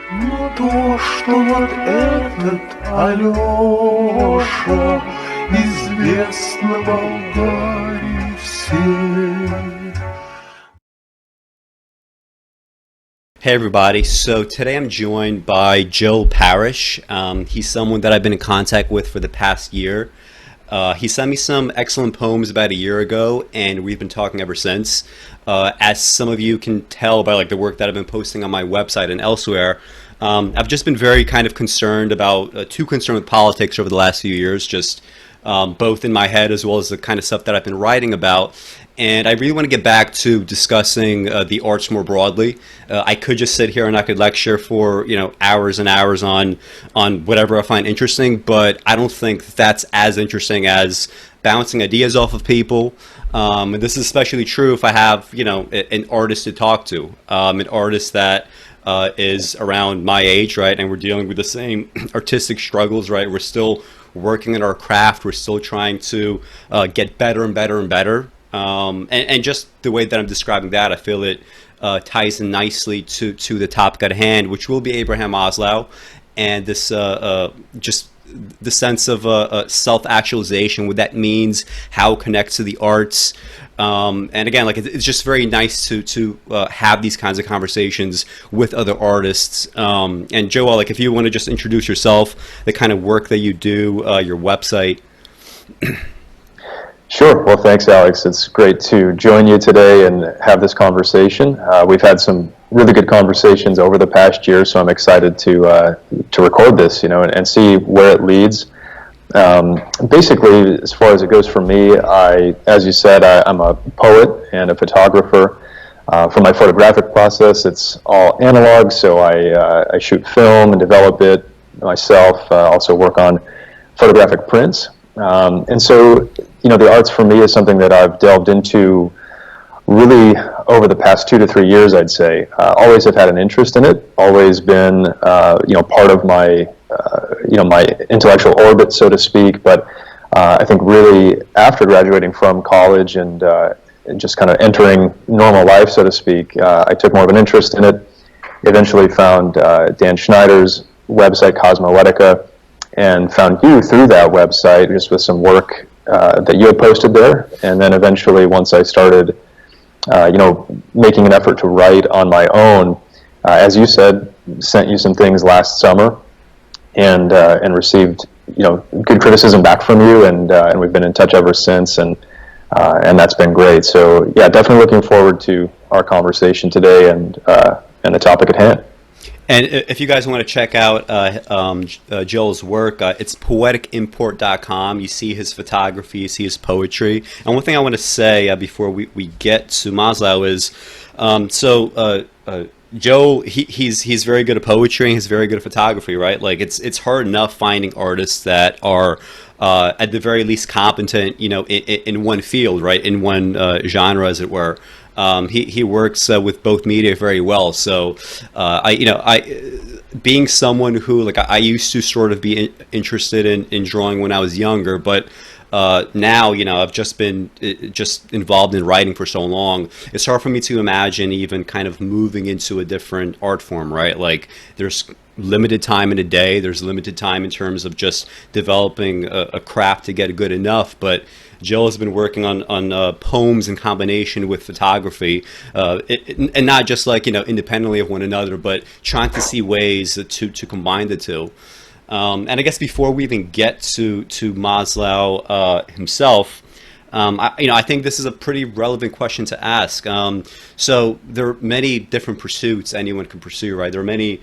Но то, что вот этот Алеша известно Болгарии всей. Hey everybody, so today I'm joined by Joel Parrish. He's someone that I've been in contact with for the past year. He sent me some excellent poems about a year ago, and we've been talking ever since. As some of you can tell by the work that I've been posting on my website and elsewhere, I've just been very kind of concerned about, too concerned with politics over the last few years, just both in my head as well as the kind of stuff that I've been writing about. And I really want to get back to discussing the arts more broadly. I could just sit here and I could lecture for hours and hours on whatever I find interesting, but I don't think that's as interesting as bouncing ideas off of people. And this is especially true if I have an artist to talk to, an artist that is around my age, right? And we're dealing with the same artistic struggles, right? We're still working in our craft. We're still trying to get better and better and better. And just the way that I'm describing that, I feel it ties in nicely to the topic at hand, which will be Abraham Maslow, and this just the sense of self-actualization, what that means, how it connects to the arts. And again, it's just very nice to have these kinds of conversations with other artists. And Joel, if you want to just introduce yourself, the kind of work that you do, your website. Sure. Well, thanks, Alex. It's great to join you today and have this conversation. We've had some really good conversations over the past year, so I'm excited to record this, and see where it leads. Basically, as far as it goes for me, as you said, I'm a poet and a photographer. For my photographic process, it's all analog, so I shoot film and develop it myself. Also work on photographic prints. And so, the arts for me is something that I've delved into really over the past 2 to 3 years, I'd say. Always have had an interest in it, always been, part of my, my intellectual orbit, so to speak. But I think really after graduating from college and just kind of entering normal life, so to speak, I took more of an interest in it. Eventually found Dan Schneider's website, Cosmoetica, and found you through that website just with some work that you had posted there. And then eventually, once I started, making an effort to write on my own, as you said, sent you some things last summer, and received good criticism back from you, and we've been in touch ever since, and that's been great. So yeah, definitely looking forward to our conversation today and the topic at hand. And if you guys want to check out Joel's work, it's poeticimport.com. You see his photography, you see his poetry. And one thing I want to say before we get to Maslow is, Joel, he's very good at poetry and he's very good at photography, right? It's hard enough finding artists that are at the very least competent, in one field, right? In one genre, as it were. He works with both media very well. So, being someone who I used to sort of be interested in drawing when I was younger, but now I've just been involved in writing for so long. It's hard for me to imagine even kind of moving into a different art form, right? There's limited time in a day. There's limited time in terms of just developing a craft to get good enough, but Joel has been working on poems in combination with photography, and not just independently of one another, but trying to see ways to combine the two. And I guess before we even get to Maslow himself, I think this is a pretty relevant question to ask. So there are many different pursuits anyone can pursue, right? There are many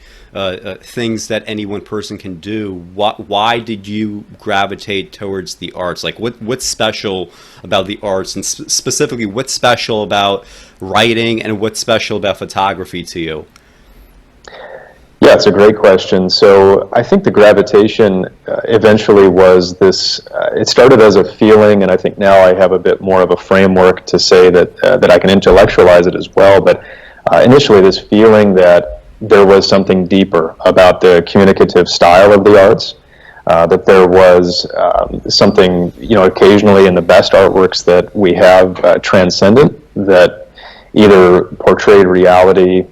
things that any one person can do. Why did you gravitate towards the arts? What's special about the arts, and specifically what's special about writing and what's special about photography to you? Yeah, it's a great question. So I think the gravitation eventually was this, it started as a feeling, and I think now I have a bit more of a framework to say that I can intellectualize it as well. But initially this feeling that there was something deeper about the communicative style of the arts, that there was something, occasionally in the best artworks that we have transcendent, that either portrayed reality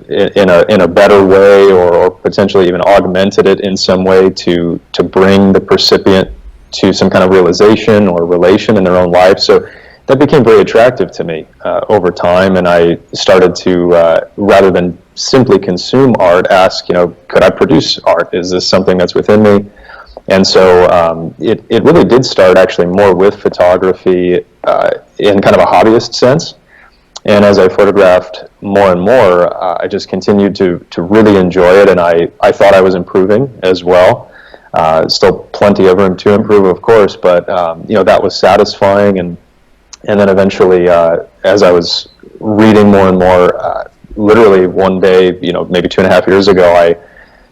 in a better way, or potentially even augmented it in some way to bring the percipient to some kind of realization or relation in their own life. So that became very attractive to me over time, and I started to, rather than simply consume art, ask, could I produce art? Is this something that's within me? And so it really did start actually more with photography in kind of a hobbyist sense. And as I photographed more and more, I just continued to really enjoy it, and I thought I was improving as well. Still plenty of room to improve, of course, but that was satisfying. And then eventually, as I was reading more and more, literally one day, maybe 2.5 years ago, I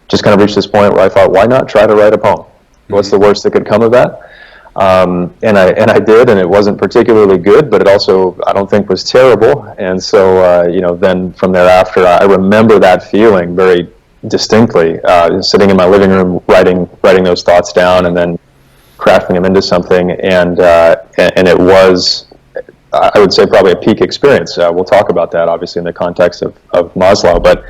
just kind of reached this point where I thought, why not try to write a poem? What's the worst that could come of that? And I did, and it wasn't particularly good, but it also, I don't think, was terrible. And so, then from thereafter, I remember that feeling very distinctly, sitting in my living room, writing those thoughts down, and then crafting them into something. And it was, I would say, probably a peak experience. We'll talk about that, obviously, in the context of Maslow, but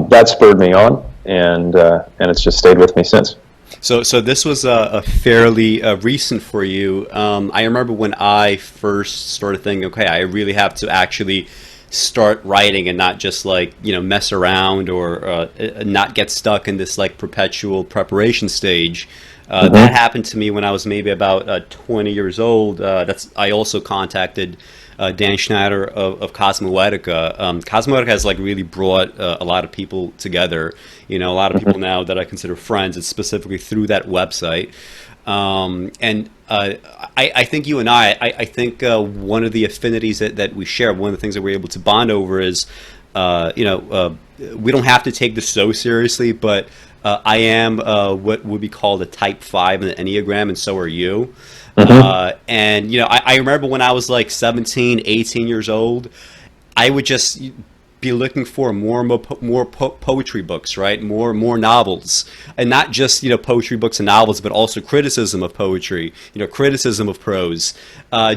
that spurred me on, and it's just stayed with me since. So this was a fairly recent for you. I remember when I first started thinking, okay, I really have to actually start writing and not just mess around or not get stuck in this perpetual preparation stage. That happened to me when I was maybe about 20 years old. I also contacted Dan Schneider of Cosmoetica. Cosmoetica has really brought a lot of people together. A lot of people now that I consider friends. It's specifically through that website. And I think you and I think one of the affinities that we share, one of the things that we're able to bond over is, we don't have to take this so seriously, but I am what would be called a type 5 in the Enneagram, and so are you. And I remember when I was 17, 18 years old, I would just be looking for more poetry books, right? More novels, and not just poetry books and novels, but also criticism of poetry, criticism of prose.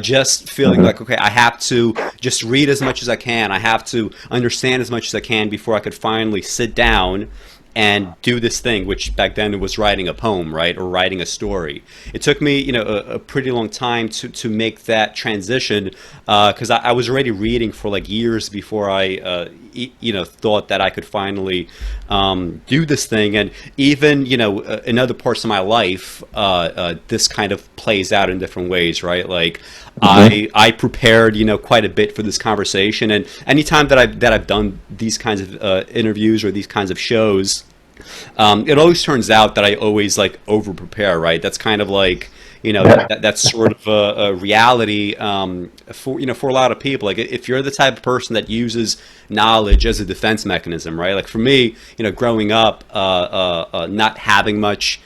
Just feeling okay, I have to just read as much as I can. I have to understand as much as I can before I could finally sit down and do this thing, which back then it was writing a poem, right, or writing a story. It took me, a pretty long time to make that transition, because I was already reading for years before I, thought that I could finally do this thing. And even, in other parts of my life, this kind of plays out in different ways, right? I prepared, quite a bit for this conversation, and anytime that I've done these kinds of interviews or these kinds of shows, it always turns out that I always over prepare, right? That's kind of that's sort of a reality for a lot of people. If you're the type of person that uses knowledge as a defense mechanism, right? For me, growing up, not having much,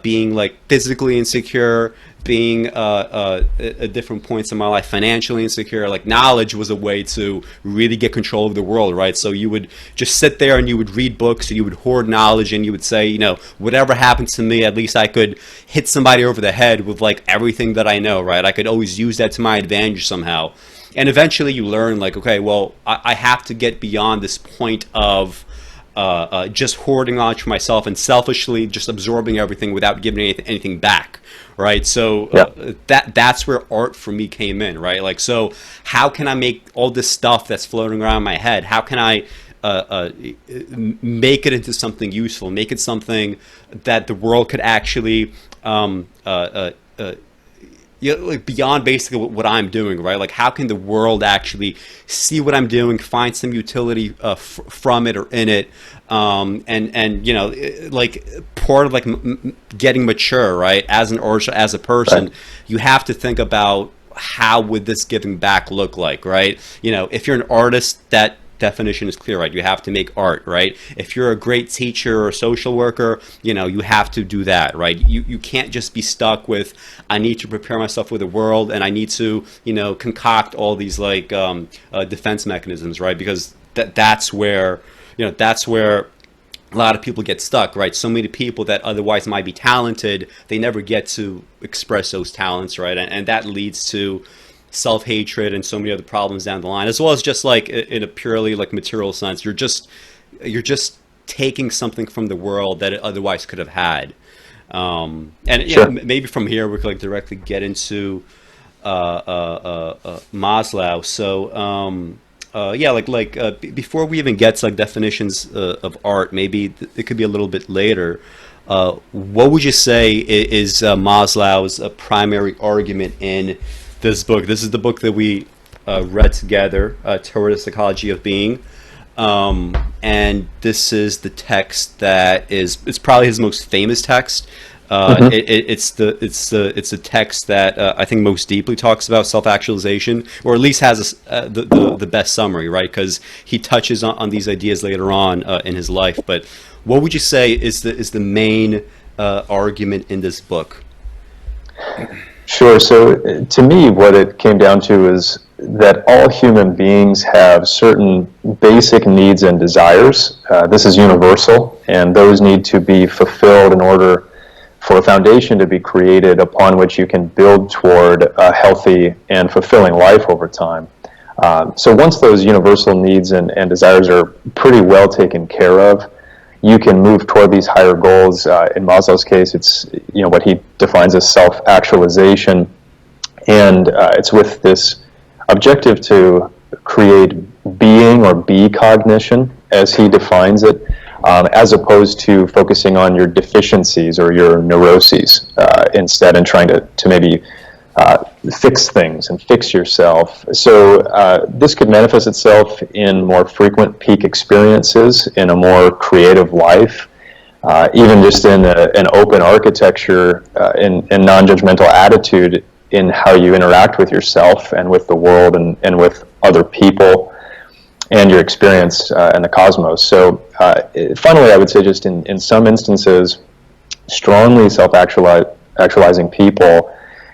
being physically insecure, being at different points in my life financially insecure, knowledge was a way to really get control of the world, right? So you would just sit there and you would read books and you would hoard knowledge, and you would say, whatever happens to me, at least I could hit somebody over the head with everything that I know, right? I could always use that to my advantage somehow. And eventually you learn okay, well, I have to get beyond this point of just hoarding knowledge for myself and selfishly just absorbing everything without giving anything back, right? So that's where art for me came in, right? So how can I make all this stuff that's floating around my head, how can I make it into something useful, make it something that the world could actually beyond basically what I'm doing, right? How can the world actually see what I'm doing, find some utility from it or in it, and part of getting mature, right? As an artist, as a person, right, you have to think about how would this giving back look like, right? If you're an artist, that definition is clear, right? You have to make art, right? If you're a great teacher or a social worker, you have to do that, right? You can't just be stuck with, I need to prepare myself for the world and I need to, concoct all these defense mechanisms, right? Because that's where a lot of people get stuck, right? So many people that otherwise might be talented, they never get to express those talents, right? And that leads to self-hatred and so many other problems down the line, as well as just like in a purely like material sense, you're just taking something from the world that it otherwise could have had. And Sure. maybe from here we could like directly get into Maslow. So before we even get to like definitions of art, maybe it could be a little bit later. What would you say is Maslow's primary argument in this book? This is the book that we read together, Toward the Psychology of Being. And this is the text that it's probably his most famous text. It's the text that I think most deeply talks about self-actualization, or at least has the best summary, right? Because he touches on these ideas later on in his life. But what would you say is the main argument in this book? Sure. So to me, what it came down to is that all human beings have certain basic needs and desires. This is universal, and those need to be fulfilled in order for a foundation to be created upon which you can build toward a healthy and fulfilling life over time. So once those universal needs and desires are pretty well taken care of, you can move toward these higher goals. In Maslow's case, it's what he defines as self-actualization, and it's with this objective to create being or be cognition, as he defines it, as opposed to focusing on your deficiencies or your neuroses instead, and trying to maybe fix things and fix yourself. So this could manifest itself in more frequent peak experiences, in a more creative life, even just in an open architecture, in non-judgmental attitude in how you interact with yourself and with the world and with other people and your experience and the cosmos. So finally, I would say just in some instances, strongly self-actualizing people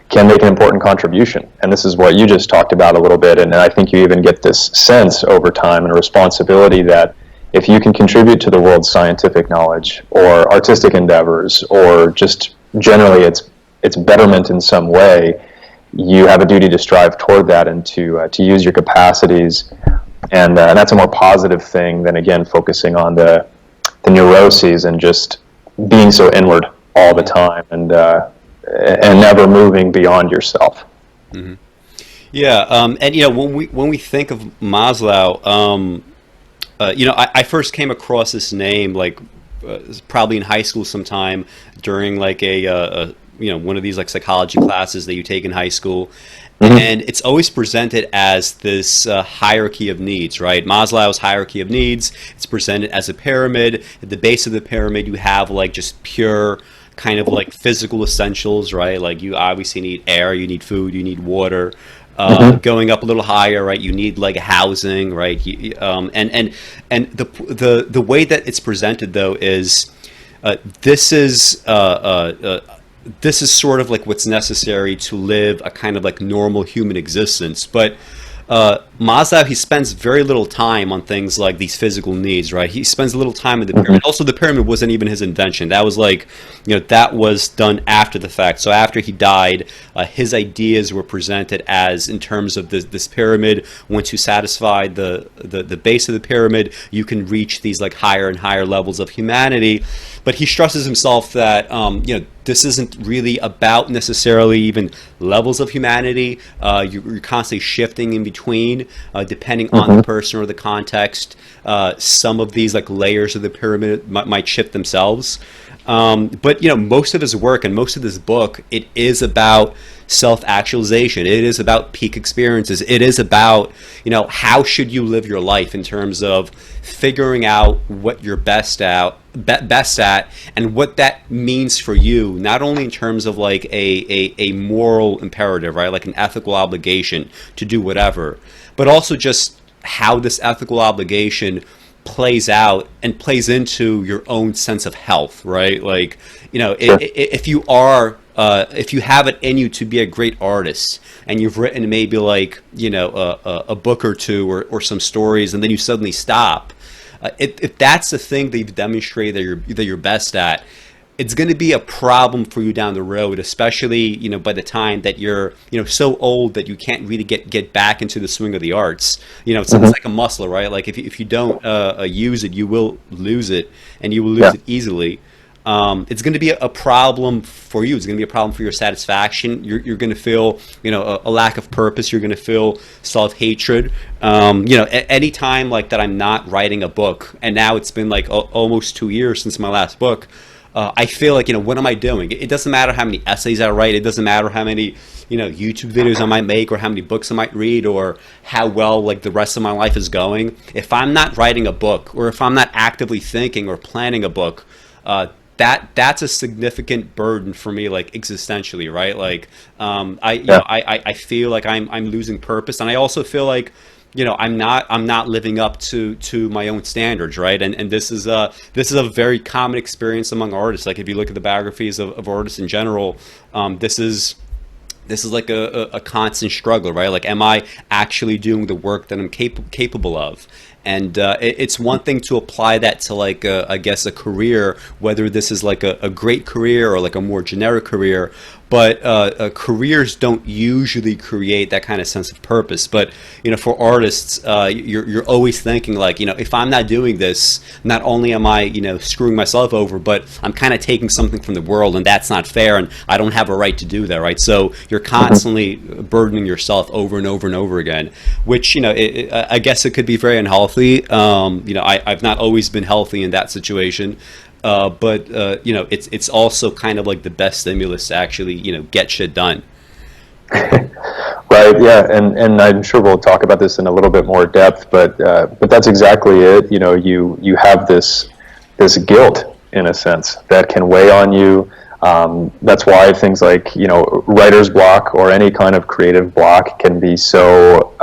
can make an important contribution. And this is what you just talked about a little bit, and I think you even get this sense over time and a responsibility that if you can contribute to the world's scientific knowledge or artistic endeavors or just generally its betterment in some way, you have a duty to strive toward that and to use your capacities. And that's a more positive thing than, again, focusing on the neuroses and just being so inward all the time and never moving beyond yourself. Mm-hmm. Yeah, and when we think of Maslow, I first came across this name like probably in high school sometime during like a one of these like psychology classes that you take in high school. Mm-hmm. And it's always presented as this hierarchy of needs, right? Maslow's hierarchy of needs. It's presented as a pyramid. At the base of the pyramid, you have like just pure kind of like physical essentials, right? Like you obviously need air, you need food, you need water. Going up a little higher, right? You need like housing, right? And the way that it's presented though is this is sort of like what's necessary to live a kind of like normal human existence, but Maslow, he spends very little time on things like these physical needs, right? He spends a little time in the pyramid. Also, the pyramid wasn't even his invention. That was like, that was done after the fact. So after he died, his ideas were presented as in terms of this pyramid. Once you satisfy the base of the pyramid, you can reach these like higher and higher levels of humanity. But he stresses himself that, this isn't really about necessarily even levels of humanity. You're constantly shifting in between, depending on the person or the context. Some of these like layers of the pyramid might shift themselves. But most of his work and most of this book, it is about self-actualization. It is about peak experiences. It is about, how should you live your life in terms of figuring out what you're best at and what that means for you, not only in terms of like a moral imperative, right? Like an ethical obligation to do whatever, but also just how this ethical obligation plays out and plays into your own sense of health, right? Like, if you have it in you to be a great artist and you've written maybe like, a book or two or some stories, and then you suddenly stop, if that's the thing that you've demonstrated that you're best at, it's going to be a problem for you down the road, especially, by the time that you're, so old that you can't really get back into the swing of the arts. It's like a muscle, right? Like if you don't use it, you will lose it, and you will lose it easily. It's going to be a problem for you. It's going to be a problem for your satisfaction. You're going to feel, a lack of purpose. You're going to feel self-hatred. Any time like that I'm not writing a book, and now it's been like almost 2 years since my last book, I feel like, what am I doing? It doesn't matter how many essays I write. It doesn't matter how many, YouTube videos I might make, or how many books I might read, or how well like the rest of my life is going. If I'm not writing a book, or if I'm not actively thinking or planning a book, that's a significant burden for me, like existentially, right? Like, I feel like I'm losing purpose, and I also feel like, I'm not living up to my own standards, right? And this is a very common experience among artists. Like if you look at the biographies of artists in general, this is like a constant struggle, right? Like, am I actually doing the work that I'm capable of? And it's one thing to apply that to like, I guess, a career, whether this is like a great career or like a more generic career. But careers don't usually create that kind of sense of purpose. But for artists, you're always thinking like, if I'm not doing this, not only am I screwing myself over, but I'm kind of taking something from the world, and that's not fair, and I don't have a right to do that, right? So you're constantly burdening yourself over and over and over again, which I guess it could be very unhealthy. I've not always been healthy in that situation. But it's also kind of like the best stimulus to actually get shit done. Right. Yeah. And I'm sure we'll talk about this in a little bit more depth, but that's exactly it. You have this guilt, in a sense, that can weigh on you. That's why things like writer's block or any kind of creative block can be so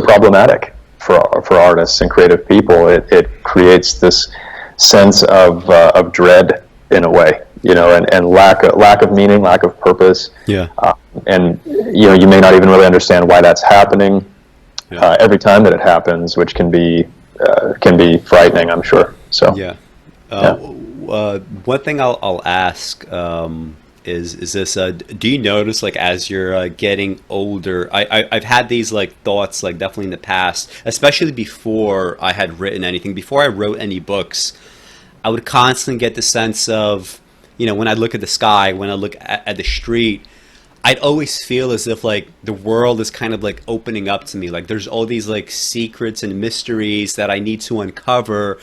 problematic for artists and creative people. It creates this sense of dread in a way, and lack of meaning, lack of purpose. Yeah. And you may not even really understand why that's happening every time that it happens, which can be frightening, I'm sure. So yeah. One thing I'll ask is this: do you notice, like, as you're getting older? I've had these like thoughts, like definitely in the past, especially before I had written anything, before I wrote any books. I would constantly get the sense of, when I look at the sky, when I look at the street, I'd always feel as if like the world is kind of like opening up to me. Like there's all these like secrets and mysteries that I need to uncover.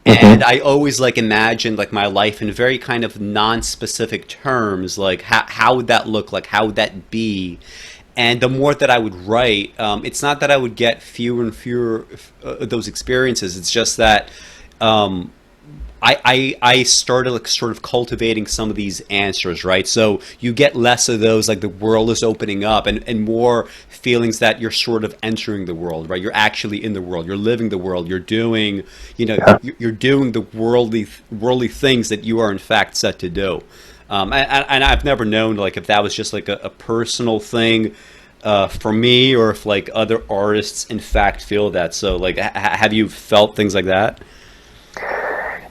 And I always like imagined like my life in very kind of non-specific terms, like how would that look, like how would that be? And the more that I would write, it's not that I would get fewer and fewer of those experiences. It's just that I started like sort of cultivating some of these answers, right? So you get less of those, like the world is opening up, and more feelings that you're sort of entering the world, right? You're actually in the world, you're living the world, you're doing, you're doing the worldly things that you are in fact set to do. And I've never known like if that was just like a personal thing for me, or if like other artists in fact feel that. So like, have you felt things like that?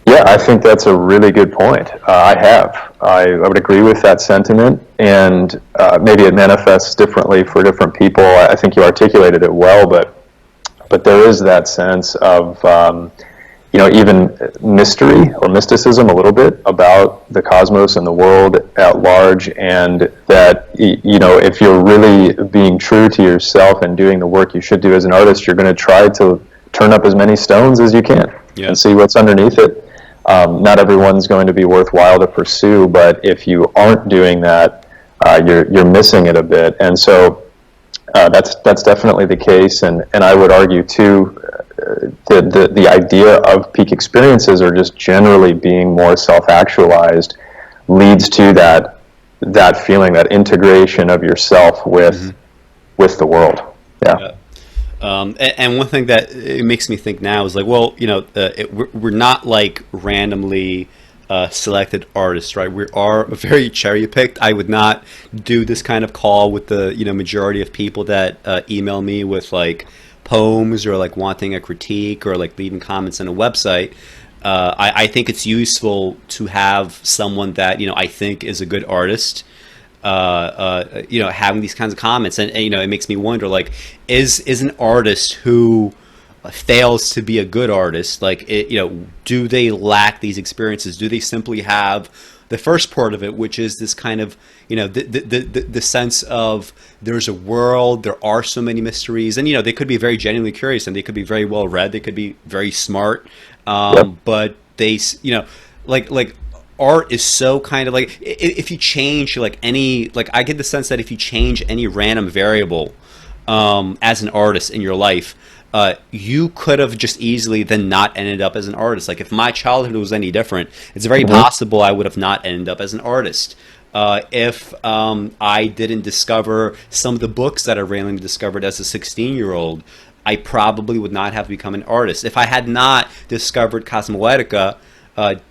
Yeah, I think that's a really good point. I would agree with that sentiment, and maybe it manifests differently for different people. I think you articulated it well, but there is that sense of even mystery or mysticism a little bit about the cosmos and the world at large, and that if you're really being true to yourself and doing the work you should do as an artist, you're going to try to turn up as many stones as you can and see what's underneath it. Not everyone's going to be worthwhile to pursue, but if you aren't doing that, you're missing it a bit. And so that's definitely the case. And I would argue too, the idea of peak experiences, or just generally being more self-actualized, leads to that feeling, that integration of yourself with the world. Yeah. And one thing that it makes me think now is like, well, we're not like randomly selected artists, right? We are very cherry picked. I would not do this kind of call with the majority of people that email me with like poems, or like wanting a critique, or like leaving comments on a website. I think it's useful to have someone that, I think is a good artist, having these kinds of comments. And it makes me wonder, like, is an artist who fails to be a good artist, like, do they lack these experiences? Do they simply have the first part of it, which is this kind of, the sense of there's a world, there are so many mysteries, and, they could be very genuinely curious, and they could be very well read, they could be very smart, but they, like art is so kind of like, if you change like any, like, I get the sense that if you change any random variable as an artist in your life, you could have just easily then not ended up as an artist. Like, if my childhood was any different, it's very possible I would have not ended up as an artist. If I didn't discover some of the books that I randomly discovered as a 16-year-old, I probably would not have become an artist. If I had not discovered Cosmoetica,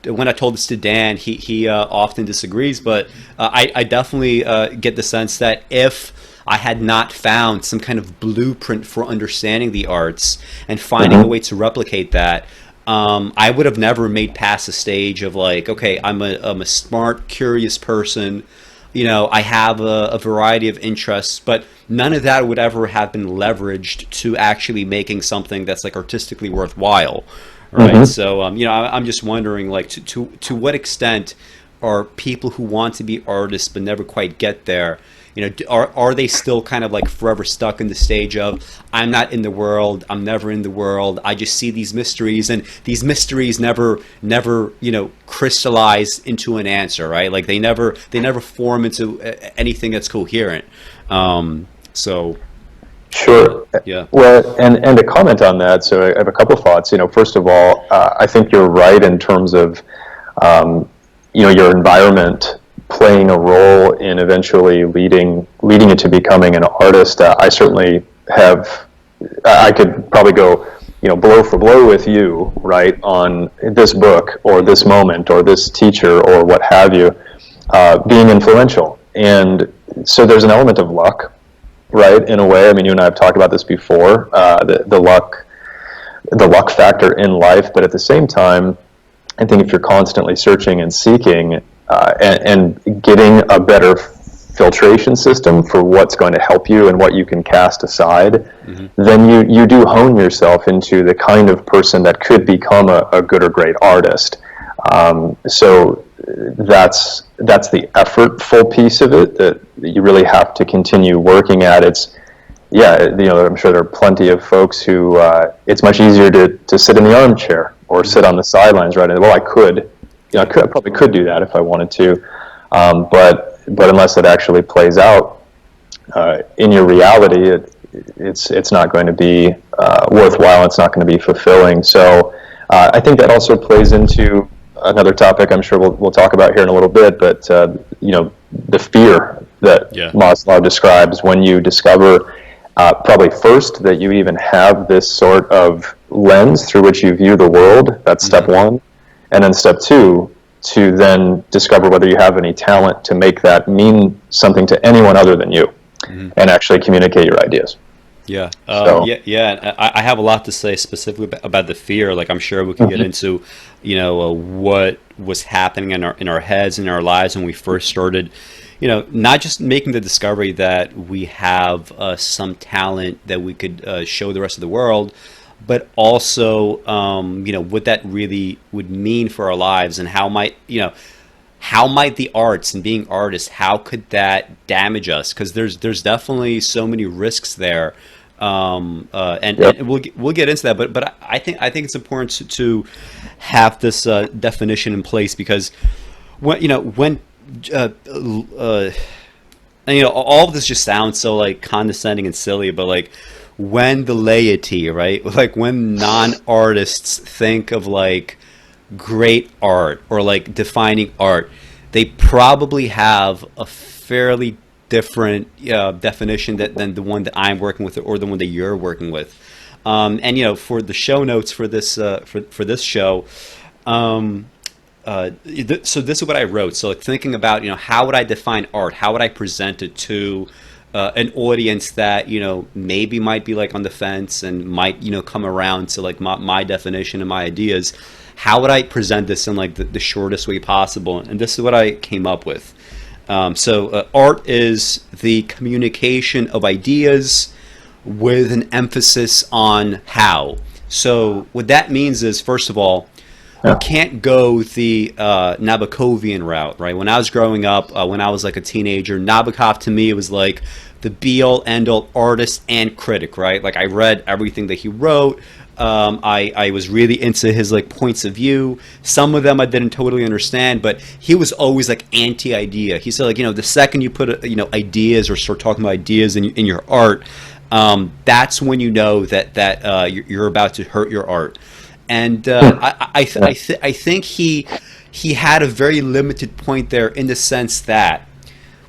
when I told this to Dan, he often disagrees, but I definitely get the sense that if I had not found some kind of blueprint for understanding the arts and finding a way to replicate that, I would have never made past the stage of like, okay, I'm a smart, curious person. I have a variety of interests, but none of that would ever have been leveraged to actually making something that's like artistically worthwhile. Right. So, I'm just wondering, like, to what extent are people who want to be artists but never quite get there, are they still kind of like forever stuck in the stage of, I'm not in the world, I'm never in the world, I just see these mysteries, and these mysteries never crystallize into an answer, right? Like, they never form into anything that's coherent. So. Sure. Yeah. Well, and to comment on that, so I have a couple thoughts. First of all, I think you're right in terms of, your environment playing a role in eventually leading it to becoming an artist. I certainly have. I could probably go, blow for blow with you, right, on this book or this moment or this teacher or what have you, being influential. And so there's an element of luck, right, in a way. I mean, you and I have talked about this before, the luck factor in life. But at the same time, I think if you're constantly searching and seeking and getting a better filtration system for what's going to help you and what you can cast aside, then you do hone yourself into the kind of person that could become a good or great artist. So that's the effortful piece of it that you really have to continue working at. I'm sure there are plenty of folks who it's much easier to sit in the armchair or sit on the sidelines, right? And, well, I probably could do that if I wanted to, but unless it actually plays out in your reality, it's not going to be worthwhile. It's not going to be fulfilling. So I think that also plays into another topic I'm sure we'll talk about here in a little bit, but the fear that Maslow describes when you discover probably first that you even have this sort of lens through which you view the world. That's step one. And then step two, to then discover whether you have any talent to make that mean something to anyone other than you and actually communicate your ideas. Yeah. I have a lot to say specifically about the fear. Like, I'm sure we can get into, what was happening in our heads, in our lives when we first started, not just making the discovery that we have some talent that we could show the rest of the world, but also, what that really would mean for our lives, and how might the arts and being artists, how could that damage us? Because there's definitely so many risks there. And we'll get into that, but I think it's important to have this definition in place, because when all of this just sounds so like condescending and silly, but like when the laity, right, like when non-artists think of like great art or like defining art, they probably have a fairly different definition than the one that I'm working with, or the one that you're working with. And for the show notes for this for this show, so this is what I wrote. So like thinking about how would I define art? How would I present it to an audience that maybe might be like on the fence and might come around to like my definition and my ideas? how would I present this in like the shortest way possible? And this is what I came up with. Art is the communication of ideas with an emphasis on how. So what that means is, first of all, you can't go the Nabokovian route, right? When I was growing up, when I was like a teenager, Nabokov to me was like the be-all, end-all artist and critic, right? Like I read everything that he wrote. I was really into his like points of view. Some of them I didn't totally understand, but he was always like anti-idea. He said like, the second you put ideas or start talking about ideas in your art, that's when you know that you're about to hurt your art. And I think he had a very limited point there in the sense that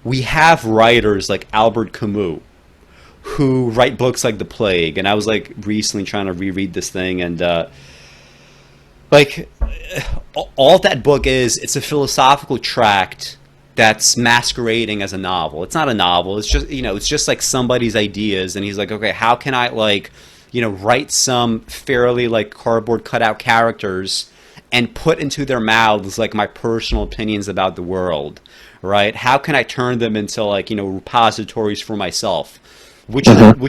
we have writers like Albert Camus who write books like The Plague, and I was like recently trying to reread this thing, and like all that book is, it's a philosophical tract that's masquerading as a novel. It's not a novel. It's just it's just like somebody's ideas, and he's like, okay, how can I like write some fairly like cardboard cutout characters and put into their mouths like my personal opinions about the world, right? How can I turn them into like repositories for myself? Which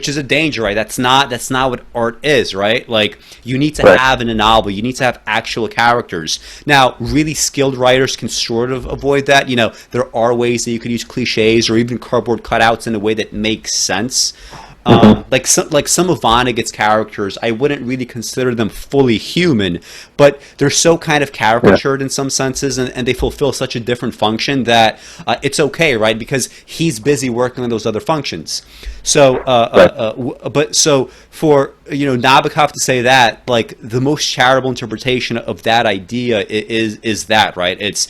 is a danger, right? That's not what art is, right? Like you need to have in a novel, you need to have actual characters. Now, really skilled writers can sort of avoid that. There are ways that you could use cliches or even cardboard cutouts in a way that makes sense. Like some of Vonnegut's characters, I wouldn't really consider them fully human, but they're so kind of caricatured in some senses, and they fulfill such a different function that it's okay, right? Because he's busy working on those other functions. So, but so for Nabokov to say that, like the most charitable interpretation of that idea is that, right? It's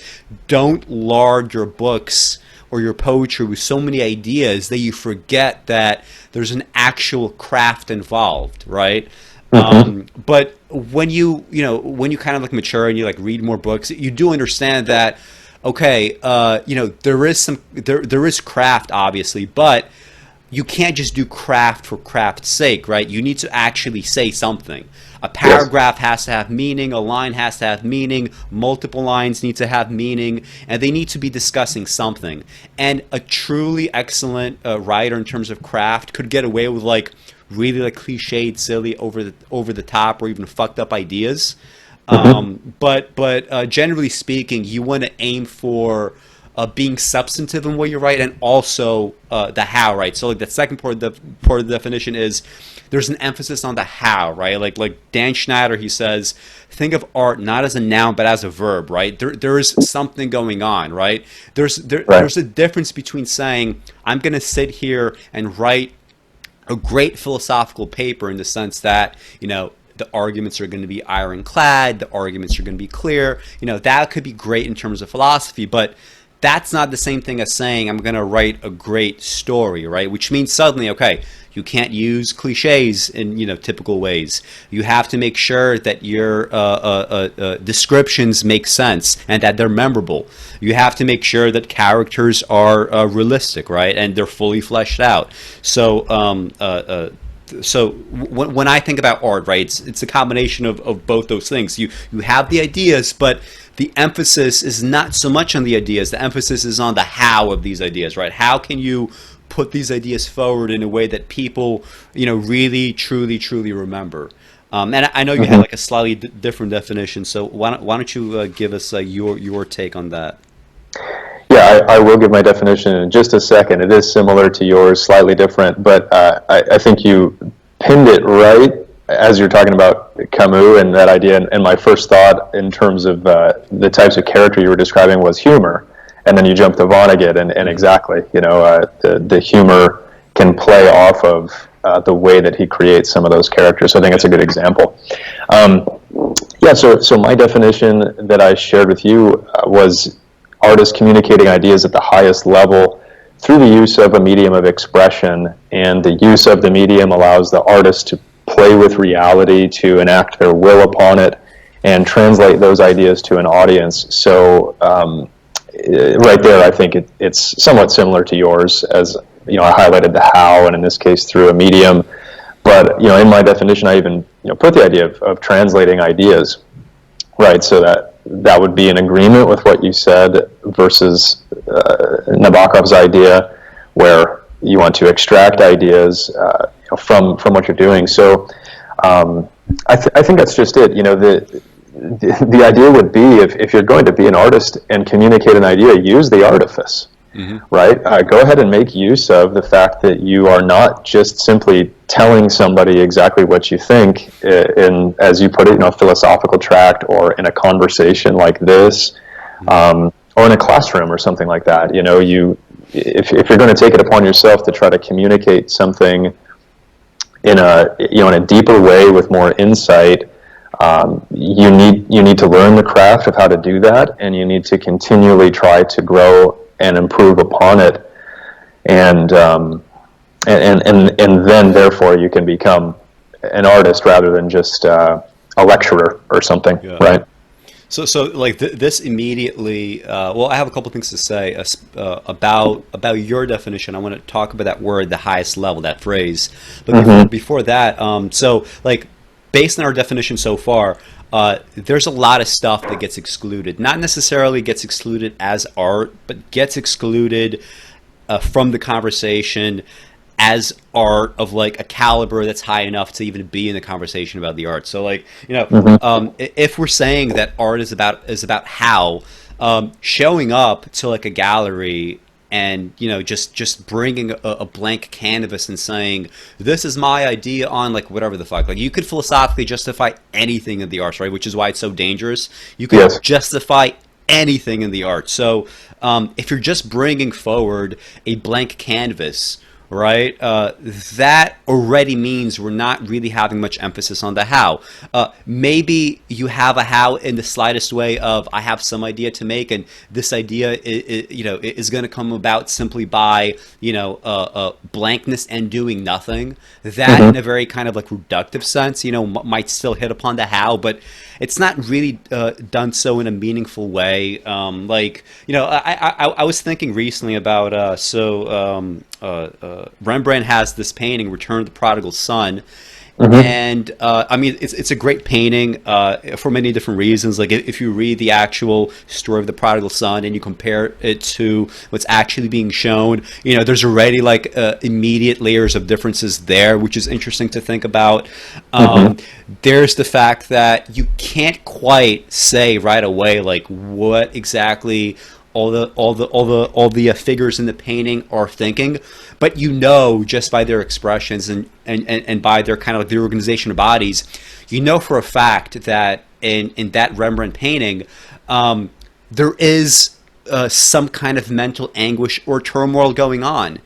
don't lard your books or your poetry with so many ideas that you forget that there's an actual craft involved, right? But when you kind of like mature and you like read more books, you do understand that, okay, there is craft obviously, but you can't just do craft for craft's sake, right? You need to actually say something. A paragraph has to have meaning, a line has to have meaning, multiple lines need to have meaning, and they need to be discussing something. And a truly excellent writer in terms of craft could get away with like really like cliched, silly, over the top, or even fucked up ideas. But generally speaking, you want to aim for being substantive in what you write, and also the how, right? So like the second part of the definition is there's an emphasis on the how, right? Like Dan Schneider, he says, think of art not as a noun but as a verb, right? There is something going on, right? There's a difference between saying I'm going to sit here and write a great philosophical paper in the sense that the arguments are going to be ironclad, the arguments are going to be clear. That could be great in terms of philosophy, but that's not the same thing as saying I'm going to write a great story, right? Which means suddenly, okay, you can't use cliches in typical ways. You have to make sure that your descriptions make sense and that they're memorable. You have to make sure that characters are realistic, right, and they're fully fleshed out. So when I think about art, right, it's a combination of both those things. You have the ideas, but the emphasis is not so much on the ideas. The emphasis is on the how of these ideas, right? How can you put these ideas forward in a way that people, really, truly remember? And I know you had like a slightly different definition, so why don't you give us your take on that? Yeah, I will give my definition in just a second. It is similar to yours, slightly different, but I think you pinned it right as you're talking about Camus and that idea. And my first thought in terms of the types of character you were describing was humor. And then you jump to Vonnegut, and exactly, the humor can play off of the way that he creates some of those characters. So I think it's a good example. So my definition that I shared with you was artists communicating ideas at the highest level through the use of a medium of expression, and the use of the medium allows the artist to play with reality, to enact their will upon it, and translate those ideas to an audience. So right there, I think it's somewhat similar to yours, as I highlighted the how, and in this case through a medium. But in my definition, I even put the idea of translating ideas. Right, so that would be in agreement with what you said versus Nabokov's idea, where you want to extract ideas from what you're doing. So I think that's just it. The idea would be, if you're going to be an artist and communicate an idea, use the artifice. Right? Go ahead and make use of the fact that you are not just simply telling somebody exactly what you think in, as you put it, a philosophical tract, or in a conversation like this, or in a classroom or something like that. If you're going to take it upon yourself to try to communicate something in a deeper way with more insight, you need to learn the craft of how to do that, and you need to continually try to grow and improve upon it, and then therefore you can become an artist rather than just a lecturer or something, right? So like this immediately. Well, I have a couple things to say about your definition. I want to talk about that word, the highest level, that phrase. But before that, so like based on our definition so far, there's a lot of stuff that gets excluded. Not necessarily gets excluded as art, but gets excluded from the conversation as art of like a caliber that's high enough to even be in the conversation about the art. So like, if we're saying that art is about how, showing up to like a gallery and just bringing a blank canvas and saying, this is my idea on like whatever the fuck, like you could philosophically justify anything in the arts, right? Which is why it's so dangerous. You could justify anything in the arts. So if you're just bringing forward a blank canvas, right, that already means we're not really having much emphasis on the how. Maybe you have a how in the slightest way of, I have some idea to make, and this idea is going to come about simply by blankness and doing nothing. That in a very kind of like reductive sense, might still hit upon the how, but it's not really done so in a meaningful way. I was thinking recently about Rembrandt has this painting, Return of the Prodigal Son. And I mean, it's a great painting for many different reasons. Like if you read the actual story of the prodigal son and you compare it to what's actually being shown, there's already like immediate layers of differences there, which is interesting to think about. There's the fact that you can't quite say right away like what exactly all the figures in the painting are thinking, but just by their expressions and by their kind of like the organization of bodies, for a fact that in that Rembrandt painting, there is some kind of mental anguish or turmoil going on.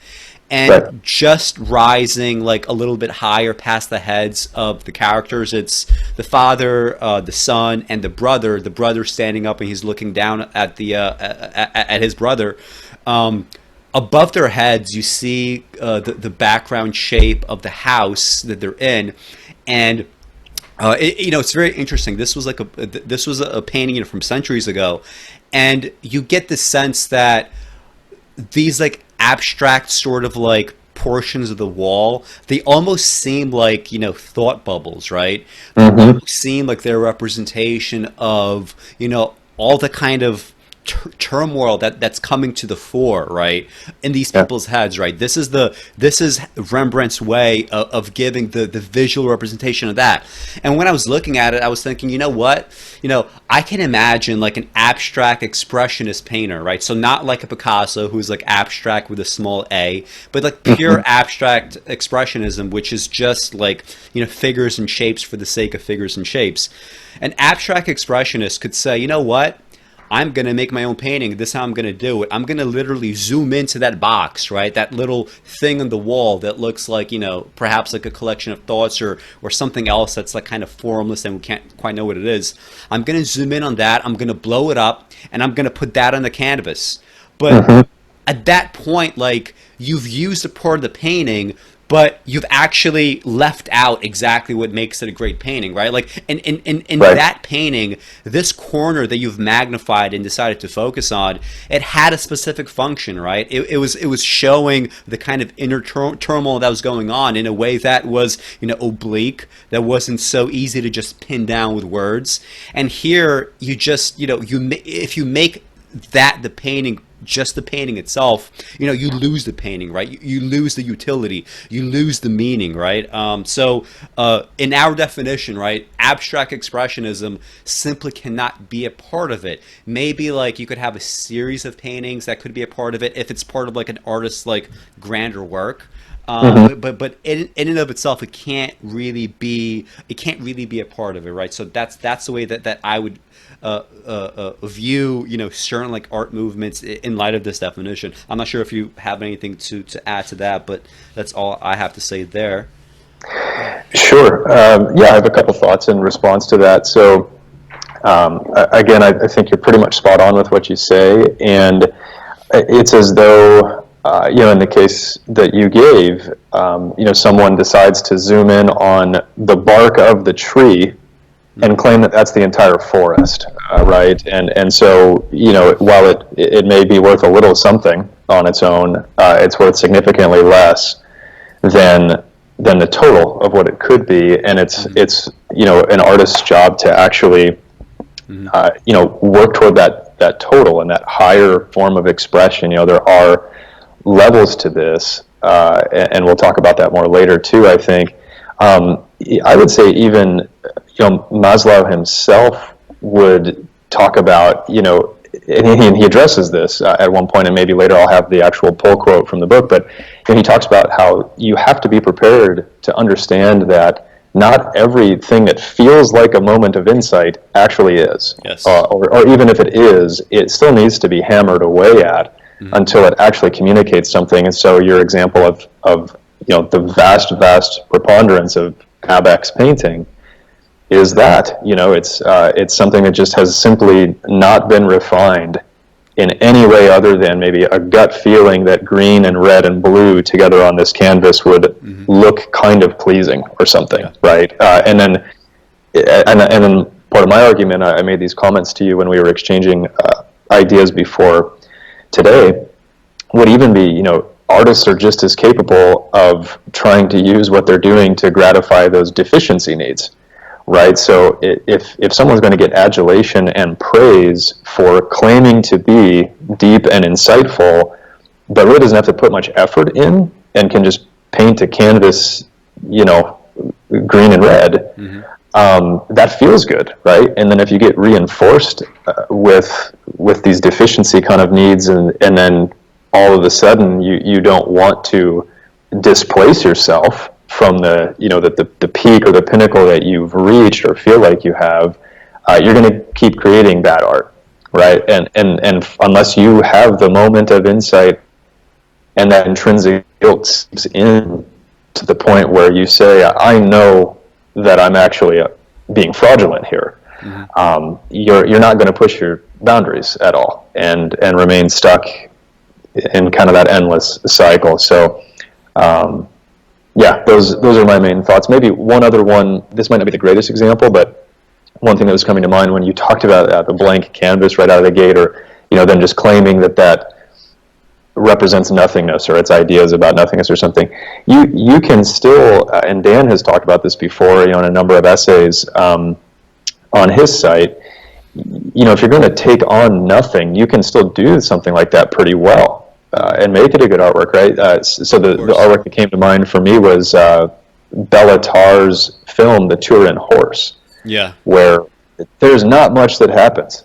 And just rising like a little bit higher past the heads of the characters, it's the father, the son, and the brother. The brother standing up and he's looking down at at his brother. Above their heads, you see the background shape of the house that they're in, and it's very interesting. This was a painting from centuries ago, and you get the sense that these like abstract sort of like portions of the wall, they almost seem like thought bubbles, right? They almost seem like they're a representation of all the kind of turmoil that's coming to the fore, right, in these people's heads, right? This is Rembrandt's way of giving the visual representation of that. And when I was looking at it, I was thinking, I can imagine like an abstract expressionist painter, right? So not like a Picasso who's like abstract with a small a, but like pure abstract expressionism, which is just like figures and shapes for the sake of figures and shapes. An abstract expressionist could say, I'm going to make my own painting. This is how I'm going to do it. I'm going to literally zoom into that box, right? That little thing on the wall that looks like, perhaps like a collection of thoughts or something else that's like kind of formless and we can't quite know what it is. I'm going to zoom in on that. I'm going to blow it up and I'm going to put that on the canvas. But at that point, like, you've used a part of the painting, but you've actually left out exactly what makes it a great painting, right? Like in Right. that painting, this corner that you've magnified and decided to focus on, it had a specific function, right? It was showing the kind of inner turmoil that was going on in a way that was, oblique, that wasn't so easy to just pin down with words. And here you just, if you make that the painting, just the painting itself, you lose the painting, right? You lose the utility, you lose the meaning, right? So in our definition, right, abstract expressionism simply cannot be a part of it. Maybe like you could have a series of paintings that could be a part of it if it's part of like an artist's like grander work. But in and of itself, it can't really be a part of it, right? So that's the way that I would view certain like art movements in light of this definition. I'm not sure if you have anything to add to that, but that's all I have to say there. Sure. Yeah, I have a couple thoughts in response to that. So again, I think you're pretty much spot on with what you say, and it's as though in the case that you gave, someone decides to zoom in on the bark of the tree and claim that that's the entire forest, right? And so, while it may be worth a little something on its own, it's worth significantly less than the total of what it could be. And it's an artist's job to actually work toward that total and that higher form of expression. There are levels to this, and we'll talk about that more later too, I think. I would say even Maslow himself would talk about, and he addresses this at one point, and maybe later I'll have the actual pull quote from the book, but he talks about how you have to be prepared to understand that not everything that feels like a moment of insight actually is. Yes. Or even if it is, it still needs to be hammered away at until it actually communicates something. And so your example of the vast preponderance of Abek's painting is that it's something that just has simply not been refined in any way other than maybe a gut feeling that green and red and blue together on this canvas would look kind of pleasing or something, right? And then part of my argument, I made these comments to you when we were exchanging ideas before today, would even be, artists are just as capable of trying to use what they're doing to gratify those deficiency needs, right? So if someone's going to get adulation and praise for claiming to be deep and insightful, but really doesn't have to put much effort in and can just paint a canvas, green and red, that feels good, right? And then if you get reinforced with these deficiency kind of needs, and then all of a sudden you don't want to displace yourself from the peak or the pinnacle that you've reached or feel like you have, you're going to keep creating that art, right? And unless you have the moment of insight and that intrinsic guilt seeps in to the point where you say, I know that I'm actually being fraudulent here, you're not going to push your boundaries at all and remain stuck in kind of that endless cycle. So those are my main thoughts. Maybe one other one, this might not be the greatest example, but one thing that was coming to mind when you talked about the blank canvas right out of the gate, or them just claiming that represents nothingness, or its ideas about nothingness or something. You can still, and Dan has talked about this before, in a number of essays on his site. If you're going to take on nothing, you can still do something like that pretty well and make it a good artwork, right? So the artwork that came to mind for me was Bela Tarr's film, The Turin Horse. Yeah. Where there's not much that happens.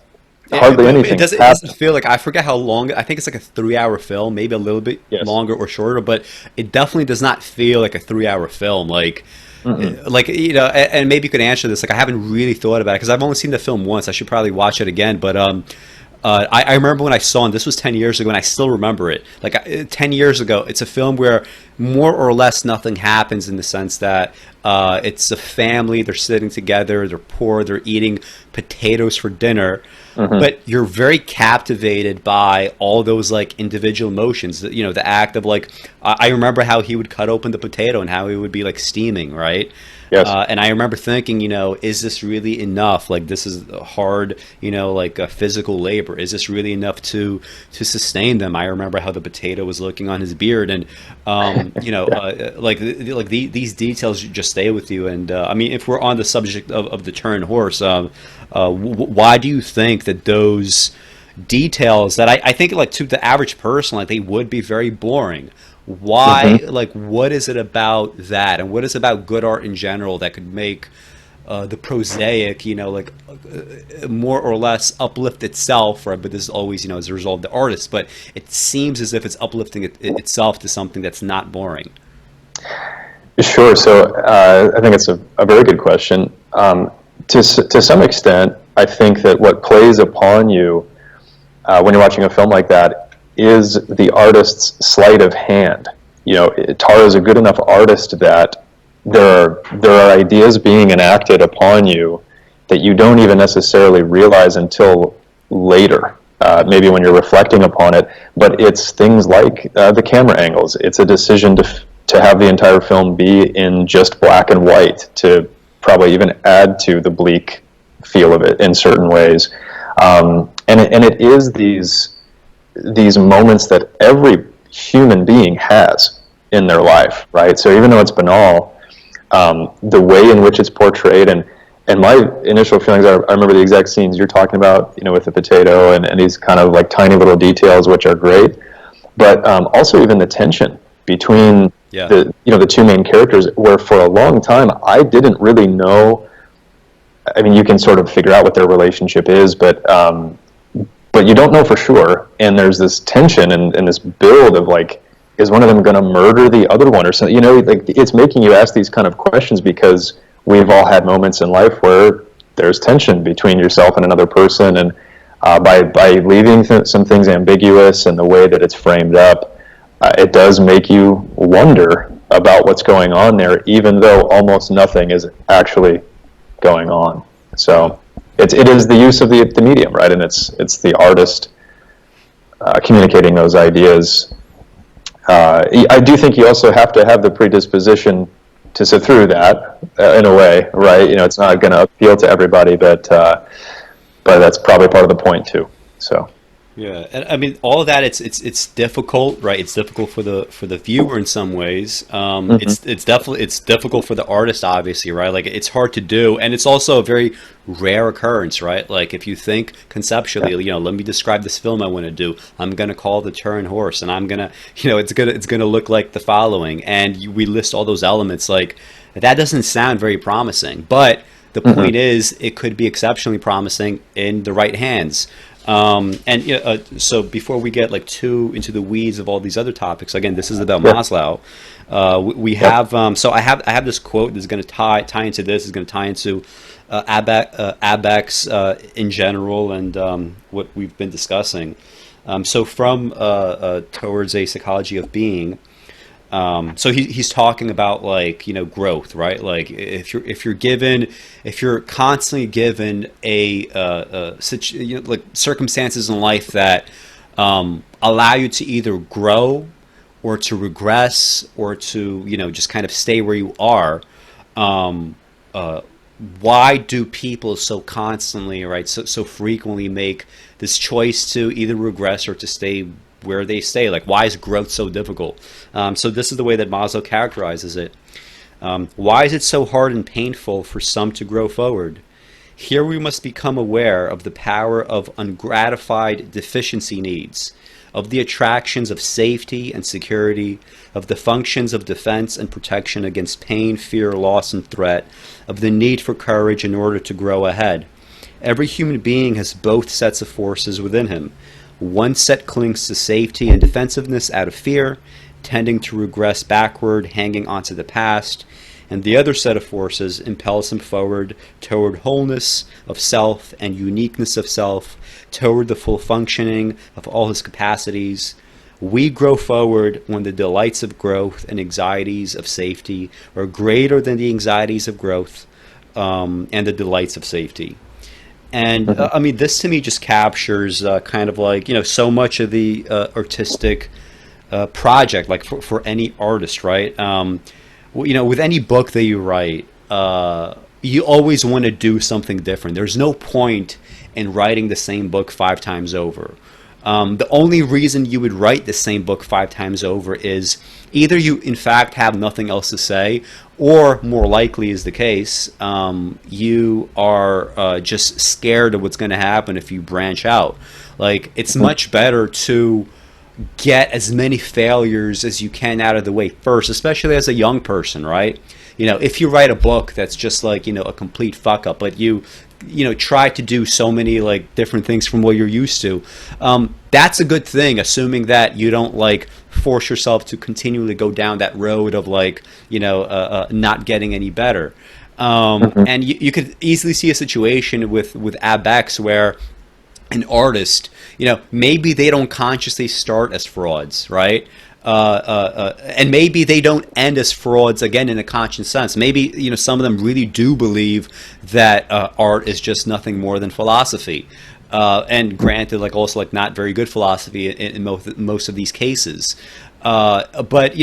Hardly anything. It doesn't feel like, I forget how long, I think it's like a 3-hour film, maybe a little bit longer or shorter, but it definitely does not feel like a 3-hour film. Like, and maybe you could answer this. Like, I haven't really thought about it because I've only seen the film once. I should probably watch it again. But I remember when I saw it, this was 10 years ago, and I still remember it. Like 10 years ago, it's a film where more or less nothing happens in the sense that it's a family, they're sitting together, they're poor, they're eating potatoes for dinner. But you're very captivated by all those like individual emotions. You know, the act of like, I remember how he would cut open the potato and how it would be like steaming, right? Yes. And I remember thinking, you know, is this really enough? Like, this is hard, you know, like physical labor. Is this really enough to sustain them? I remember how the potato was looking on his beard, and you know, these details just stay with you. And I mean, if we're on the subject of the Turin horse, why do you think that those details that I think like to the average person, like they would be very boring? Why, like, what is it about that, and what is it about good art in general that could make the prosaic, you know, like more or less uplift itself, right? But this is always, you know, as a result of the artist, but it seems as if it's uplifting itself to something that's not boring. Sure. So I think it's a very good question. To some extent, I think that what plays upon you when you're watching a film like that is the artist's sleight of hand. You know, Tarr is a good enough artist that there are ideas being enacted upon you that you don't even necessarily realize until later, maybe when you're reflecting upon it. But it's things like the camera angles. It's a decision to have the entire film be in just black and white, to probably even add to the bleak feel of it in certain ways. And it is these moments that every human being has in their life, right? So even though it's banal, the way in which it's portrayed, and my initial feelings are, I remember the exact scenes you're talking about, you know, with the potato and these kind of like tiny little details, which are great, but also even the tension between the two main characters, where for a long time I didn't really know. I mean, you can sort of figure out what their relationship is, but you don't know for sure, and there's this tension and this build of like, is one of them going to murder the other one or something? You know, like it's making you ask these kind of questions because we've all had moments in life where there's tension between yourself and another person, and by leaving some things ambiguous in the way that it's framed up, it does make you wonder about what's going on there, even though almost nothing is actually going on. So it is the use of the medium, right? And it's the artist communicating those ideas. I do think you also have to have the predisposition to sit through that in a way, right? You know, it's not going to appeal to everybody, but that's probably part of the point too. So. Yeah, and I mean, all of that. It's difficult, right? It's difficult for the viewer in some ways. It's difficult for the artist, obviously, right? Like it's hard to do, and it's also a very rare occurrence, right? Like if you think conceptually, you know, let me describe this film I want to do. I'm gonna call the Turin horse, and I'm gonna, you know, it's gonna look like the following, and we list all those elements. Like that doesn't sound very promising, but the point is, it could be exceptionally promising in the right hands. And you know, so before we get like too into the weeds of all these other topics, again, this is about Maslow. We have so I have this quote that's going to tie into this. Is going to tie into ABEX in general and what we've been discussing. So from Towards a Psychology of Being. So he's talking about like, you know, growth, right? Like if you're constantly given like circumstances in life that allow you to either grow or to regress or to, you know, just kind of stay where you are, why do people so constantly, right, so frequently make this choice to either regress or to stay where they stay? Like, why is growth so difficult? So this is the way that Maslow characterizes it. Why is it so hard and painful for some to grow forward? Here we must become aware of the power of ungratified deficiency needs, of the attractions of safety and security, of the functions of defense and protection against pain, fear, loss, and threat, of the need for courage in order to grow ahead. Every human being has both sets of forces within him. One set clings to safety and defensiveness out of fear, tending to regress backward, hanging onto the past, and the other set of forces impels him forward toward wholeness of self and uniqueness of self, toward the full functioning of all his capacities. We grow forward when the delights of growth and anxieties of safety are greater than the anxieties of growth and the delights of safety. And I mean, this to me just captures kind of like, so much of the artistic project, like for any artist, right? With any book that you write, you always want to do something different. There's no point in writing the same book 5 times over. The only reason you would write the same book 5 times over is either you in fact have nothing else to say, or more likely is the case, you are just scared of what's going to happen if you branch out. Like, it's much better to get as many failures as you can out of the way first, especially as a young person, right? If you write a book that's just like, a complete fuck up, but you try to do so many like different things from what you're used to, that's a good thing, assuming that you don't like force yourself to continually go down that road of like, not getting any better. And you could easily see a situation with Abex where an artist, maybe they don't consciously start as frauds, right? And maybe they don't end as frauds again in a conscious sense. Maybe some of them really do believe that art is just nothing more than philosophy, and granted, like also like not very good philosophy in most of these cases. But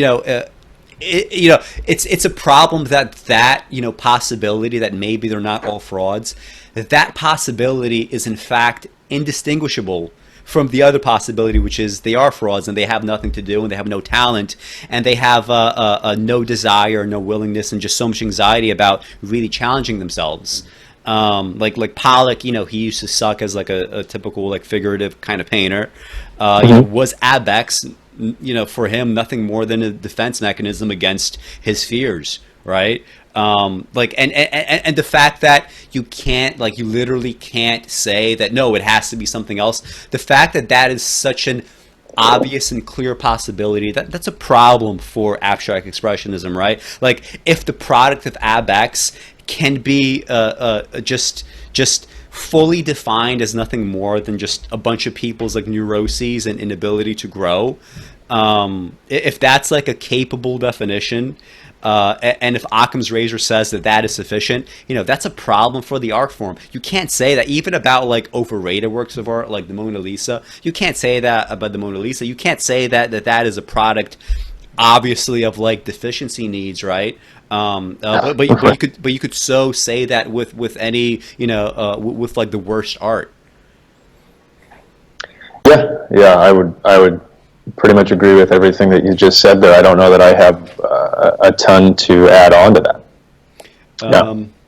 it's a problem that possibility that maybe they're not all frauds. That possibility is in fact indistinguishable from the other possibility, which is they are frauds and they have nothing to do and they have no talent and they have no desire, no willingness, and just so much anxiety about really challenging themselves. Like Pollock, he used to suck as like a typical like figurative kind of painter. Was Abex, for him nothing more than a defense mechanism against his fears, right? And the fact that you can't, like, you literally can't say that no, it has to be something else. The fact that is such an obvious and clear possibility, that's a problem for abstract expressionism, right? Like, if the product of Abex can be just fully defined as nothing more than just a bunch of people's like neuroses and inability to grow, if that's like a capable definition, and if Occam's razor says that is sufficient, that's a problem for the art form. You can't say that even about like overrated works of art like the Mona Lisa. You can't say that about the Mona Lisa. You can't say that is a product obviously of like deficiency needs, right? But you could so say that with any with like the worst art. Yeah, I would pretty much agree with everything that you just said there. I don't know that I have a ton to add on to that.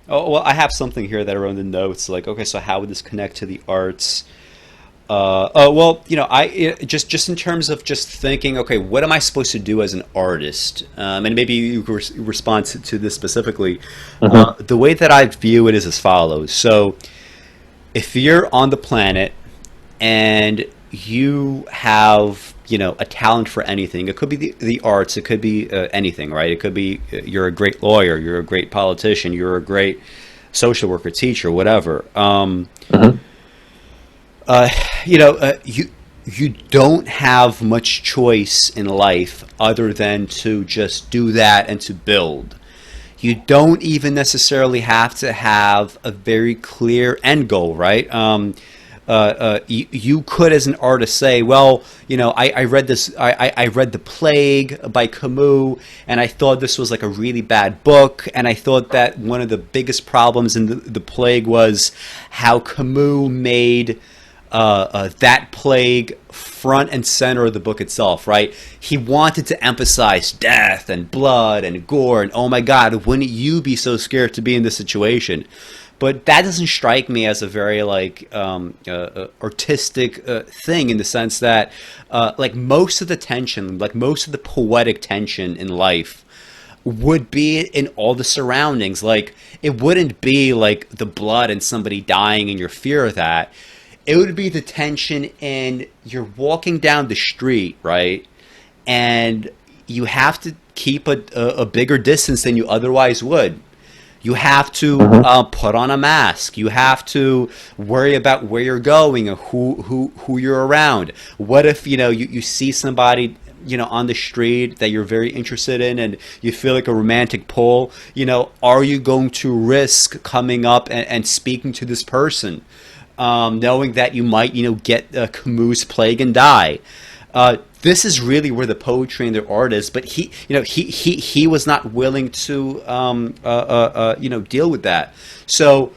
Oh, well, I have something here that I wrote in the notes. Like, okay, so how would this connect to the arts? I just in terms of just thinking, okay, what am I supposed to do as an artist? And maybe you could respond to this specifically. The way that I view it is as follows. So, if you're on the planet and you have a talent for anything, it could be the arts, it could be anything, right? It could be you're a great lawyer, you're a great politician, you're a great social worker, teacher, whatever. You don't have much choice in life other than to just do that and to build. You don't even necessarily have to have a very clear end goal, right? You could, as an artist, say, well, I read this. I read The Plague by Camus, and I thought this was like a really bad book. And I thought that one of the biggest problems in the Plague was how Camus made that plague front and center of the book itself, right? He wanted to emphasize death and blood and gore, and oh my God, wouldn't you be so scared to be in this situation? But that doesn't strike me as a very like artistic thing, in the sense that like most of the tension, like most of the poetic tension in life would be in all the surroundings. Like, it wouldn't be like the blood and somebody dying and your fear of that. It would be the tension in you're walking down the street, right? And you have to keep a bigger distance than you otherwise would. You have to put on a mask. You have to worry about where you're going and who you're around. What if, you see somebody, on the street that you're very interested in and you feel like a romantic pull? Are you going to risk coming up and speaking to this person, knowing that you might, get Camus' plague and die? This is really where the poetry and the art is, but he was not willing to deal with that. So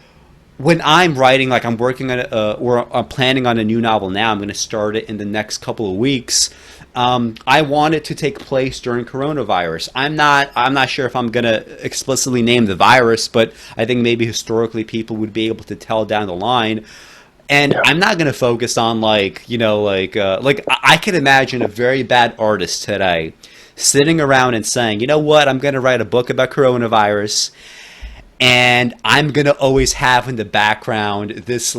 when I'm writing, like I'm working on or I'm planning on a new novel now, I'm going to start it in the next couple of weeks. I want it to take place during coronavirus. I'm not sure if I'm going to explicitly name the virus, but I think maybe historically people would be able to tell down the line. And I'm not going to focus on I could imagine a very bad artist today sitting around and saying, you know what, I'm going to write a book about coronavirus, and I'm going to always have in the background this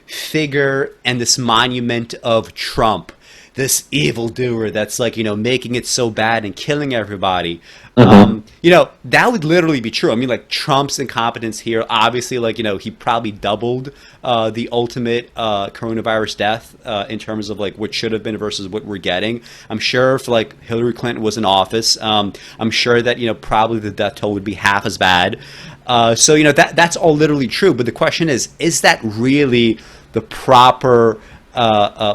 figure and this monument of Trump, this evildoer that's making it so bad and killing everybody. That would literally be true. I mean, Trump's incompetence here, obviously, he probably doubled the ultimate coronavirus death in terms of what should have been versus what we're getting. I'm sure if Hillary Clinton was in office, I'm sure that probably the death toll would be half as bad. So that's all literally true. But the question is that really the proper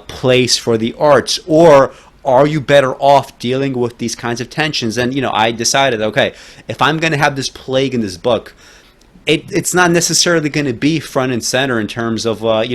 place for the arts, or are you better off dealing with these kinds of tensions? And I decided, okay, if I'm going to have this plague in this book, it's not necessarily going to be front and center in terms of I'm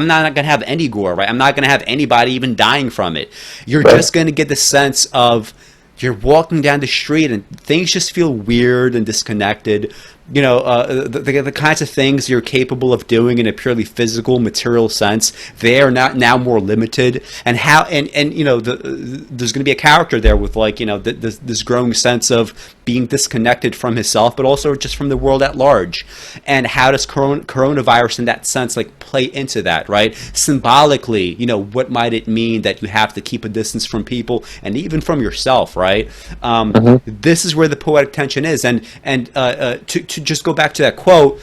not going to have any gore, right? I'm not going to have anybody even dying from it. You're just going to get the sense of you're walking down the street and things just feel weird and disconnected. The kinds of things you're capable of doing in a purely physical, material sense, they are not now more limited. And there's going to be a character there with this growing sense of being disconnected from himself, but also just from the world at large. And how does coronavirus in that sense play into that, right? Symbolically, what might it mean that you have to keep a distance from people and even from yourself, right? This is where the poetic tension is. And to just go back to that quote,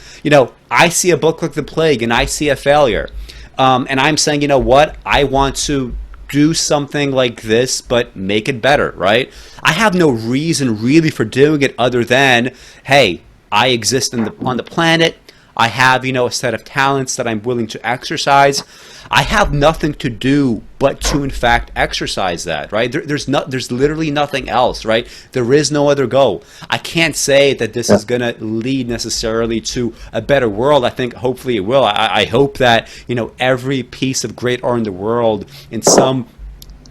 I see a book like The Plague and I see a failure. And I'm saying, you know what? I want to do something like this, but make it better, right? I have no reason really for doing it other than, hey, I exist on the planet. I have, a set of talents that I'm willing to exercise. I have nothing to do but to, in fact, exercise that, right? There's literally nothing else, right? There is no other goal. I can't say that this is going to lead necessarily to a better world. I think hopefully it will. I hope that, every piece of great art in the world in some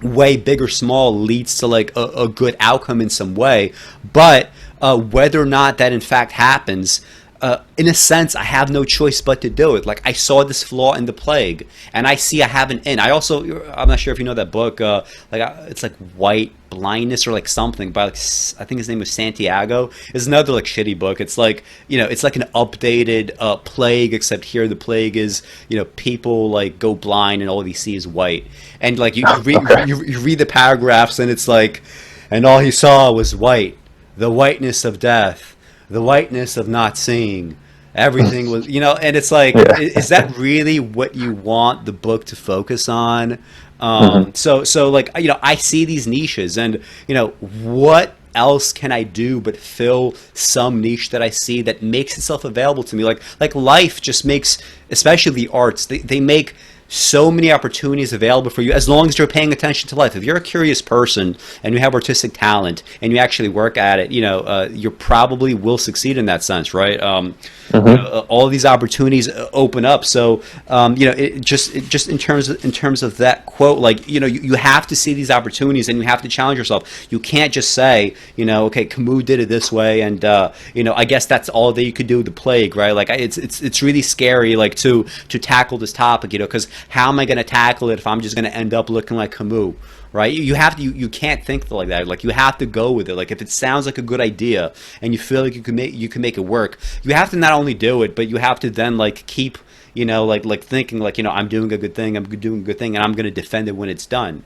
way, big or small, leads to a good outcome in some way. But whether or not that in fact happens, in a sense, I have no choice but to do it. I saw this flaw in The Plague, and I see I have an in. I'm not sure if you know that book. It's White Blindness or something by I think his name was Santiago. It's another shitty book. It's it's an updated Plague, except here the plague is people go blind and all they see is white. And you read the paragraphs and it's and all he saw was white, the whiteness of death, the whiteness of not seeing. Everything was, and it's is that really what you want the book to focus on? So I see these niches, and what else can I do but fill some niche that I see that makes itself available to me? Like life just makes, especially the arts, they make so many opportunities available for you as long as you're paying attention to life. If you're a curious person and you have artistic talent and you actually work at it, you probably will succeed in that sense, right? All these opportunities open up. So it just in terms of that quote, you have to see these opportunities and you have to challenge yourself. You can't just say, okay, Camus did it this way, and I guess that's all that you could do with The Plague, right? It's really scary to tackle this topic, because how am I going to tackle it if I'm just going to end up looking like Camus, right? You can't think like that. You have to go with it. If it sounds like a good idea and you feel like you can make it work, you have to not only do it, but you have to then keep thinking I'm doing a good thing, and I'm going to defend it when it's done.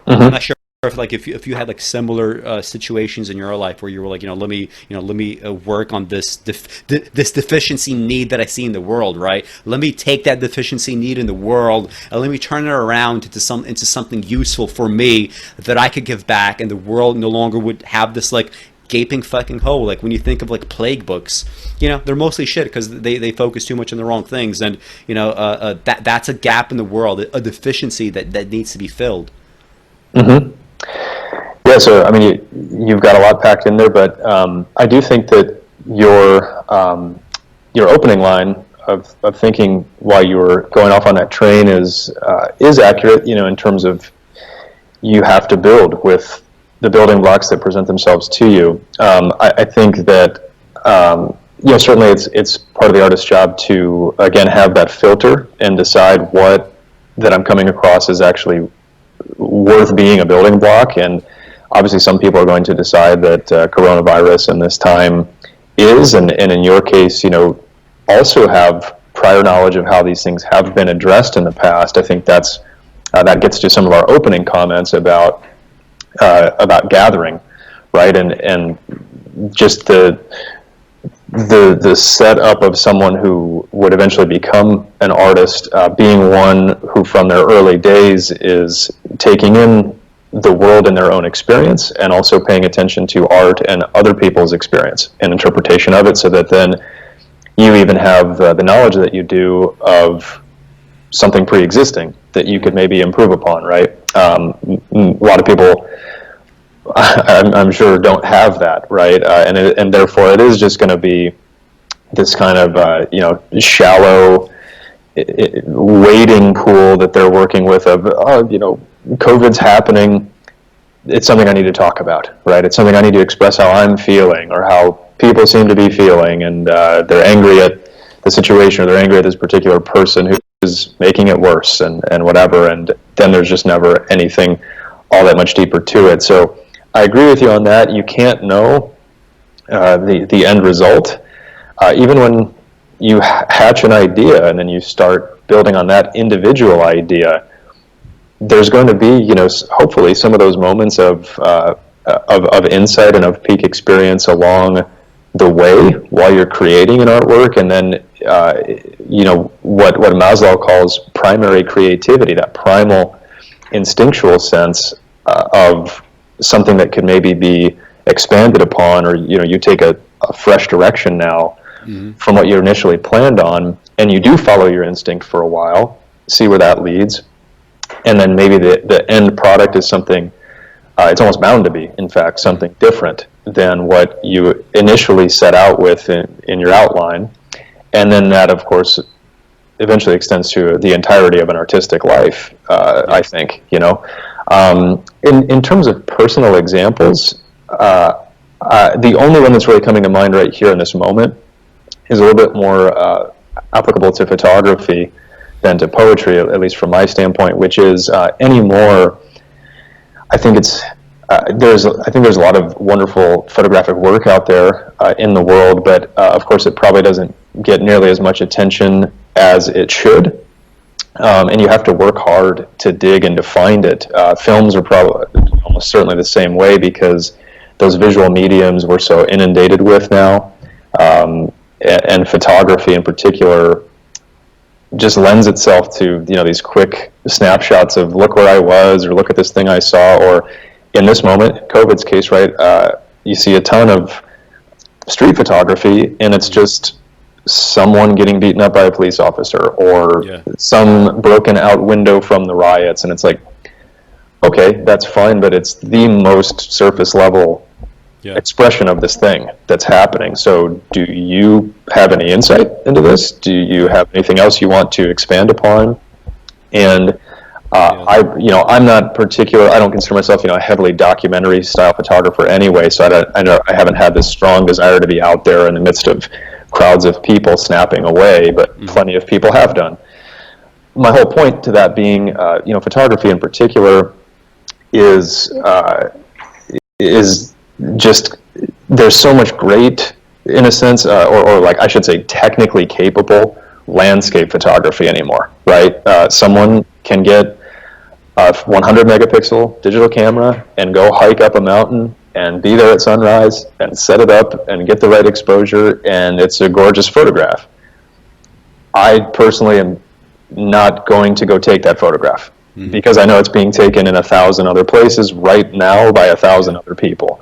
I'm not sure if like if you had like similar situations in your life where you were like, let me work on this this deficiency need that I see in the world, right? Let me take that deficiency need in the world and let me turn it around into something useful for me that I could give back, and the world no longer would have this like gaping fucking hole. Like when you think of like plague books, they're mostly shit because they focus too much on the wrong things, and that's a gap in the world, a deficiency that needs to be filled. Mm-hmm. Yeah, so I mean, you've got a lot packed in there, but I do think that your opening line of thinking while you were going off on that train is accurate. In terms of you have to build with the building blocks that present themselves to you. I think that certainly it's part of the artist's job to again have that filter and decide what that I'm coming across is actually worth being a building block. And obviously some people are going to decide that coronavirus in this time is, and in your case, also have prior knowledge of how these things have been addressed in the past. I think that gets to some of our opening comments about gathering, right? And just the setup of someone who would eventually become an artist, being one who from their early days is taking in the world in their own experience and also paying attention to art and other people's experience and interpretation of it, so that then you even have the knowledge that you do of something pre-existing that you could maybe improve upon, right? A lot of people, I'm sure, don't have that, right? And therefore it is just going to be this kind of shallow wading pool that they're working with of COVID's happening. It's something I need to talk about, right? It's something I need to express how I'm feeling or how people seem to be feeling, and they're angry at the situation, or they're angry at this particular person who is making it worse, and whatever. And then there's just never anything all that much deeper to it. So I agree with you on that. You can't know the end result. Even when you hatch an idea and then you start building on that individual idea, there's going to be, hopefully some of those moments of insight and of peak experience along the way while you're creating an artwork. And then, what Maslow calls primary creativity, that primal instinctual sense of something that could maybe be expanded upon, or, you take a fresh direction now from what you initially planned on, and you do follow your instinct for a while, see where that leads. And then maybe the end product is something, it's almost bound to be, in fact, something different than what you initially set out with in your outline. And then that, of course, eventually extends to the entirety of an artistic life, I think, In terms of personal examples, the only one that's really coming to mind right here in this moment is a little bit more applicable to photography than to poetry, at least from my standpoint, which is anymore. I think there's a lot of wonderful photographic work out there in the world, but of course it probably doesn't get nearly as much attention as it should, and you have to work hard to dig and to find it. Films are probably almost certainly the same way, because those visual mediums we're so inundated with now, and photography in particular just lends itself to these quick snapshots of look where I was, or look at this thing I saw, or in this moment, COVID's case, right? You see a ton of street photography, and it's just someone getting beaten up by a police officer, or some broken out window from the riots, and it's like, okay, that's fine, but it's the most surface level expression of this thing that's happening. So do you have any insight into this? Do you have anything else you want to expand upon? And I'm not particular. I don't consider myself, a heavily documentary style photographer anyway. So I haven't had this strong desire to be out there in the midst of crowds of people snapping away, but plenty of people have done. My whole point to that being, photography in particular is just, there's so much great, in a sense, or like I should say technically capable landscape photography anymore, right? Someone can get a 100 megapixel digital camera and go hike up a mountain and be there at sunrise and set it up and get the right exposure, and it's a gorgeous photograph. I personally am not going to go take that photograph because I know it's being taken in 1,000 other places right now by 1,000 other people.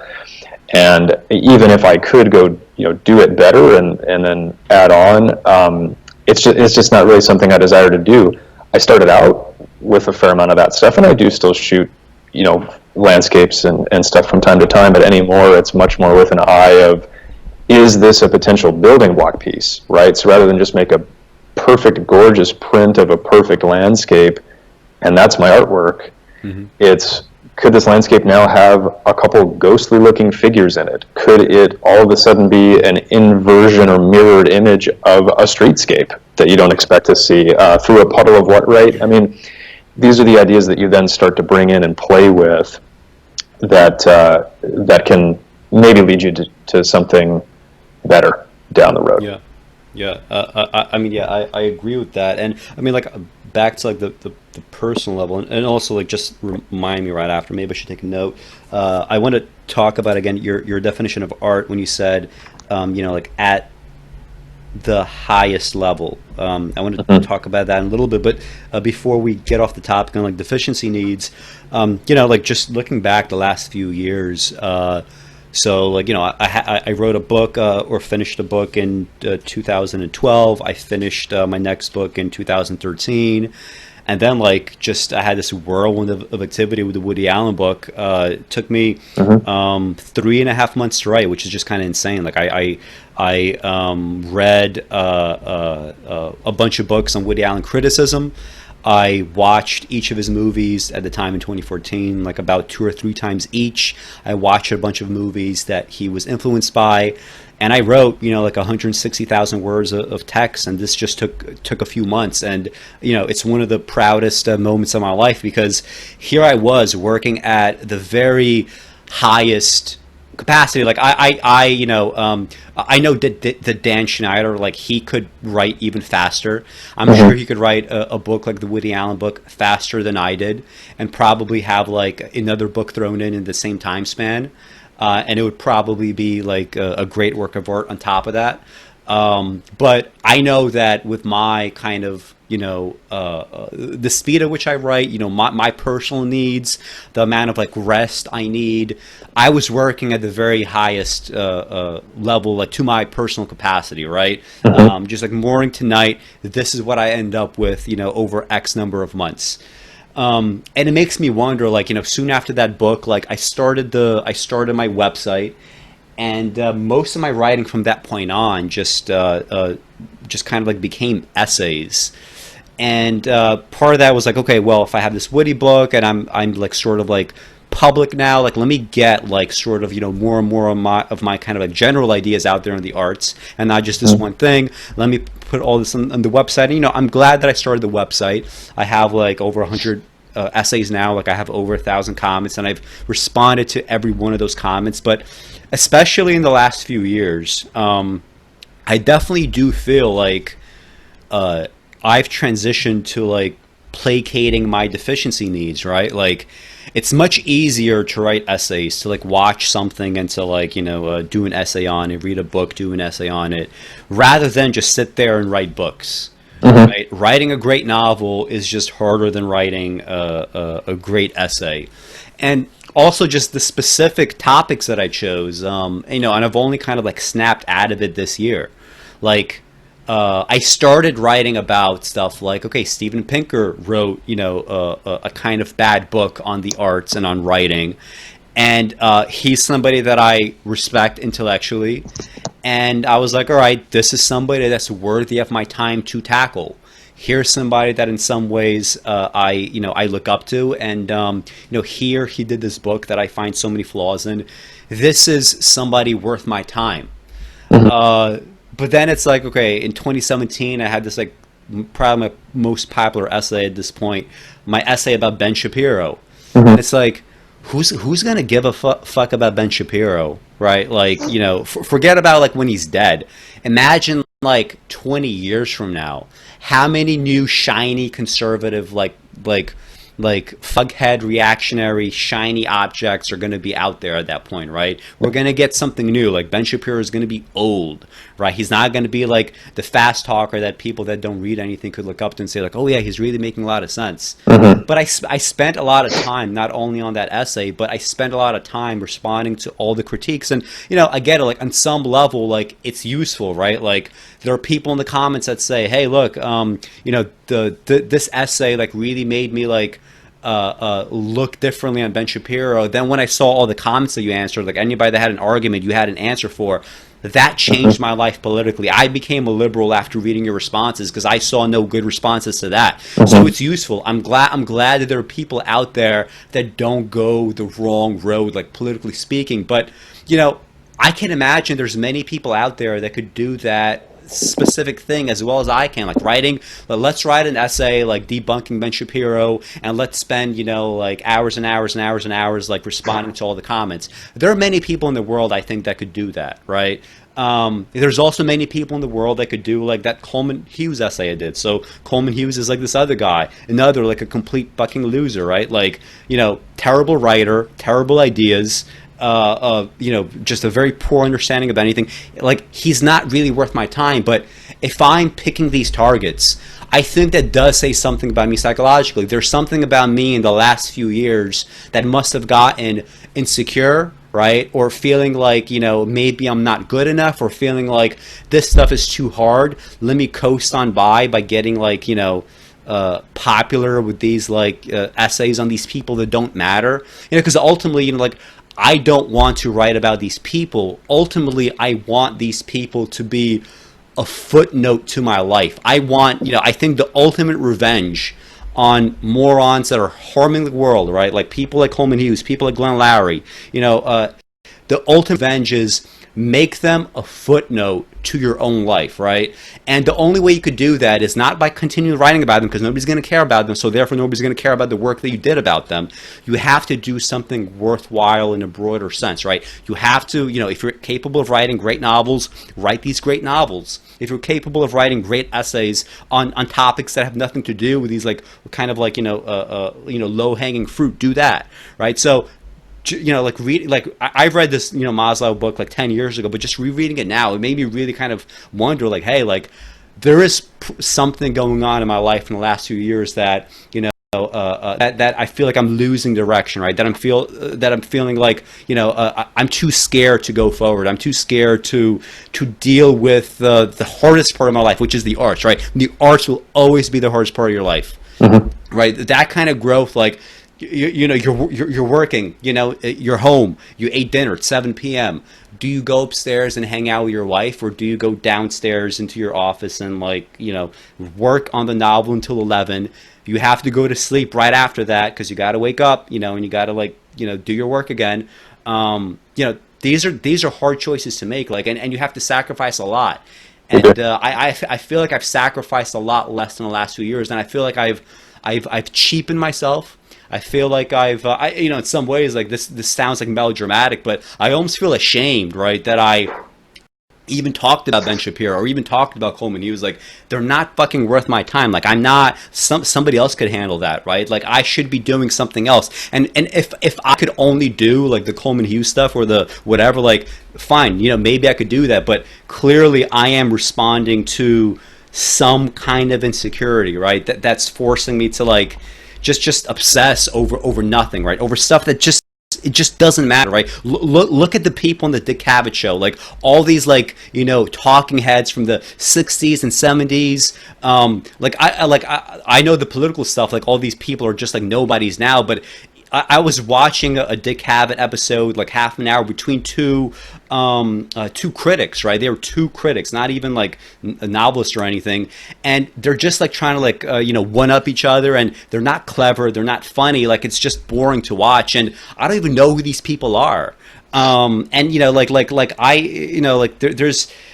And even if I could go, do it better and then add on, it's just not really something I desire to do. I started out with a fair amount of that stuff, and I do still shoot, landscapes and stuff from time to time, but anymore it's much more with an eye of, is this a potential building block piece, right? So rather than just make a perfect, gorgeous print of a perfect landscape, and that's my artwork, it's, could this landscape now have a couple ghostly looking figures in it? Could it all of a sudden be an inversion or mirrored image of a streetscape that you don't expect to see through a puddle of what, right? I mean, these are the ideas that you then start to bring in and play with that that can maybe lead you to something better down the road. I agree with that. And I mean, like, back to like the personal level, and also like just remind me right after, maybe I should take a note. I want to talk about again your definition of art when you said like at the highest level. I want to talk about that in a little bit, but before we get off the topic on like deficiency needs, like just looking back the last few years, so like, I wrote a book or finished a book in 2012. I finished my next book in 2013. And then like just I had this whirlwind of activity with the Woody Allen book. It took me 3.5 months to write, which is just kind of insane. Like I read a bunch of books on Woody Allen criticism. I watched each of his movies at the time in 2014, like about 2 or 3 times each. I watched a bunch of movies that he was influenced by, and I wrote, like 160,000 words of text, and this just took a few months. And, it's one of the proudest moments of my life, because here I was working at the very highest capacity. Like I know that Dan Schneider, like, he could write even faster. I'm sure he could write a book like the Woody Allen book faster than I did, and probably have like another book thrown in the same time span, and it would probably be like a great work of art on top of that. But I know that with my kind of the speed at which I write, my personal needs, the amount of like rest I need, I was working at the very highest level, like to my personal capacity, right? Just like morning to night, this is what I end up with, over X number of months. And it makes me wonder, like, soon after that book, like I started my website, and most of my writing from that point on just kind of like became essays. And part of that was like, okay, well, if I have this Woody book and I'm like sort of like public now, like let me get like sort of more and more of my kind of like general ideas out there in the arts, and not just this one thing. Let me put all this on the website. And I'm glad that I started the website. I have like over 100 essays now. Like I have over 1,000 comments, and I've responded to every one of those comments. But especially in the last few years, I definitely do feel like I've transitioned to like placating my deficiency needs, right? Like it's much easier to write essays, to like watch something and to like, do an essay on it, read a book, do an essay on it, rather than just sit there and write books. Right? Writing a great novel is just harder than writing a great essay. And also just the specific topics that I chose, and I've only kind of like snapped out of it this year. Like, I started writing about stuff like, okay, Steven Pinker wrote, a kind of bad book on the arts and on writing. And he's somebody that I respect intellectually. And I was like, all right, this is somebody that's worthy of my time to tackle. Here's somebody that in some ways I look up to. And, here he did this book that I find so many flaws in. This is somebody worth my time. But then it's like, okay, in 2017, I had this like probably my most popular essay at this point, my essay about Ben Shapiro. And it's like, who's gonna give a fuck about Ben Shapiro, right? Like, forget about like when he's dead. Imagine like 20 years from now, how many new shiny conservative like like fughead reactionary shiny objects are going to be out there at that point, right? We're going to get something new. Like Ben Shapiro is going to be old, right? He's not going to be like the fast talker that people that don't read anything could look up to and say like, oh yeah, he's really making a lot of sense. But I spent a lot of time not only on that essay, but I spent a lot of time responding to all the critiques. And I get it, like on some level, like it's useful, right? Like there are people in the comments that say, hey, look, this essay like really made me like look differently on Ben Shapiro. Then when I saw all the comments that you answered, like anybody that had an argument you had an answer for, that changed my life politically. I became a liberal after reading your responses because I saw no good responses to that. So it's useful. I'm glad that there are people out there that don't go the wrong road, like politically speaking. But I can imagine there's many people out there that could do that specific thing as well as I can, like let's write an essay like debunking Ben Shapiro, and let's spend like hours and hours and hours and hours like responding to all the comments. There are many people in the world I think that could do that, right? There's also many people in the world that could do like that Coleman Hughes essay I did. So Coleman Hughes is like this other guy, another like a complete fucking loser, right? Like terrible writer, terrible ideas, just a very poor understanding of anything. Like he's not really worth my time. But if I'm picking these targets, I think that does say something about me psychologically. There's something about me in the last few years that must have gotten insecure, right? Or feeling like, maybe I'm not good enough, or feeling like this stuff is too hard. Let me coast on by getting like, popular with these like essays on these people that don't matter. Because ultimately, like, I don't want to write about these people. Ultimately, I want these people to be a footnote to my life. I want, I think the ultimate revenge on morons that are harming the world, right? Like people like Coleman Hughes, people like Glenn Lowry, the ultimate revenge is make them a footnote to your own life, right? And the only way you could do that is not by continuing writing about them, because nobody's going to care about them, so therefore nobody's going to care about the work that you did about them. You have to do something worthwhile in a broader sense, right? You have to, if you're capable of writing great novels, write these great novels. If you're capable of writing great essays on topics that have nothing to do with these like kind of like low-hanging fruit, do that, right? So I've read this Maslow book like 10 years ago, but just rereading it now, it made me really kind of wonder, like, hey, like there is something going on in my life in the last few years that that I feel like I'm losing direction, right? That I'm feeling like I'm too scared to go forward. I'm too scared to deal with the hardest part of my life, which is the arts, right? The arts will always be the hardest part of your life, right? That kind of growth, like. You're working, you're home, you ate dinner at 7 p.m. Do you go upstairs and hang out with your wife, or do you go downstairs into your office and work on the novel until 11? You have to go to sleep right after that because you got to wake up, and you got to do your work again. These are hard choices to make, and you have to sacrifice a lot. And I feel like I've sacrificed a lot less in the last few years, and I feel like I've cheapened myself. I feel like I've, in some ways, like this sounds like melodramatic, but I almost feel ashamed, right, that I even talked about Ben Shapiro or even talked about Coleman Hughes. Like, they're not fucking worth my time. Like, I'm not, somebody else could handle that, right? Like, I should be doing something else. And if I could only do, like, the Coleman Hughes stuff or the whatever, like, fine, maybe I could do that. But clearly I am responding to some kind of insecurity, right? That's forcing me to, like, just obsess over nothing, right? Over stuff that it just doesn't matter, right? Look at the people on the Dick Cavett show, like all these talking heads from the 60s and 70s. I know the political stuff, like all these people are just like nobodies now, but I was watching a Dick Cavett episode, like half an hour between two critics, right? They were two critics, not even like a novelist or anything, and they're just like trying to one up each other, and they're not clever, they're not funny, like it's just boring to watch, and I don't even know who these people are. There's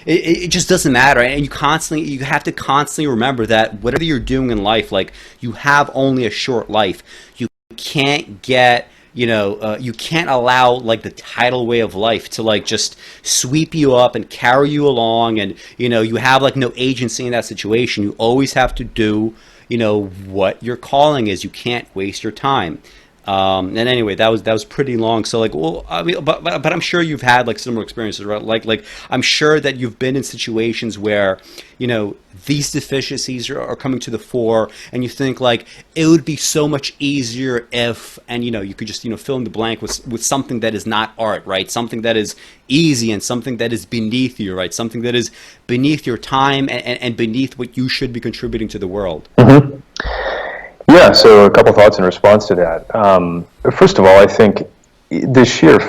it just doesn't matter, and you have to constantly remember that whatever you're doing in life, like you have only a short life. You can't get you can't allow like the tidal wave of life to like just sweep you up and carry you along, and you have like no agency in that situation. You always have to do what your calling is. You can't waste your time. And anyway, that was pretty long. So like, well, I mean, but I'm sure you've had like similar experiences, right? Like I'm sure that you've been in situations where, these deficiencies are coming to the fore, and you think like it would be so much easier if, and you could just fill in the blank with something that is not art, right? Something that is easy and something that is beneath you, right? Something that is beneath your time and beneath what you should be contributing to the world. Mm-hmm. Yeah, so a couple thoughts in response to that. First of all, I think the sheer,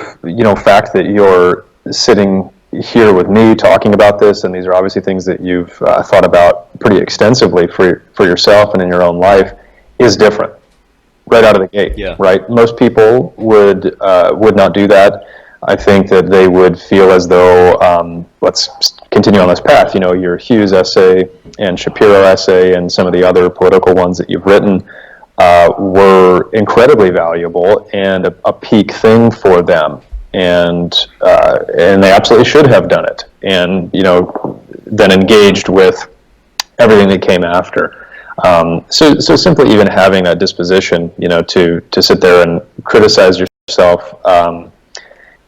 fact that you're sitting here with me talking about this, and these are obviously things that you've thought about pretty extensively for yourself and in your own life, is different right out of the gate. Yeah. Right? Most people would not do that. I think that they would feel as though, let's continue on this path, your Hughes essay and Shapiro essay and some of the other political ones that you've written were incredibly valuable and a peak thing for them. And they absolutely should have done it. And, then engaged with everything that came after. So simply even having that disposition, to sit there and criticize yourself,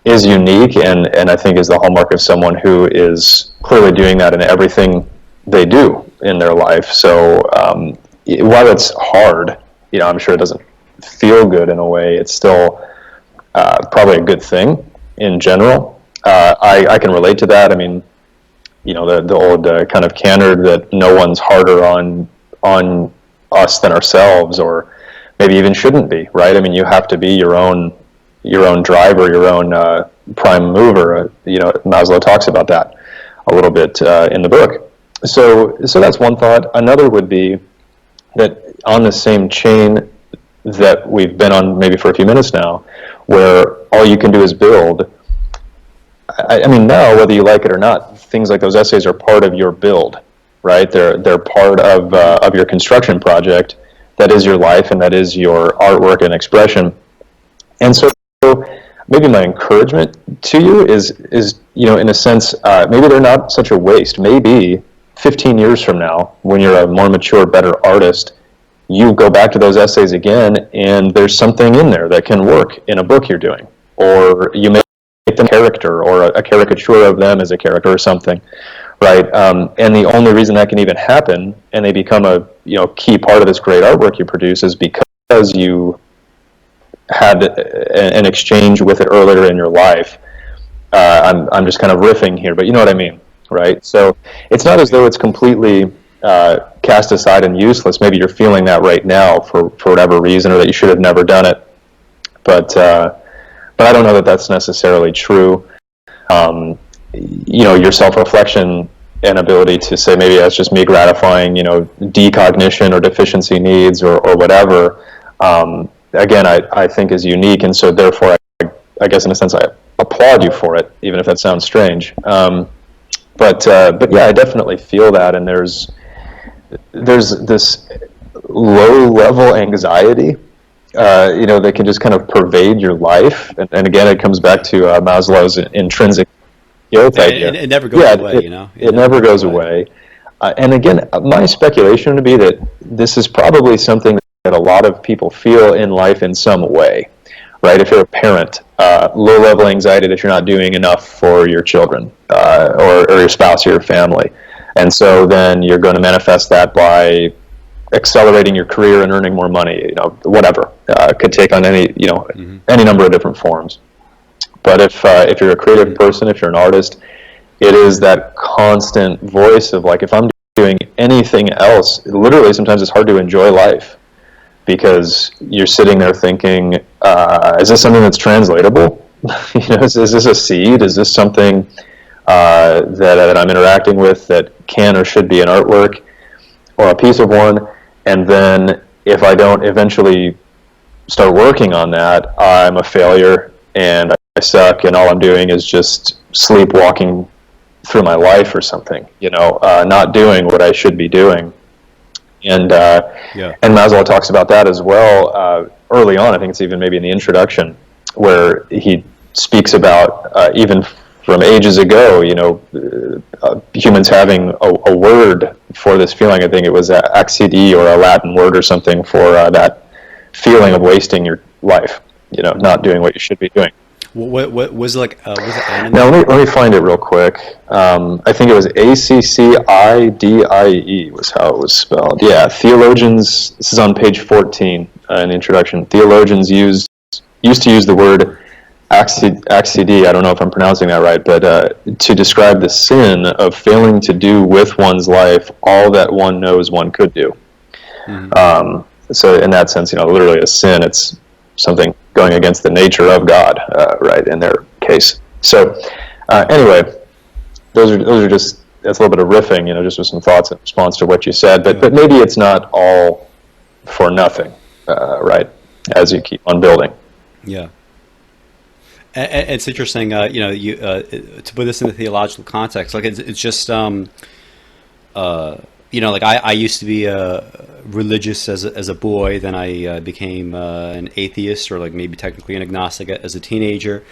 is unique, and I think is the hallmark of someone who is clearly doing that in everything they do in their life. So while it's hard, I'm sure it doesn't feel good in a way, it's still probably a good thing in general. I can relate to that. I mean, the old kind of canard that no one's harder on us than ourselves, or maybe even shouldn't be, right? I mean, you have to be your own driver, your own prime mover. Maslow talks about that a little bit in the book. So that's one thought. Another would be that on the same chain that we've been on maybe for a few minutes now, where all you can do is build. I mean, now, whether you like it or not, things like those essays are part of your build, right? They're part of your construction project. That is your life, and that is your artwork and expression. And so maybe my encouragement to you is in a sense, maybe they're not such a waste. Maybe 15 years from now, when you're a more mature, better artist, you go back to those essays again, and there's something in there that can work in a book you're doing, or you make them a character, or a caricature of them as a character or something, right? And the only reason that can even happen, and they become a key part of this great artwork you produce, is because you had an exchange with it earlier in your life. I'm just kind of riffing here, but you know what I mean, right? So it's not as though it's completely cast aside and useless. Maybe you're feeling that right now for whatever reason, or that you should have never done it. But I don't know that that's necessarily true. Your self-reflection and ability to say, maybe that's just me gratifying, decognition or deficiency needs or whatever, again, I think is unique. And so therefore, I guess in a sense, I applaud you for it, even if that sounds strange. But yeah, I definitely feel that. And there's this low-level anxiety, that can just kind of pervade your life. And again, it comes back to Maslow's intrinsic guilt idea. It never goes away, It never goes away. And again, my speculation would be that this is probably something that a lot of people feel in life in some way, right? If you're a parent, low-level anxiety that you're not doing enough for your children, or your spouse or your family. And so then you're going to manifest that by accelerating your career and earning more money, whatever. Could take on any number of different forms. But if you're a creative person, if you're an artist, it is that constant voice of like, if I'm doing anything else, literally sometimes it's hard to enjoy life, because you're sitting there thinking, is this something that's translatable? Is this a seed? Is this something that I'm interacting with that can or should be an artwork or a piece of one? And then if I don't eventually start working on that, I'm a failure and I suck, and all I'm doing is just sleepwalking through my life or something, not doing what I should be doing. And and Maslow talks about that as well early on. I think it's even maybe in the introduction, where he speaks about even from ages ago, humans having a word for this feeling. I think it was accide, or a Latin word or something, for that feeling of wasting your life, not doing what you should be doing. What was it like? Was it anime? Now let me find it real quick. I think it was ACCIDIE was how it was spelled. Yeah, theologians. This is on page 14 in the introduction. Theologians used to use the word accide. I don't know if I'm pronouncing that right, but to describe the sin of failing to do with one's life all that one knows one could do. Mm-hmm. So in that sense, literally a sin. It's something going against the nature of God, right, in their case. So anyway, those are just, that's a little bit of riffing, just with some thoughts in response to what you said, but maybe it's not all for nothing, right, as you keep on building. Yeah. It's interesting, to put this in the theological context, like it's just, like I used to be religious as a boy, then I became an atheist, or like maybe technically an agnostic as a teenager,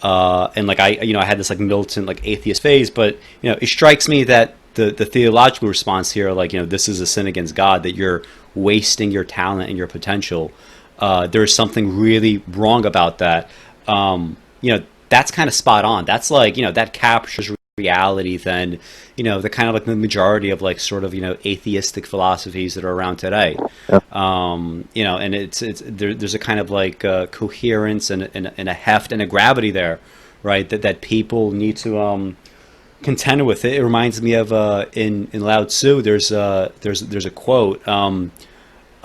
and like I had this like militant like atheist phase, but it strikes me that the theological response here, like this is a sin against God, that you're wasting your talent and your potential. There's something really wrong about that. That's kind of spot on. That's like that captures reality than the kind of like the majority of like sort of atheistic philosophies that are around today. Yeah. And there's a kind of like coherence and a heft and a gravity there, right, that people need to contend with. It reminds me of in Lao Tzu, there's a quote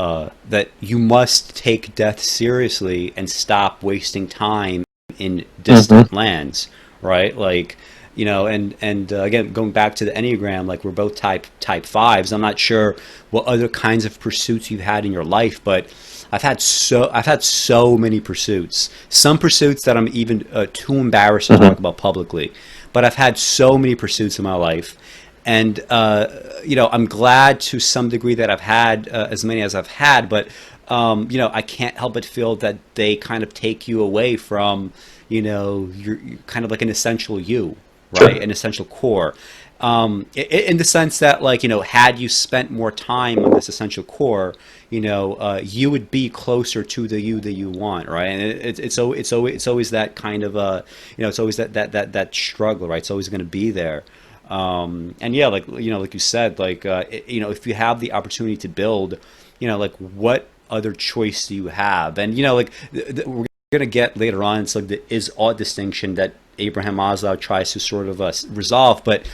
that you must take death seriously and stop wasting time in distant lands, right? Like and again, going back to the Enneagram, like we're both type 5s. I'm not sure what other kinds of pursuits you've had in your life, but I've had so many pursuits. Some pursuits that I'm even too embarrassed to talk about publicly. But I've had so many pursuits in my life, and I'm glad to some degree that I've had as many as I've had. But I can't help but feel that they kind of take you away from you're kind of like an essential you. Right, an essential core, in the sense that, like, had you spent more time on this essential core, you would be closer to the you that you want, right? And it's always that kind of it's always that struggle, right? It's always going to be there, and yeah, like like you said, like if you have the opportunity to build, like what other choice do you have? And like we're gonna get later on, it's like the is-ought distinction that Abraham Maslow tries to sort of resolve, but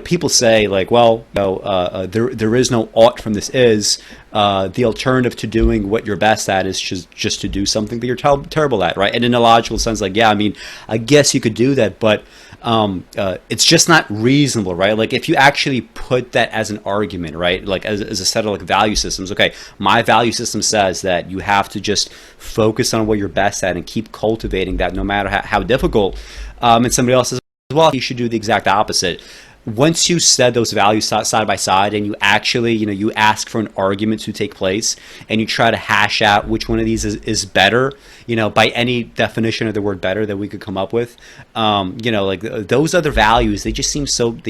people say, like, well, there is no ought from this is. The alternative to doing what you're best at is just to do something that you're terrible at, right? And in a logical sense, like, yeah, I mean, I guess you could do that, but it's just not reasonable, right? Like, if you actually put that as an argument, right, like as a set of like value systems, okay, my value system says that you have to just focus on what you're best at and keep cultivating that no matter how difficult, and somebody else says, well, you should do the exact opposite. Once you set those values side by side and you actually, you ask for an argument to take place and you try to hash out which one of these is better, by any definition of the word better that we could come up with, like those other values, they just seem so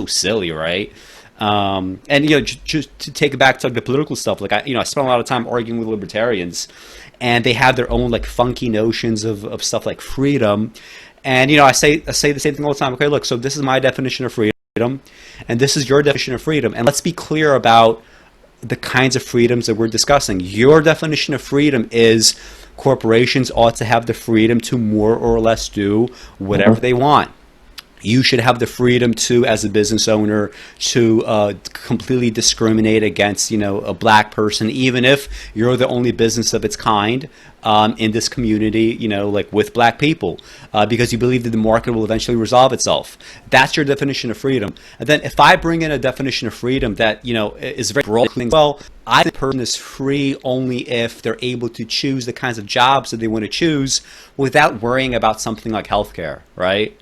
silly, right? And just to take it back to like the political stuff, like I spent a lot of time arguing with libertarians, and they have their own like funky notions of stuff like freedom. And I say the same thing all the time. Okay, look, so this is my definition of freedom, and this is your definition of freedom, and let's be clear about the kinds of freedoms that we're discussing. Your definition of freedom is corporations ought to have the freedom to more or less do whatever they want. You should have the freedom to, as a business owner, to completely discriminate against, a black person, even if you're the only business of its kind in this community, like with black people, because you believe that the market will eventually resolve itself. That's your definition of freedom. And then if I bring in a definition of freedom that, is very broad, well, I think a person is free only if they're able to choose the kinds of jobs that they want to choose without worrying about something like healthcare, right?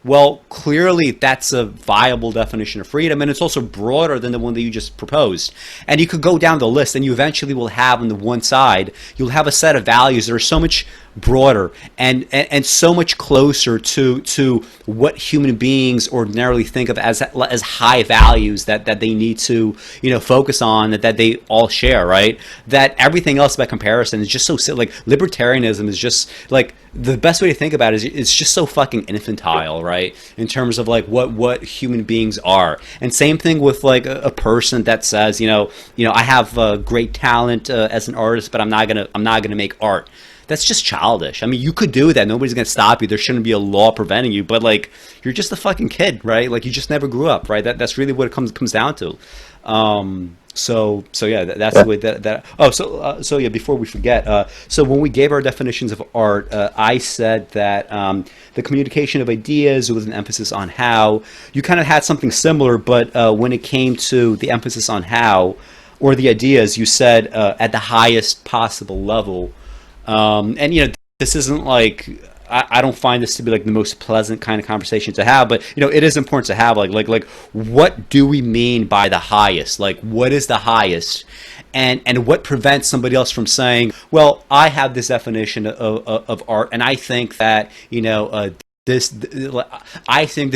Well, clearly that's a viable definition of freedom, and it's also broader than the one that you just proposed. And you could go down the list, and you eventually will have on the one side, you'll have a set of values that are so much broader and so much closer to what human beings ordinarily think of as high values that they need to, you know, focus on, that they all share, right? That everything else about comparison is just so like libertarianism is just like, the best way to think about it is it's just so fucking infantile, right? In terms of like what human beings are. And same thing with like a person that says, you know, I have great talent as an artist, but I'm not gonna make art. That's just childish. I mean, you could do that. Nobody's going to stop you. There shouldn't be a law preventing you. But, like, you're just a fucking kid, right? Like, you just never grew up, right? That's really what it comes down to. So yeah, that's the way that. Oh, so yeah. Before we forget, so when we gave our definitions of art, I said that the communication of ideas with an emphasis on how. You kind of had something similar, but when it came to the emphasis on how, or the ideas, you said at the highest possible level. And you know, this isn't like, I don't find this to be like the most pleasant kind of conversation to have, but you know, it is important to have like what do we mean by the highest? Like, what is the highest? And what prevents somebody else from saying, well, I have this definition of art, and I think that, you know, I think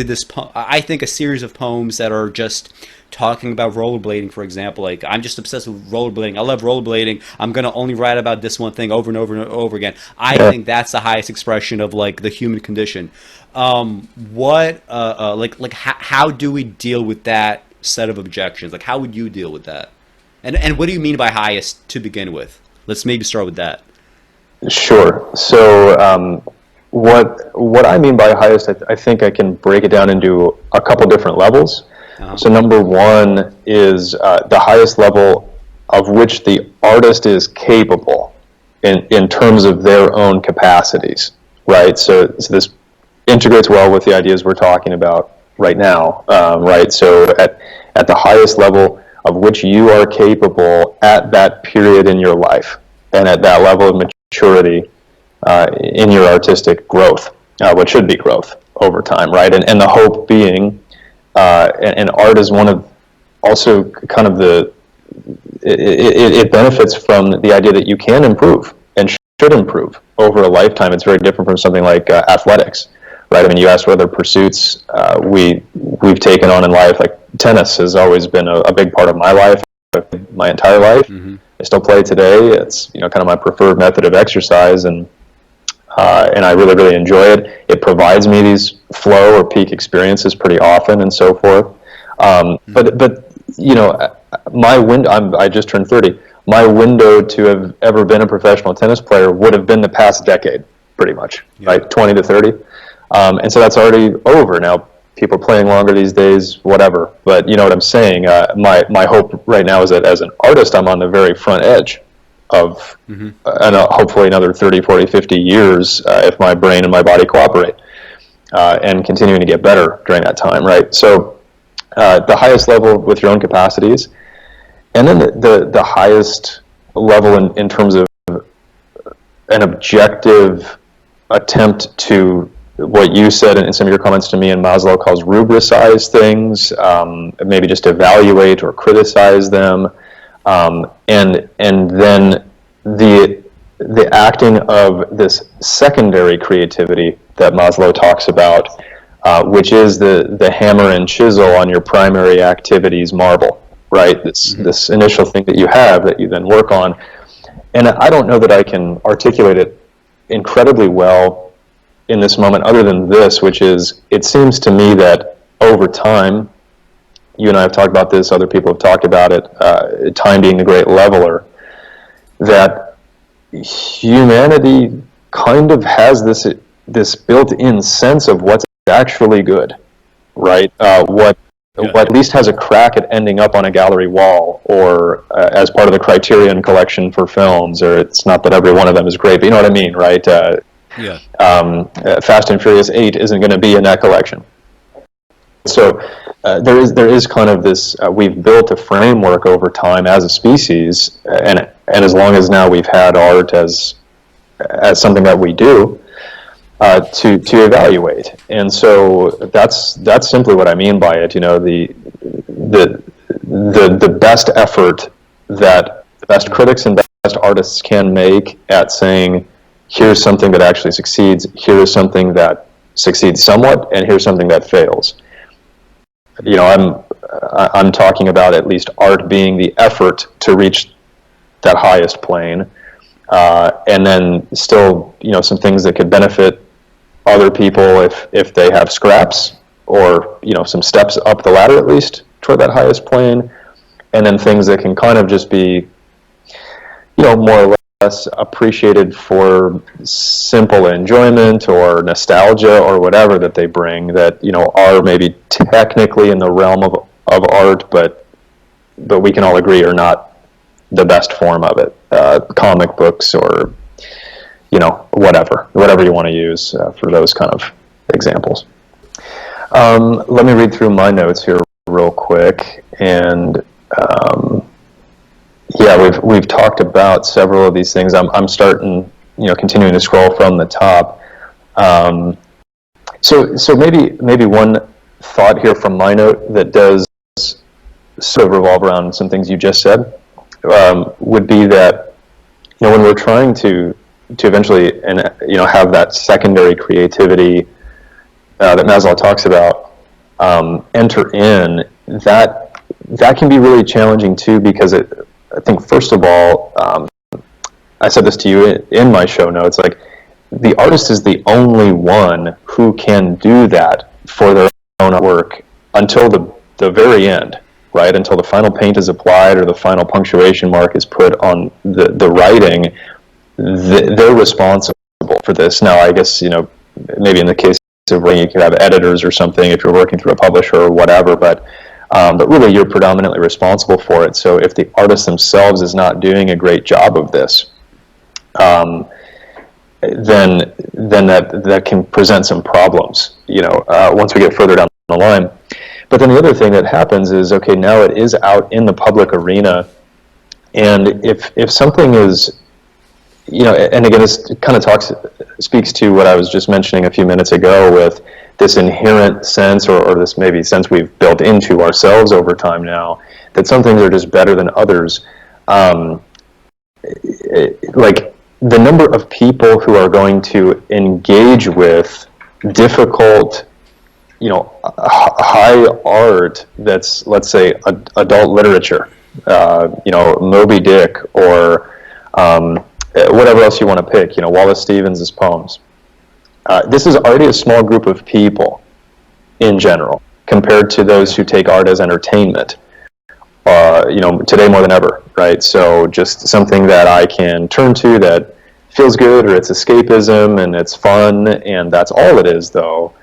a series of poems that are just talking about rollerblading, for example, like, I'm just obsessed with rollerblading. I love rollerblading. I'm going to only write about this one thing over and over and over again. I think that's the highest expression of like the human condition. How do we deal with that set of objections? Like, how would you deal with that? And what do you mean by highest to begin with? Let's maybe start with that. Sure. So, what I mean by highest, I think I can break it down into a couple different levels. So number one is the highest level of which the artist is capable in terms of their own capacities, right? So this integrates well with the ideas we're talking about right now, right? So at the highest level of which you are capable at that period in your life, and at that level of maturity in your artistic growth, what should be growth over time, right? And the hope being, and art is one of also kind of it benefits from the idea that you can improve and should improve over a lifetime. It's very different from something like athletics, right? I mean, you asked what other pursuits we've taken on in life. Like tennis has always been a big part of my life, my entire life. Mm-hmm. I still play today. It's, you know, kind of my preferred method of exercise, and I really, really enjoy it. It provides me these flow or peak experiences pretty often, and so forth. But you know, I just turned 30. My window to have ever been a professional tennis player would have been the past decade, pretty much, right? 20 to 30. And so that's already over now. People are playing longer these days, whatever. But you know what I'm saying? My hope right now is that as an artist, I'm on the very front edge of hopefully another 30, 40, 50 years if my brain and my body cooperate, and continuing to get better during that time, right? So the highest level with your own capacities, and then the highest level in terms of an objective attempt to what you said in some of your comments to me, and Maslow calls rubricize things, maybe just evaluate or criticize them. And then the acting of this secondary creativity that Maslow talks about, which is the hammer and chisel on your primary activities marble, right? This initial thing that you have that you then work on. And I don't know that I can articulate it incredibly well in this moment, other than this, which is, it seems to me that over time, you and I have talked about this, other people have talked about it, time being the great leveler, that humanity kind of has this built-in sense of what's actually good, right? What at least has a crack at ending up on a gallery wall, or as part of the Criterion collection for films, or it's not that every one of them is great, but you know what I mean, right? Fast and Furious 8 isn't going to be in that collection. So there is kind of this, we've built a framework over time as a species, and as long as now we've had art as something that we do, to evaluate. And so that's simply what I mean by it. You know, the best effort that the best critics and best artists can make at saying, here's something that actually succeeds, here is something that succeeds somewhat, and here's something that fails. You know, I'm talking about at least art being the effort to reach that highest plane, and then still, you know, some things that could benefit other people if they have scraps, or, you know, some steps up the ladder at least toward that highest plane, and then things that can kind of just be, you know, more or less appreciated for simple enjoyment or nostalgia or whatever that they bring, that, you know, are maybe technically in the realm of art, but we can all agree are not the best form of it. Comic books, or, you know, whatever you want to use for those kind of examples. Let me read through my notes here real quick, and yeah, we've talked about several of these things. I'm starting, you know, continuing to scroll from the top. So maybe one thought here from my note that does sort of revolve around some things you just said, would be that, you know, when we're trying to eventually, and, you know, have that secondary creativity that Maslow talks about enter in, that can be really challenging too, because I think, first of all, I said this to you in my show notes, like, the artist is the only one who can do that for their own work until the very end, right? Until the final paint is applied or the final punctuation mark is put on the writing, they're responsible for this. Now, I guess, you know, maybe in the case of writing, you could have editors or something if you're working through a publisher or whatever, but really you're predominantly responsible for it. So if the artist themselves is not doing a great job of this, then that can present some problems, you know, once we get further down the line. But then the other thing that happens is, okay, now it is out in the public arena, and if something is, you know, and again, this kind of speaks to what I was just mentioning a few minutes ago with this inherent sense, or this maybe sense we've built into ourselves over time now, that some things are just better than others. Like, the number of people who are going to engage with difficult, you know, high art that's, let's say, adult literature, you know, Moby Dick, or whatever else you want to pick, you know, Wallace Stevens' poems. This is already a small group of people in general, compared to those who take art as entertainment, you know, today more than ever, right? So just something that I can turn to that feels good, or it's escapism and it's fun, and that's all it is, though.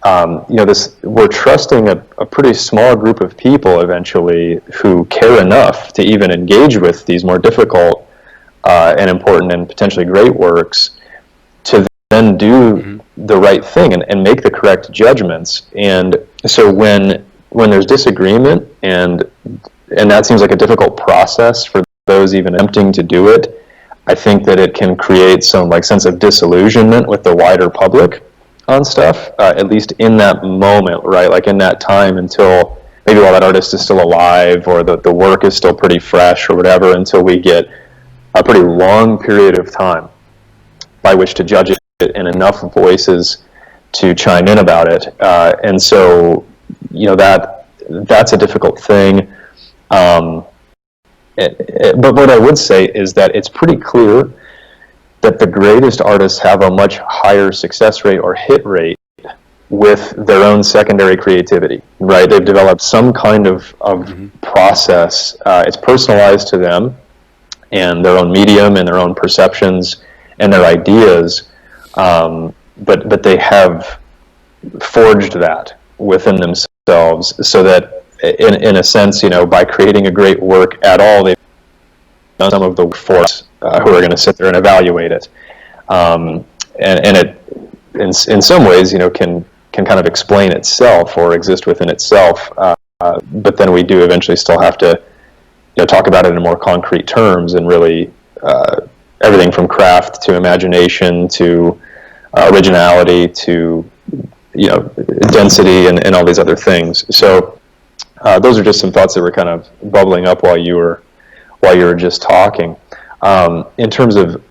You know, we're trusting a pretty small group of people eventually who care enough to even engage with these more difficult and important and potentially great works, to then do the right thing and make the correct judgments. And so when there's disagreement, and that seems like a difficult process for those even attempting to do it, I think that it can create some, like, sense of disillusionment with the wider public on stuff, at least in that moment, right? Like, in that time, until maybe while that artist is still alive, or the work is still pretty fresh or whatever, until we get a pretty long period of time by which to judge it and enough voices to chime in about it. And so, you know, that's a difficult thing. But what I would say is that it's pretty clear that the greatest artists have a much higher success rate or hit rate with their own secondary creativity, right? They've developed some kind of process. It's personalized to them and their own medium and their own perceptions and their ideas, but they have forged that within themselves, so that in a sense, you know, by creating a great work at all, they've done some of the work for us who are going to sit there and evaluate it. And it, in some ways, you know, can kind of explain itself or exist within itself. But then we do eventually still have to, you know, talk about it in more concrete terms, and really everything from craft to imagination to originality to, you know, density and all these other things. So those are just some thoughts that were kind of bubbling up while you were just talking. In terms of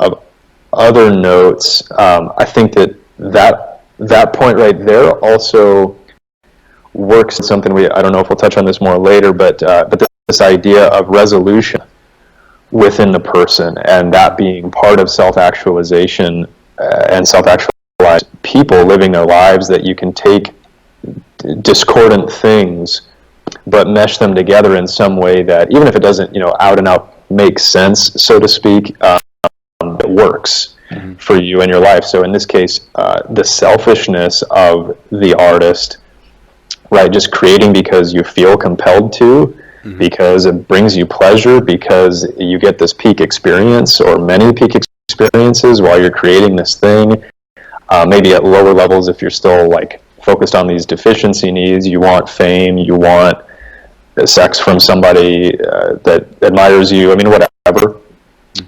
other notes, I think that point right there also works in something I don't know if we'll touch on this more later, but this idea of resolution within the person, and that being part of self-actualization, and self-actualized people living their lives, that you can take discordant things but mesh them together in some way that, even if it doesn't, out and out make sense, so to speak, it works for you in your life. So in this case, the selfishness of the artist, right, just creating because you feel compelled to, because it brings you pleasure, because you get this peak experience or many peak experiences while you're creating this thing. Maybe at lower levels, if you're still like focused on these deficiency needs, you want fame, you want sex from somebody that admires you, I mean, whatever,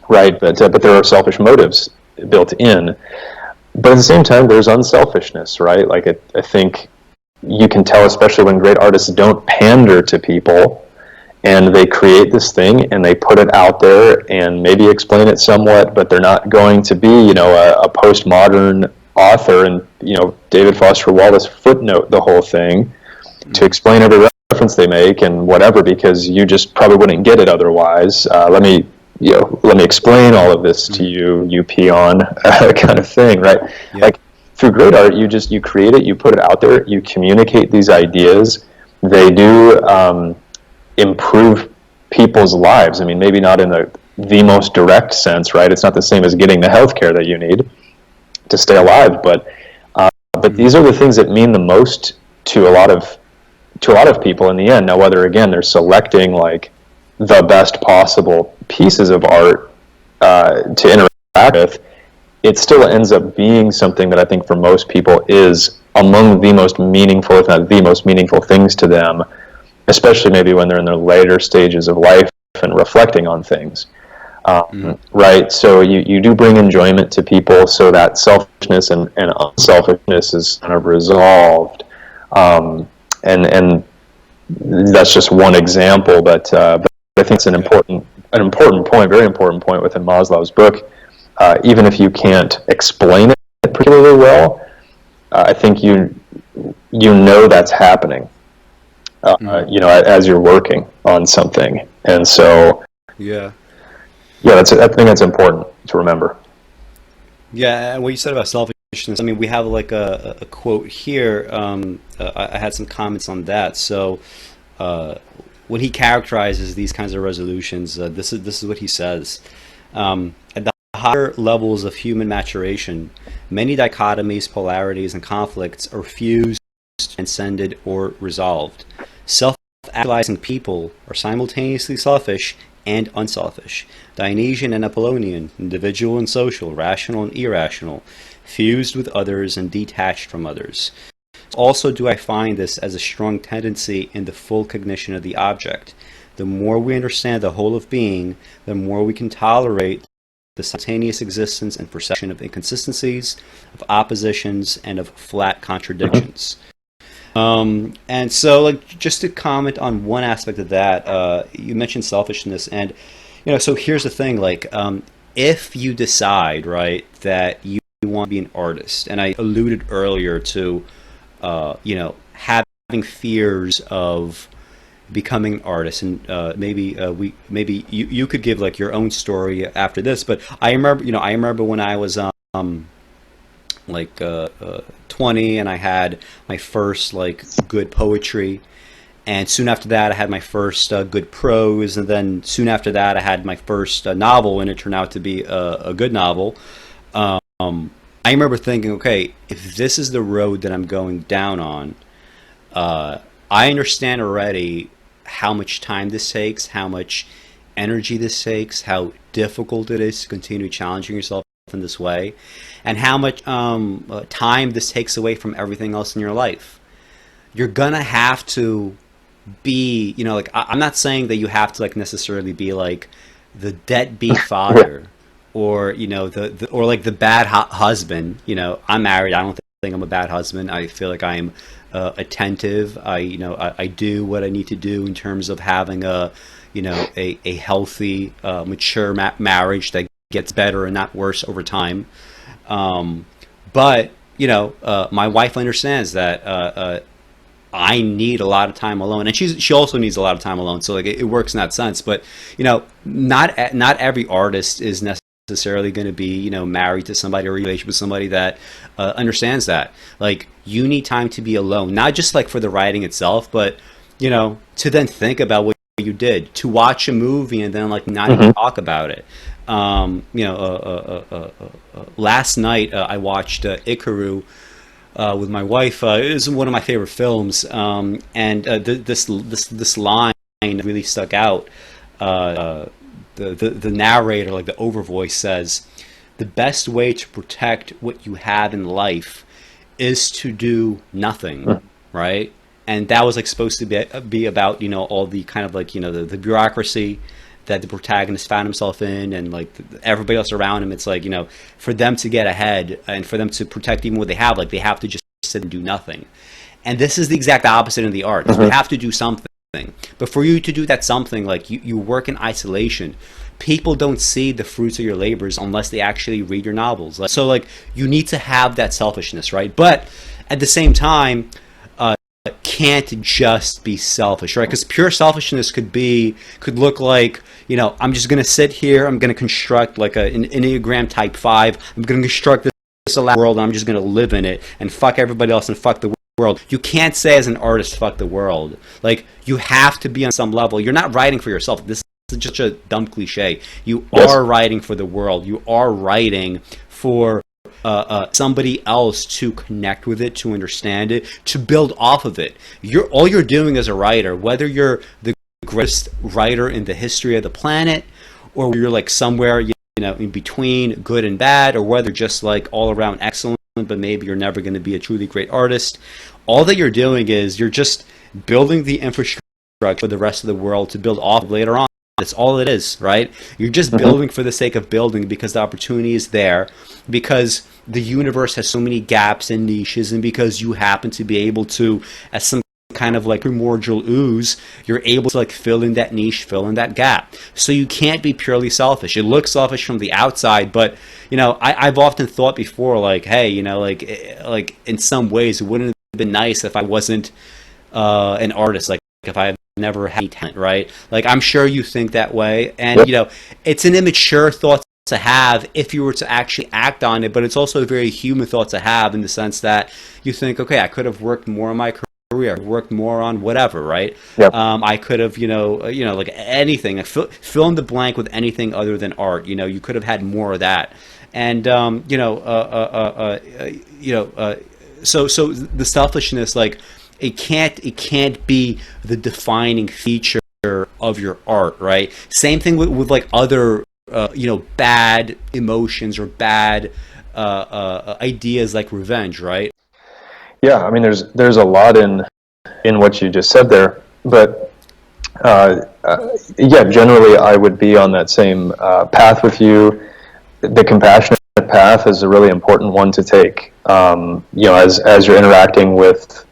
right? But there are selfish motives built in. But at the same time, there's unselfishness, right? Like, I think you can tell, especially when great artists don't pander to people, and they create this thing and they put it out there and maybe explain it somewhat, but they're not going to be, a postmodern author and, David Foster Wallace footnote the whole thing to explain every reference they make and whatever, because you just probably wouldn't get it otherwise. Let me explain all of this to you, you peon, kind of thing, right? Yeah. Like, through great art, you create it, you put it out there, you communicate these ideas. They do improve people's lives. I mean, maybe not in the most direct sense, right? It's not the same as getting the health care that you need to stay alive, but these are the things that mean the most to a lot of people in the end. Now, whether, again, they're selecting like the best possible pieces of art to interact with, it still ends up being something that I think for most people is among the most meaningful, if not the most meaningful things to them, especially maybe when they're in their later stages of life and reflecting on things. Right? So you do bring enjoyment to people, so that selfishness and unselfishness is kind of resolved. And that's just one example, but I think it's an important point, very important point within Maslow's book. Even if you can't explain it particularly well, I think you know that's happening. As you're working on something, and so I think that's important to remember. Yeah, and what you said about selfishness, I mean, we have like a quote here. I had some comments on that. So when he characterizes these kinds of resolutions, this is what he says. At the higher levels of human maturation, many dichotomies, polarities, and conflicts are fused, transcended, or resolved. Self-actualizing people are simultaneously selfish and unselfish, Dionysian and Apollonian, individual and social, rational and irrational, fused with others and detached from others. Also do I find this as a strong tendency in the full cognition of the object. The more we understand the whole of being, the more we can tolerate the simultaneous existence and perception of inconsistencies, of oppositions, and of flat contradictions. And so, like, just to comment on one aspect of that, you mentioned selfishness, and so here's the thing: like, if you decide, right, that you want to be an artist, and I alluded earlier to, having fears of becoming an artist, and maybe you could give like your own story after this, but I remember when I was 20, and I had my first like good poetry, and soon after that I had my first good prose, and then soon after that I had my first novel, and it turned out to be a good novel. I remember thinking, okay, if this is the road that I'm going down on, I understand already how much time this takes, how much energy this takes, how difficult it is to continue challenging yourself in this way, and how much time this takes away from everything else in your life. You're gonna have to be, like, I'm not saying that you have to like necessarily be like the deadbeat father, or or like the bad husband. I'm married. I don't think I'm a bad husband. I feel like I'm attentive. I do what I need to do in terms of having a healthy, mature marriage that gets better and not worse over time. But my wife understands that I need a lot of time alone, and she also needs a lot of time alone. So like it works in that sense. But not every artist is necessarily going to be married to somebody or relationship with somebody that understands that. Like you need time to be alone, not just like for the writing itself, but to then think about what you did, to watch a movie and then like not even talk about it. Last night I watched Ikaru with my wife. It was one of my favorite films, and this line really stuck out. The narrator, like the overvoice, says, "The best way to protect what you have in life is to do nothing," right? And that was like supposed to be about all the kind of like the bureaucracy that the protagonist found himself in, and like everybody else around him. It's like for them to get ahead and for them to protect even what they have, like they have to just sit and do nothing. And this is the exact opposite in the arts. You have to do something, but for you to do that something, like you work in isolation. People don't see the fruits of your labors unless they actually read your novels. So like you need to have that selfishness, right? But at the same time, can't just be selfish, right? Because pure selfishness could look like I'm just going to sit here, I'm going to construct like an Enneagram type 5, I'm going to construct this world, and I'm just going to live in it and fuck everybody else and fuck the world. You can't say as an artist fuck the world. Like you have to be on some level. You're not writing for yourself. This is just a dumb cliche. You are writing for the world. You are writing for somebody else to connect with it, to understand it, to build off of it. All you're doing as a writer, whether you're the greatest writer in the history of the planet, or you're like somewhere in between good and bad, or whether just like all around excellent, but maybe you're never going to be a truly great artist, all that you're doing is you're just building the infrastructure for the rest of the world to build off of later on. That's all it is, right? You're just building for the sake of building because the opportunity is there, because the universe has so many gaps and niches, and because you happen to be able to, as some kind of like primordial ooze, you're able to like fill in that niche, fill in that gap. So you can't be purely selfish. It looks selfish from the outside, but I've often thought before, like, hey, like in some ways, it wouldn't have been nice if I wasn't an artist, like if I never had talent, right? Like I'm sure you think that way, and it's an immature thought to have if you were to actually act on it, but it's also a very human thought to have in the sense that you think, okay, I could have worked more on my career, worked more on whatever, right? I could have like anything, fill in the blank with anything other than art. You could have had more of that, and so the selfishness, like it can't be the defining feature of your art, right? Same thing with like other bad emotions or bad ideas like revenge, right? Yeah, I mean, there's a lot in what you just said there, but yeah, generally I would be on that same path with you. The compassionate path is a really important one to take. As you're interacting with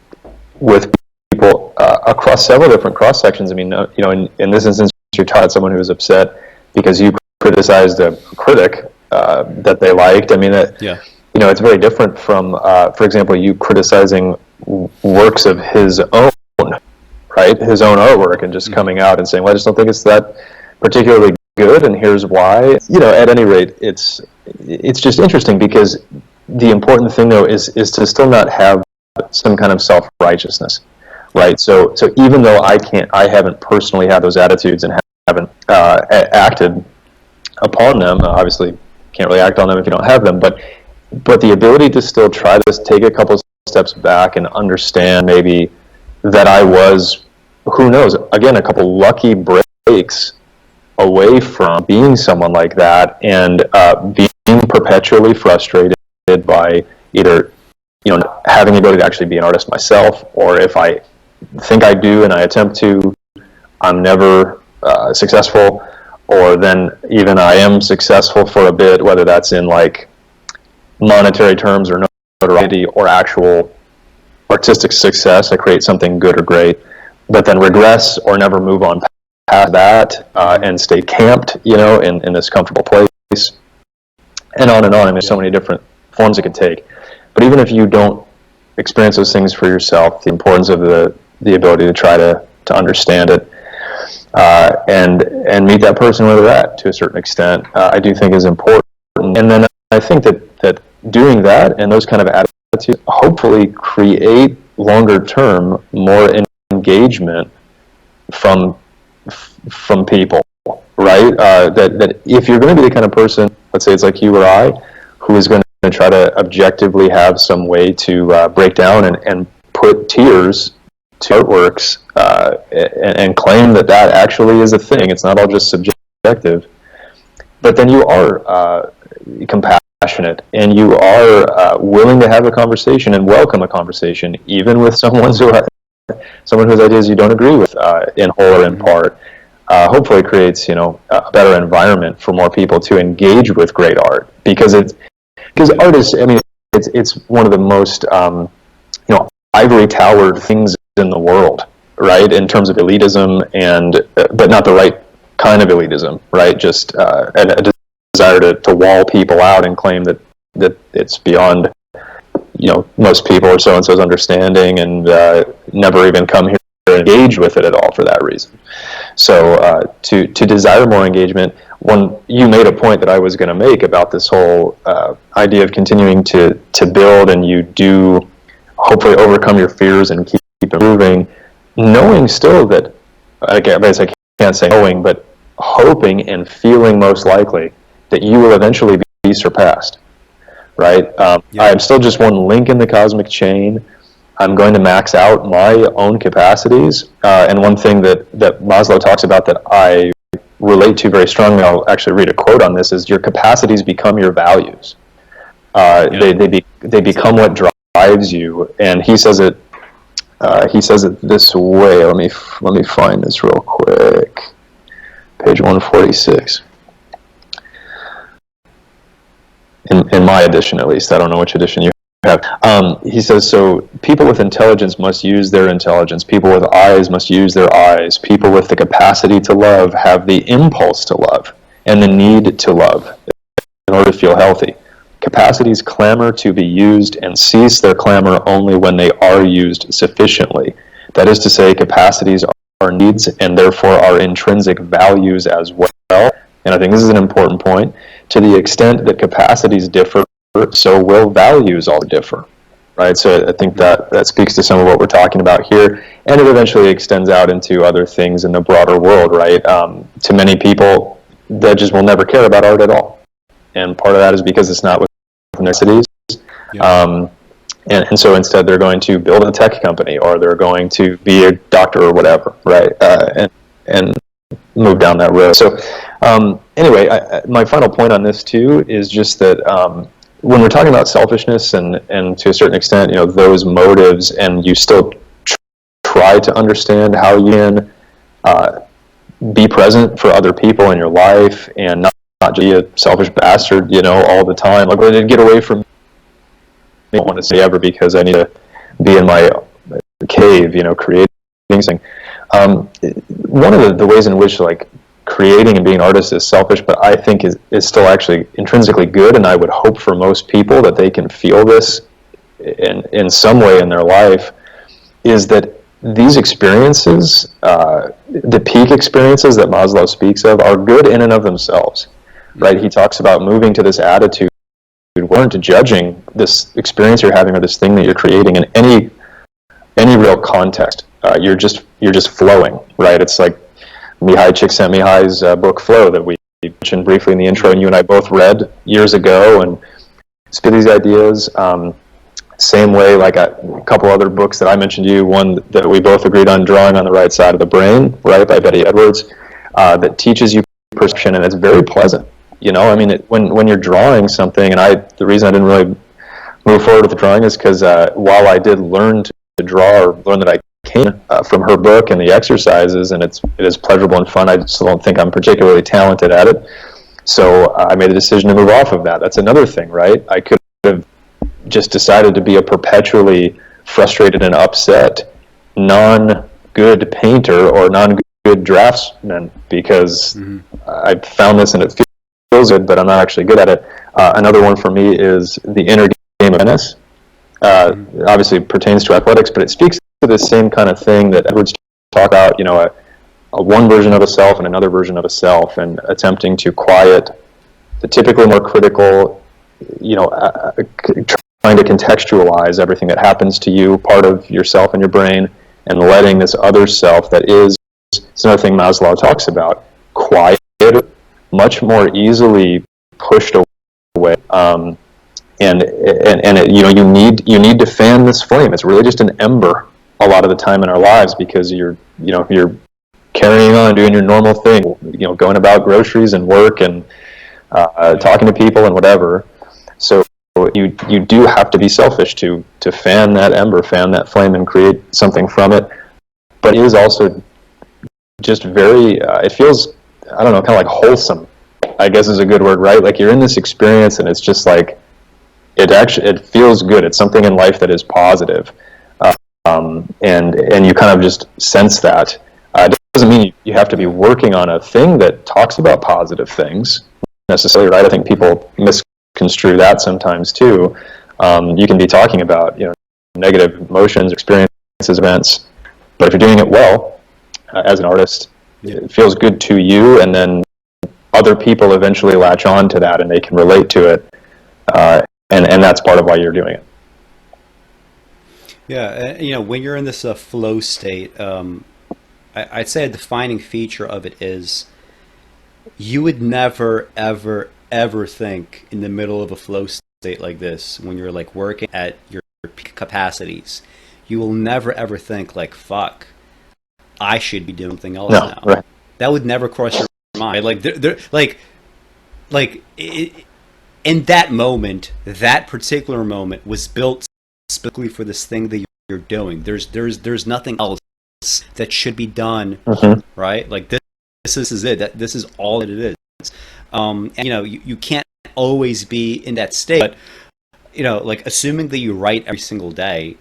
people across several different cross sections. I mean, in this instance, you're taught someone who was upset because you criticized a critic that they liked. I mean, it's very different from, for example, you criticizing works of his own, right? His own artwork, and just coming out and saying, well, I just don't think it's that particularly good, and here's why. At any rate, it's just interesting, because the important thing, though, is to still not have some kind of self-righteousness, right? So even though I haven't personally had those attitudes and haven't acted upon them, obviously can't really act on them if you don't have them, but the ability to still try to take a couple steps back and understand maybe that I was, who knows, again, a couple lucky breaks away from being someone like that, and being perpetually frustrated by either having the ability to actually be an artist myself, or if I think I do and I attempt to, I'm never successful, or then even I am successful for a bit, whether that's in like monetary terms or notoriety or actual artistic success, I create something good or great, but then regress or never move on past that, and stay camped, in this comfortable place. and on and on. I mean, there's so many different forms it could take. But even if you don't experience those things for yourself, the importance of the ability to try to understand it and meet that person where they're at to a certain extent, I do think is important. And then I think that doing that and those kind of attitudes hopefully create longer term more engagement from people, right? That if you're going to be the kind of person, let's say it's like you or I, who is going to try to objectively have some way to break down and put tears to artworks and claim that actually is a thing. It's not all just subjective. But then you are compassionate and you are willing to have a conversation and welcome a conversation, even with someone whose ideas you don't agree with in whole or in part. Hopefully creates a better environment for more people to engage with great art, because art is, I mean, it's one of the most ivory towered things in the world, right, in terms of elitism, but not the right kind of elitism, right? Just a desire to wall people out and claim that it's beyond most people or so and so's understanding, and never even come here to engage with it at all for that reason. So to desire more engagement, you made a point that I was going to make about this whole idea of continuing to build, and you do hopefully overcome your fears and keep improving, knowing still that, I guess I can't say knowing, but hoping and feeling most likely that you will eventually be surpassed, right? I'm still just one link in the cosmic chain. I'm going to max out my own capacities, and one thing that Maslow talks about that I relate to very strongly, I'll actually read a quote on this, is your capacities become your values. They become what drives you, and he says it this way. Let me find this real quick. Page 146. In my edition, at least. I don't know which edition you have. He says, so people with intelligence must use their intelligence. People with eyes must use their eyes. People with the capacity to love have the impulse to love and the need to love in order to feel healthy. Capacities clamor to be used and cease their clamor only when they are used sufficiently. That is to say, capacities are needs and therefore are intrinsic values as well. And I think this is an important point. To the extent that capacities differ, so will values all differ, right? So I think that speaks to some of what we're talking about here, and it eventually extends out into other things in the broader world, right? To many people, they just will never care about art at all, and part of that is because it's not within their cities. And so instead they're going to build a tech company, or they're going to be a doctor or whatever, right? And move down that road. So anyway, my final point on this too is just that when we're talking about selfishness and to a certain extent, those motives, and you still try to understand how you can be present for other people in your life and not just be a selfish bastard, all the time. Like, get away from me. I don't want to say ever, because I need to be in my cave, creating things. One of the ways in which creating and being an artist is selfish, but I think is still actually intrinsically good, and I would hope for most people that they can feel this in some way in their life, is that these experiences, the peak experiences that Maslow speaks of, are good in and of themselves, right? He talks about moving to this attitude, we're to judging this experience you're having or this thing that you're creating in any real context. You're just flowing, right? It's like Mihai Csikszentmihalyi's book Flow that we mentioned briefly in the intro, and you and I both read years ago, and spit these ideas. Same way, like a couple other books that I mentioned to you, one that we both agreed on, Drawing on the Right Side of the Brain, right, by Betty Edwards, that teaches you perception, and it's very pleasant. I mean, when you're drawing something, and the reason I didn't really move forward with the drawing is because while I did learn to draw, or learn that I can from her book and the exercises, and it is pleasurable and fun, I still don't think I'm particularly talented at it. So I made a decision to move off of that. That's another thing, right? I could have just decided to be a perpetually frustrated and upset non-good painter or non-good draftsman, because I found this and it good, but I'm not actually good at it. Another one for me is the inner game of tennis. Obviously it pertains to athletics, but it speaks to the same kind of thing that Edwards talked about, you know, a one version of a self and another version of a self, and attempting to quiet the typically more critical, you know, trying to contextualize everything that happens to you, part of yourself and your brain, and letting this other self that is, it's another thing Maslow talks about, quiet, much more easily pushed away. And it, you know, you need to fan this flame. It's really just an ember a lot of the time in our lives, because you're carrying on doing your normal thing, you know, going about groceries and work and talking to people and whatever. So you do have to be selfish to fan that ember, fan that flame, and create something from it. But it is also just very, it feels, I don't know, kind of like wholesome, I guess is a good word, right? Like you're in this experience and it's just like, it feels good. It's something in life that is positive. And you kind of just sense that. It doesn't mean you have to be working on a thing that talks about positive things necessarily, right? I think people misconstrue that sometimes too. You can be talking about, you know, negative emotions, experiences, events, but if you're doing it well as an artist, it feels good to you, and then other people eventually latch on to that and they can relate to it, and that's part of why you're doing it. Yeah, you know, when you're in this flow state, I'd say a defining feature of it is you would never, ever, ever think in the middle of a flow state like this, when you're like working at your peak capacities, you will never, ever think like, fuck, I should be doing something else now. Right. That would never cross your mind. In that moment, that particular moment was built specifically for this thing that you're doing. There's nothing else that should be done, right? Like this is it. This is all that it is. And you know, you can't always be in that state. But you know, like assuming that you write every single day,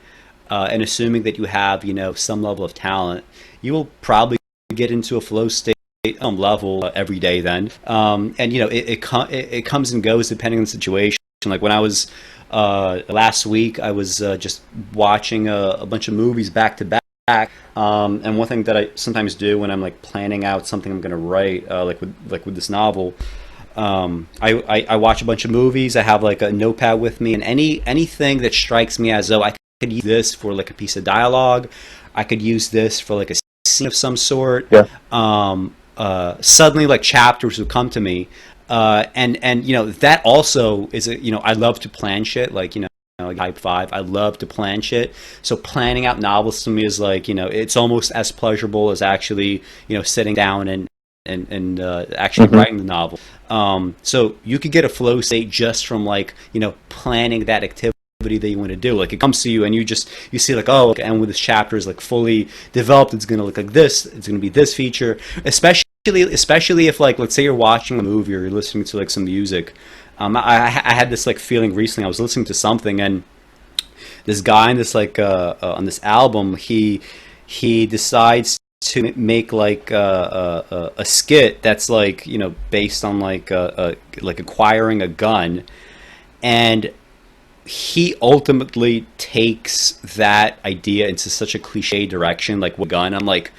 and assuming that you have, you know, some level of talent, you will probably get into a flow state level every day then. And you know, it comes and goes depending on the situation. Like when I was last week, I was just watching a bunch of movies back to back. And one thing that I sometimes do when I'm like planning out something I'm going to write, like with this novel, I watch a bunch of movies. I have like a notepad with me, and anything that strikes me as though I could use this for like a piece of dialogue, I could use this for like a scene of some sort. Yeah. Suddenly, like chapters would come to me, and you know, that also is you know, I love to plan shit, like, you know, like Type 5. I love to plan shit. So planning out novels to me is like, you know, it's almost as pleasurable as actually, you know, sitting down and actually writing the novel. So you could get a flow state just from like, you know, planning that activity that you want to do. Like it comes to you and you see like, oh, and when this chapter is like fully developed, it's going to look like this, it's going to be this feature, especially if like, let's say you're watching a movie or you're listening to like some music. I had this like feeling recently. I was listening to something, and this guy in this like on this album, he decides to make like a skit that's like, you know, based on like acquiring a gun, and he ultimately takes that idea into such a cliche direction, like with a gun. I'm like,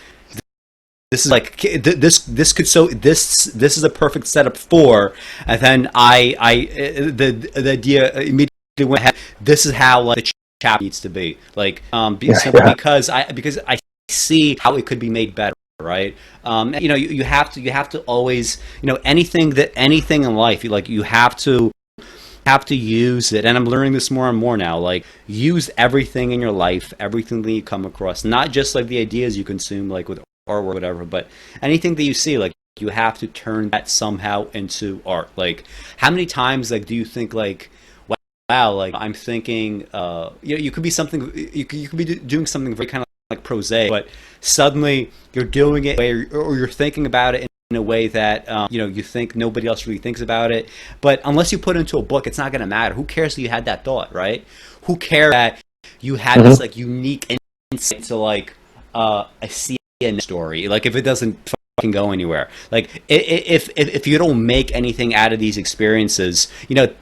this is like this is a perfect setup for, and then the idea immediately went ahead. This is how like the chapter needs to be, like because I see how it could be made better, right? You know, you have to always, you know, anything in life, you have to use it. And I'm learning this more and more now, like use everything in your life, everything that you come across, not just like the ideas you consume like with art or whatever, but anything that you see, like you have to turn that somehow into art. Like how many times like do you think like, wow, like I'm thinking, you know, you could be something, you could be doing something very kind of like prosaic, but suddenly you're doing it or you're thinking about it in a way that you know, you think nobody else really thinks about it. But unless you put it into a book, it's not going to matter. Who cares that you had that thought, right? Who cares that you had this like unique insight to like a CNN story? Like if it doesn't can go anywhere. Like if you don't make anything out of these experiences,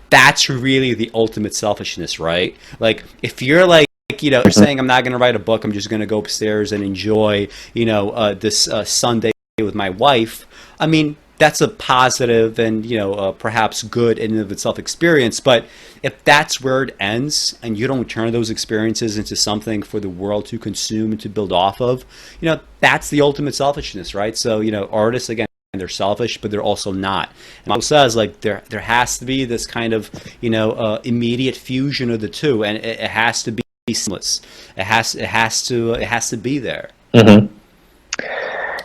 that's really the ultimate selfishness, right? Like if you're like, you're saying, I'm not going to write a book, I'm just going to go upstairs and enjoy, this Sunday with my wife. I mean, that's a positive and perhaps good in and of itself experience. But if that's where it ends and you don't turn those experiences into something for the world to consume and to build off of, that's the ultimate selfishness, right? So artists, again, they're selfish, but they're also not. And Michael says, like, there has to be this kind of immediate fusion of the two, and it has to be seamless. It has to be there. Mm-hmm.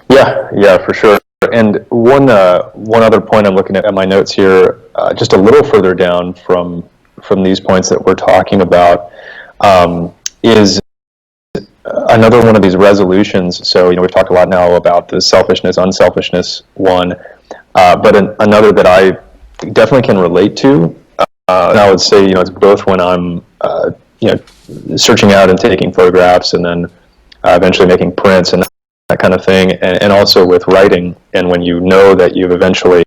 Yeah, for sure. And one other point I'm looking at my notes here, just a little further down from these points that we're talking about, is another one of these resolutions. So we've talked a lot now about the selfishness, unselfishness one, but another that I definitely can relate to. And I would say it's both when I'm searching out and taking photographs, and then eventually making prints and that kind of thing, and also with writing, and when you know that you've eventually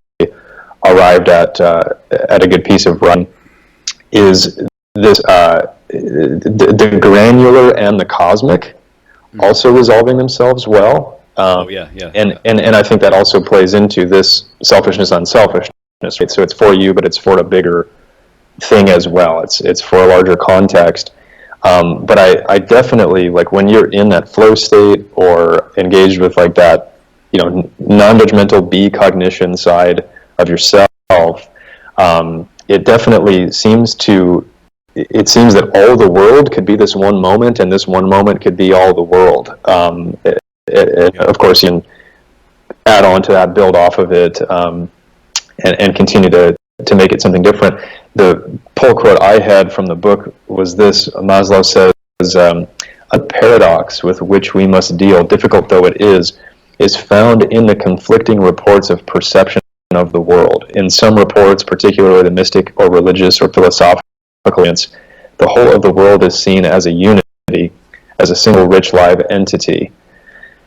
arrived at a good piece of writing, is this the granular and the cosmic also resolving themselves well. And I think that also plays into this selfishness, unselfishness, right? So it's for you, but it's for a bigger thing as well. It's for a larger context. But I definitely, like, when you're in that flow state or engaged with like that, non-judgmental B-cognition side of yourself, it definitely seems that all the world could be this one moment, and this one moment could be all the world. Of course, you can add on to that, build off of it, and continue to make it something different. The pull quote I had from the book was this: Maslow says, a paradox with which we must deal, difficult though it is found in the conflicting reports of perception of the world. In some reports, particularly the mystic or religious or philosophical ones, the whole of the world is seen as a unity, as a single rich live entity.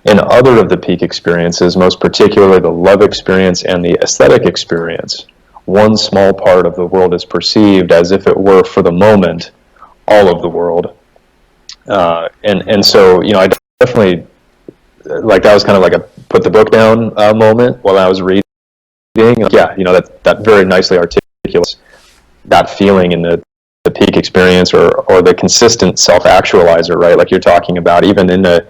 In other of the peak experiences, most particularly the love experience and the aesthetic experience, one small part of the world is perceived as if it were, for the moment, all of the world. And so, I definitely, like, that was kind of like a put the book down moment while I was reading. Yeah, that very nicely articulates that feeling in the peak experience, or the consistent self-actualizer, right? Like you're talking about, even in the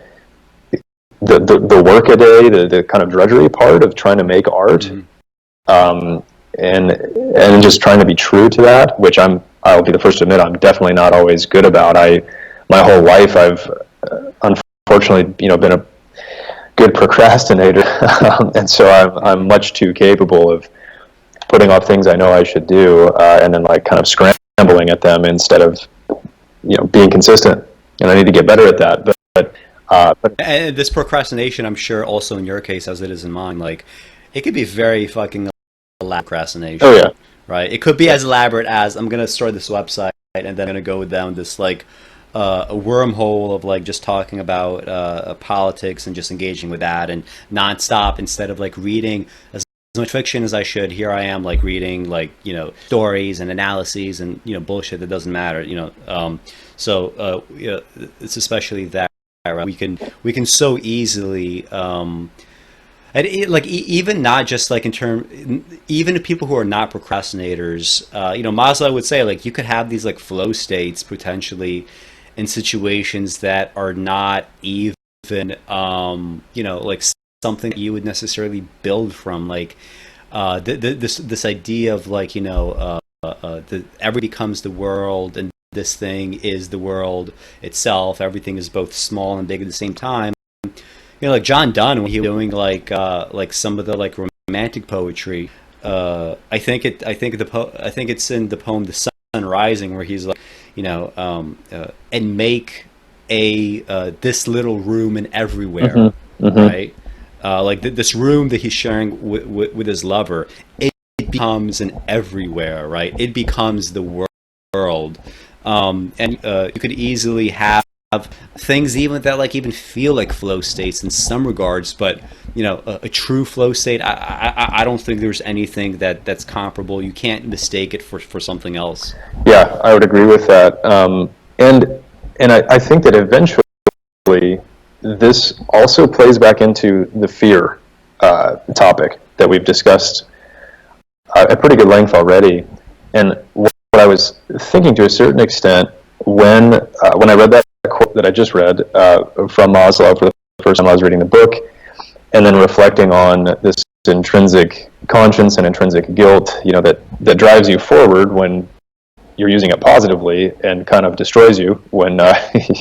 work a day, the kind of drudgery part of trying to make art. Mm-hmm. And just trying to be true to that, which I'll be the first to admit I'm definitely not always good about. My whole life I've unfortunately been a good procrastinator, and so I'm much too capable of putting off things I know I should do, and then like kind of scrambling at them instead of being consistent. And I need to get better at that. But and this procrastination, I'm sure also in your case as it is in mine, like it could be very fucking procrastination. Oh yeah. Right. It could be as elaborate as, I'm gonna start this website and then I'm gonna go down this like a wormhole of like just talking about politics and just engaging with that and nonstop, instead of like reading as much fiction as I should. Here I am like reading like stories and analyses and bullshit that doesn't matter. So it's especially that, right? We can so easily. And even not just like even people who are not procrastinators, Maslow would say like you could have these like flow states potentially in situations that are not even like something that you would necessarily build from, like this idea of like everything becomes the world, and this thing is the world itself. Everything is both small and big at the same time. Like John Donne, when he was doing like some of the like romantic poetry, I think it's in the poem "The Sun Rising" where he's like, and make this little room and everywhere, mm-hmm. Mm-hmm. Right? Like this room that he's sharing with his lover, it becomes an everywhere, right? It becomes the world, and you could easily have things even that like even feel like flow states in some regards, but a true flow state, I don't think there's anything that's comparable. You can't mistake it for something else. Yeah, I would agree with that. And I think that eventually this also plays back into the fear topic that we've discussed at pretty good length already. And what I was thinking to a certain extent when I read that quote that I just read from Maslow for the first time I was reading the book, and then reflecting on this intrinsic conscience and intrinsic guilt, that drives you forward when you're using it positively, and kind of destroys you when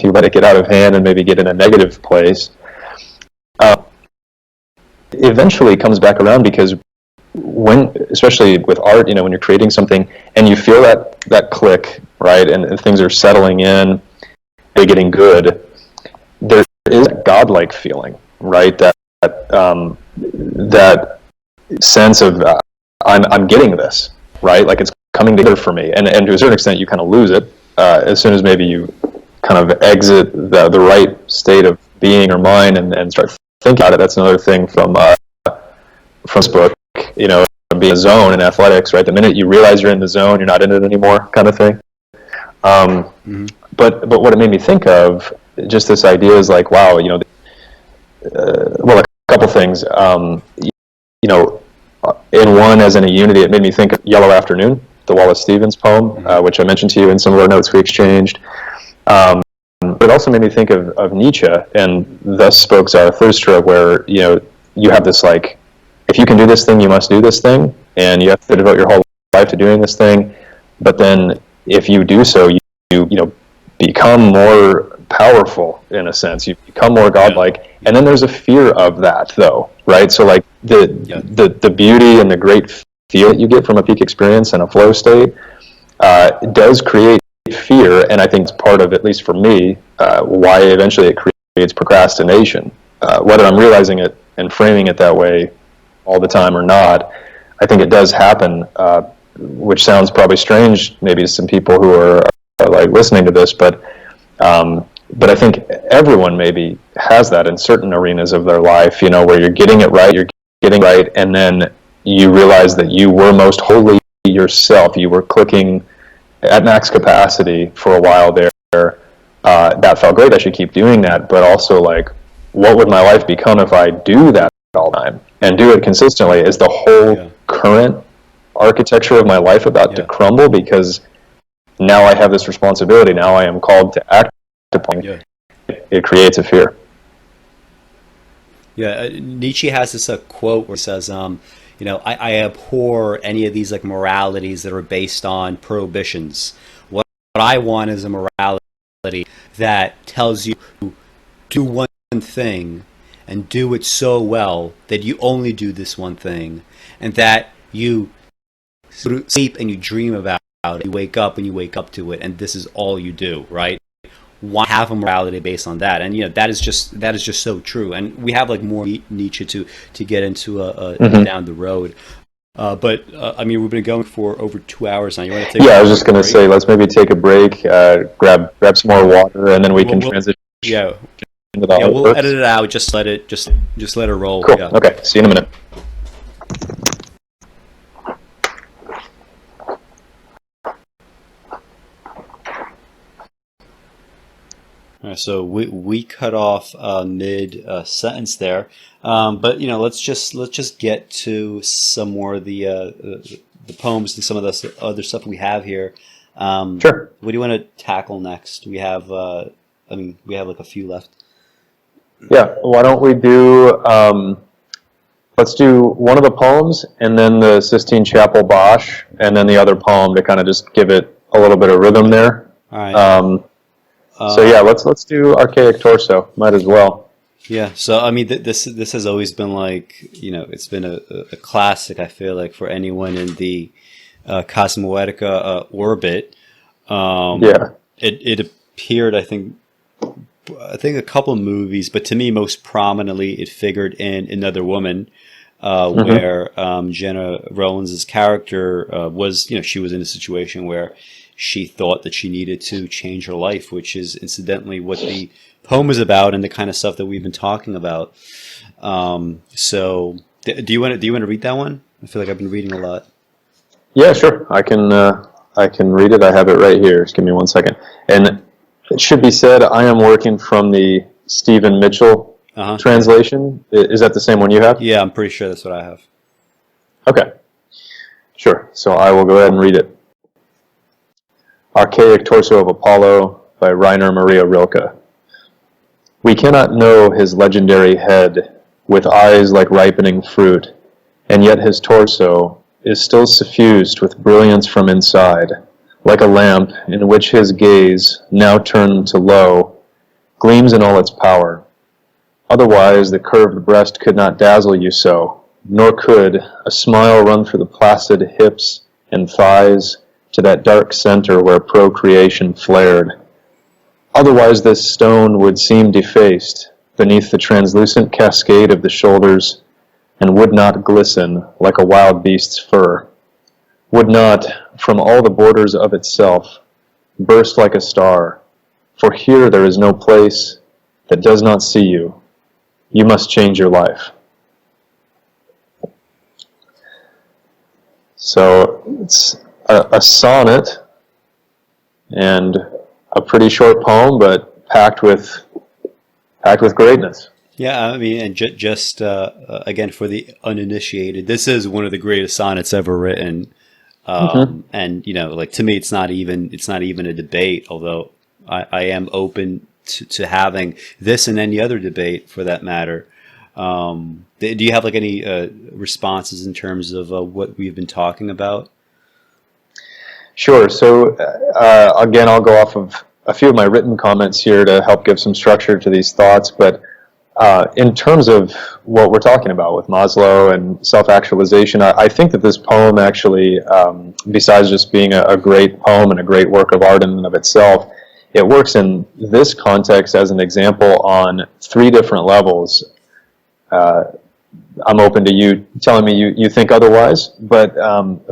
you let it get out of hand and maybe get in a negative place. Eventually comes back around, because especially with art, when you're creating something and you feel that click, right, and things are settling in, they're getting good, there is a godlike feeling, right, that sense of I'm getting this, right, like it's coming together for me, and to a certain extent you kind of lose it as soon as maybe you kind of exit the right state of being or mind and start thinking about it. That's another thing from this book, being in a zone in athletics, right? The minute you realize you're in the zone, you're not in it anymore, kind of thing. But what it made me think of, just this idea is like, wow, well, a couple things. In one, as in a unity, it made me think of Yellow Afternoon, the Wallace Stevens poem, which I mentioned to you in some of our notes we exchanged. But it also made me think of Nietzsche and Thus Spoke Zarathustra, where you have this, like, if you can do this thing, you must do this thing, and you have to devote your whole life to doing this thing. But then, if you do so, you become more powerful, in a sense. You become more godlike, and then there's a fear of that, though, right? So, like, the beauty and the great feel that you get from a peak experience and a flow state does create fear, and I think it's part of, at least for me, why eventually it creates procrastination. Whether I'm realizing it and framing it that way all the time or not, I think it does happen, which sounds probably strange maybe to some people who are like listening to this, but I think everyone maybe has that in certain arenas of their life, where you're getting it right, and then you realize that you were most wholly yourself. You were clicking at max capacity for a while there. That felt great. I should keep doing that. But also, like, what would my life become if I do that all the time and do it consistently? Is the whole current architecture of my life about to crumble because now I have this responsibility? Now I am called to act upon. It creates a fear. Nietzsche has this quote where he says, I abhor any of these like moralities that are based on prohibitions. What I want is a morality that tells you to do one thing and do it so well that you only do this one thing, and that you sleep and you dream about it, you wake up and you wake up to it, and this is all you do, right? Why have a morality based on that? And that is just so true. And we have like more Nietzsche to get into down the road. But I mean, we've been going for over 2 hours now. You want to take? I was just going to say, let's maybe take a break, grab some more water, and then we can transition. Into the we'll edit it out. Just let it roll. Cool. Okay. See you in a minute. All right, so we cut off mid sentence there, but let's just get to some more of the poems and some of the other stuff we have here. Sure. What do you want to tackle next? We have we have like a few left. Yeah. Why don't we do? Let's do one of the poems, and then the Sistine Chapel Bosch, and then the other poem to kind of just give it a little bit of rhythm there. All right. So let's do Archaic Torso. Might as well. Yeah. So I mean, this has always been like it's been a classic. I feel like for anyone in the Cosmoetica orbit. It appeared. I think a couple of movies, but to me, most prominently, it figured in Another Woman, where Jenna Rollins' character was she was in a situation where she thought that she needed to change her life, which is incidentally what the poem is about and the kind of stuff that we've been talking about. So do you want to read that one? I feel like I've been reading a lot. Yeah, sure. I can read it. I have it right here. Just give me 1 second. And it should be said, I am working from the Stephen Mitchell translation. Is that the same one you have? Yeah, I'm pretty sure that's what I have. Okay. Sure. So I will go ahead and read it. Archaic Torso of Apollo by Rainer Maria Rilke. We cannot know his legendary head with eyes like ripening fruit, and yet his torso is still suffused with brilliance from inside, like a lamp in which his gaze, now turned to low, gleams in all its power. Otherwise the curved breast could not dazzle you so, nor could a smile run through the placid hips and thighs to that dark center where procreation flared. Otherwise this stone would seem defaced beneath the translucent cascade of the shoulders, and would not glisten like a wild beast's fur, would not, from all the borders of itself, burst like a star, for here there is no place that does not see you. You must change your life. So it's a sonnet and a pretty short poem, but packed with greatness. Yeah, I mean, and just again, for the uninitiated, this is one of the greatest sonnets ever written. And like, to me, it's not even a debate. Although I am open to having this and any other debate for that matter. Do you have like any responses in terms of what we've been talking about? Sure. So again, I'll go off of a few of my written comments here to help give some structure to these thoughts. But in terms of what we're talking about with Maslow and self-actualization, I think that this poem actually, besides just being a great poem and a great work of art in and of itself, it works in this context as an example on 3 different levels. I'm open to you telling me you think otherwise, but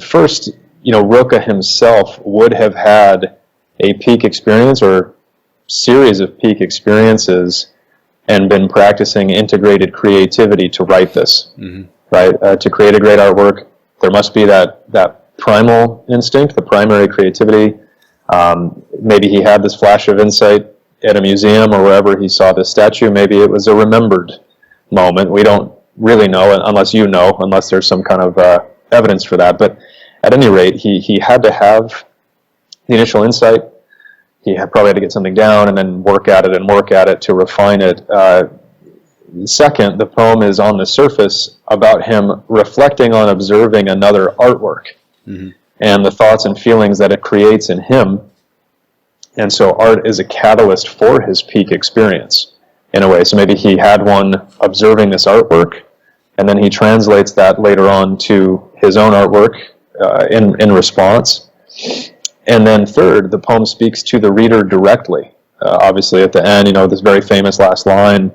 first, Rilke himself would have had a peak experience or series of peak experiences and been practicing integrated creativity to write this, right? To create a great artwork, there must be that primal instinct, the primary creativity. Maybe he had this flash of insight at a museum or wherever he saw this statue. Maybe it was a remembered moment. We don't really know, unless unless there's some kind of evidence for that. But at any rate, he had to have the initial insight. He probably had to get something down and then work at it to refine it. Second, the poem is on the surface about him reflecting on observing another artwork and the thoughts and feelings that it creates in him. And so art is a catalyst for his peak experience in a way. So maybe he had one observing this artwork, and then he translates that later on to his own artwork in response. And then third, the poem speaks to the reader directly. Obviously at the end, this very famous last line,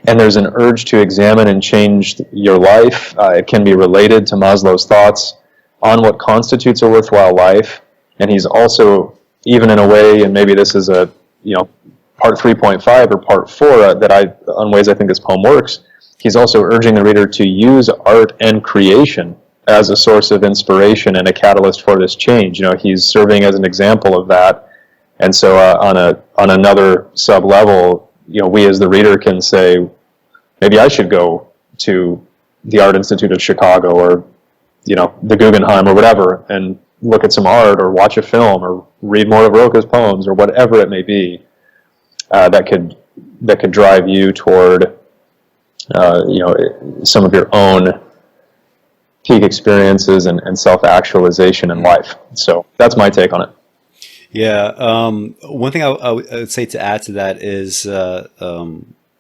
and there's an urge to examine and change your life. It can be related to Maslow's thoughts on what constitutes a worthwhile life. And he's also, even in a way, and maybe this is a, part 3.5 or part 4 on ways I think this poem works, he's also urging the reader to use art and creation as a source of inspiration and a catalyst for this change. He's serving as an example of that. And so on another sub-level, we as the reader can say, maybe I should go to the Art Institute of Chicago or, the Guggenheim or whatever, and look at some art or watch a film or read more of Rilke's poems or whatever it may be, that could drive you toward, some of your own peak experiences and self-actualization in life. So that's my take on it. Yeah. One thing I would say to add to that is,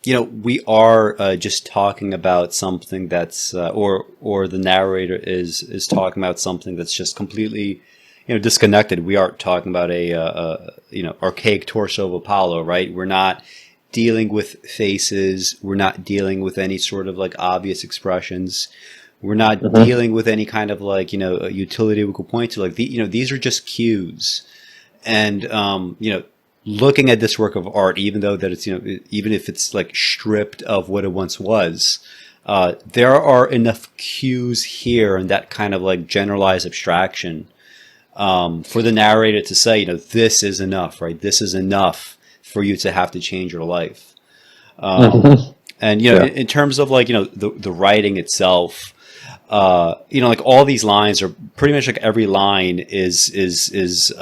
we are just talking about something that's, or the narrator is talking about something that's just completely, disconnected. We aren't talking about a archaic torso of Apollo, right? We're not dealing with faces. We're not dealing with any sort of like obvious expressions. We're not dealing with any kind of like, utility we could point to. Like, these are just cues. And, looking at this work of art, even though that it's, even if it's like stripped of what it once was, there are enough cues here and that kind of like generalized abstraction, for the narrator to say, this is enough, right? This is enough for you to have to change your life. And, in terms of like, the writing itself, like all these lines are pretty much like every line is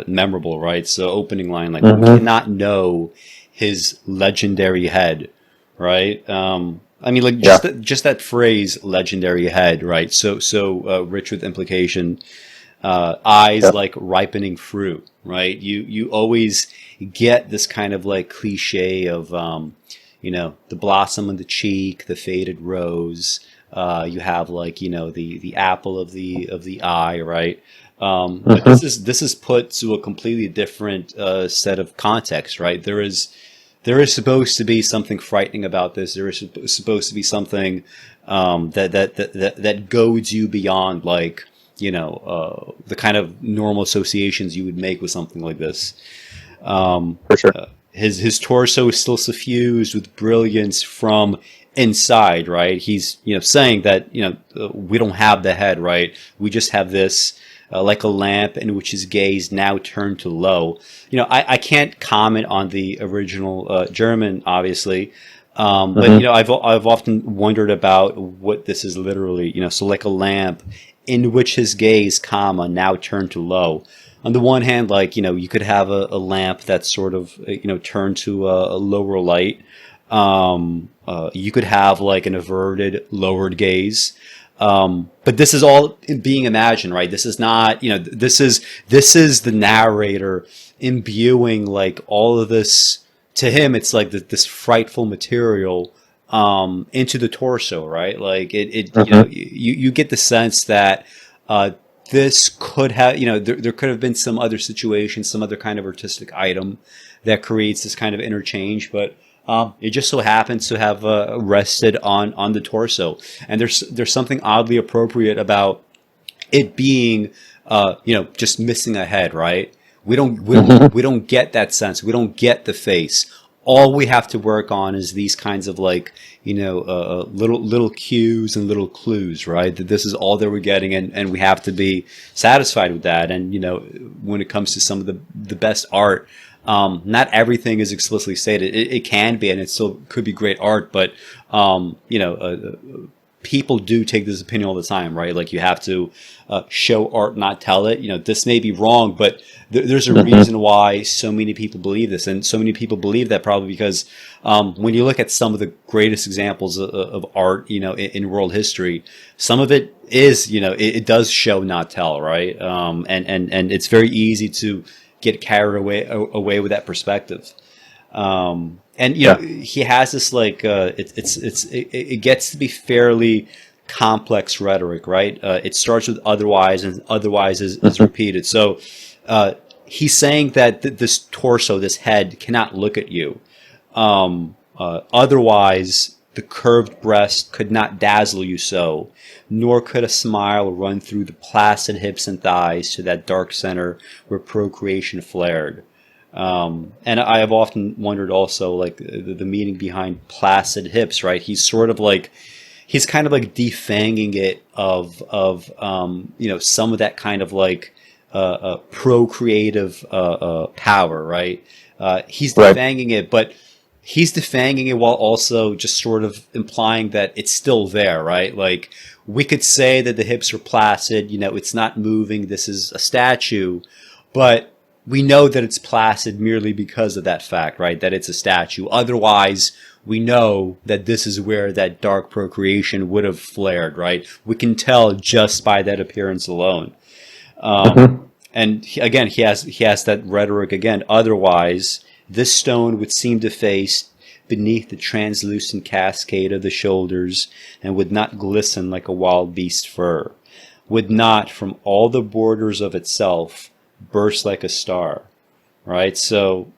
memorable, right? So opening line, like, we cannot know his legendary head, right? I mean, like just that phrase, legendary head, right? So rich with implication, eyes like ripening fruit, right? You always get this kind of like cliche of, the blossom on the cheek, the faded rose. You have like, the apple of the eye, right? But this is put to a completely different set of context, right? There is supposed to be something frightening about this. There is supposed to be something that goads you beyond like, the kind of normal associations you would make with something like this. For sure. His torso is still suffused with brilliance from inside, right? He's, saying that, we don't have the head, right? We just have this, like a lamp in which his gaze now turned to low. I can't comment on the original German, obviously, but I've often wondered about what this is literally. So like a lamp in which his gaze, comma, now turned to low. On the one hand, like, you could have a lamp that's sort of, turned to a lower light. You could have like an averted, lowered gaze. But this is all being imagined, right? This is not, this is the narrator imbuing like all of this. To him, it's like this frightful material, into the torso, right? Like you get the sense that, this could have, there could have been some other situation, some other kind of artistic item that creates this kind of interchange, but it just so happens to have rested on the torso, and there's something oddly appropriate about it being, just missing a head, right? We don't get that sense. We don't get the face. All we have to work on is these kinds of like, little cues and little clues, right? That this is all that we're getting, and we have to be satisfied with that. And, when it comes to some of the best art, not everything is explicitly stated. It can be, and it still could be great art, but, people do take this opinion all the time, right? Like you have to show art, not tell it. This may be wrong, but there's a reason why so many people believe this, and so many people believe that probably because when you look at some of the greatest examples of art, in world history, some of it is, it does show, not tell, right? And it's very easy to get carried away with that perspective. And he has this like it gets to be fairly complex rhetoric, right? It starts with otherwise, and otherwise is repeated. So he's saying that this torso, this head, cannot look at you. Otherwise, the curved breast could not dazzle you so, nor could a smile run through the placid hips and thighs to that dark center where procreation flared. And I have often wondered also, like, the meaning behind placid hips, right? He's sort of like, he's kind of like defanging it of some of that kind of like, procreative, power, right? He's defanging it, but he's defanging it while also just sort of implying that it's still there, right? Like, we could say that the hips are placid, it's not moving, this is a statue, but we know that it's placid merely because of that fact, right? That it's a statue. Otherwise, we know that this is where that dark procreation would have flared, right? We can tell just by that appearance alone. And he has that rhetoric again. Otherwise, this stone would seem to face beneath the translucent cascade of the shoulders, and would not glisten like a wild beast fur, would not, from all the borders of itself, burst like a star, right? So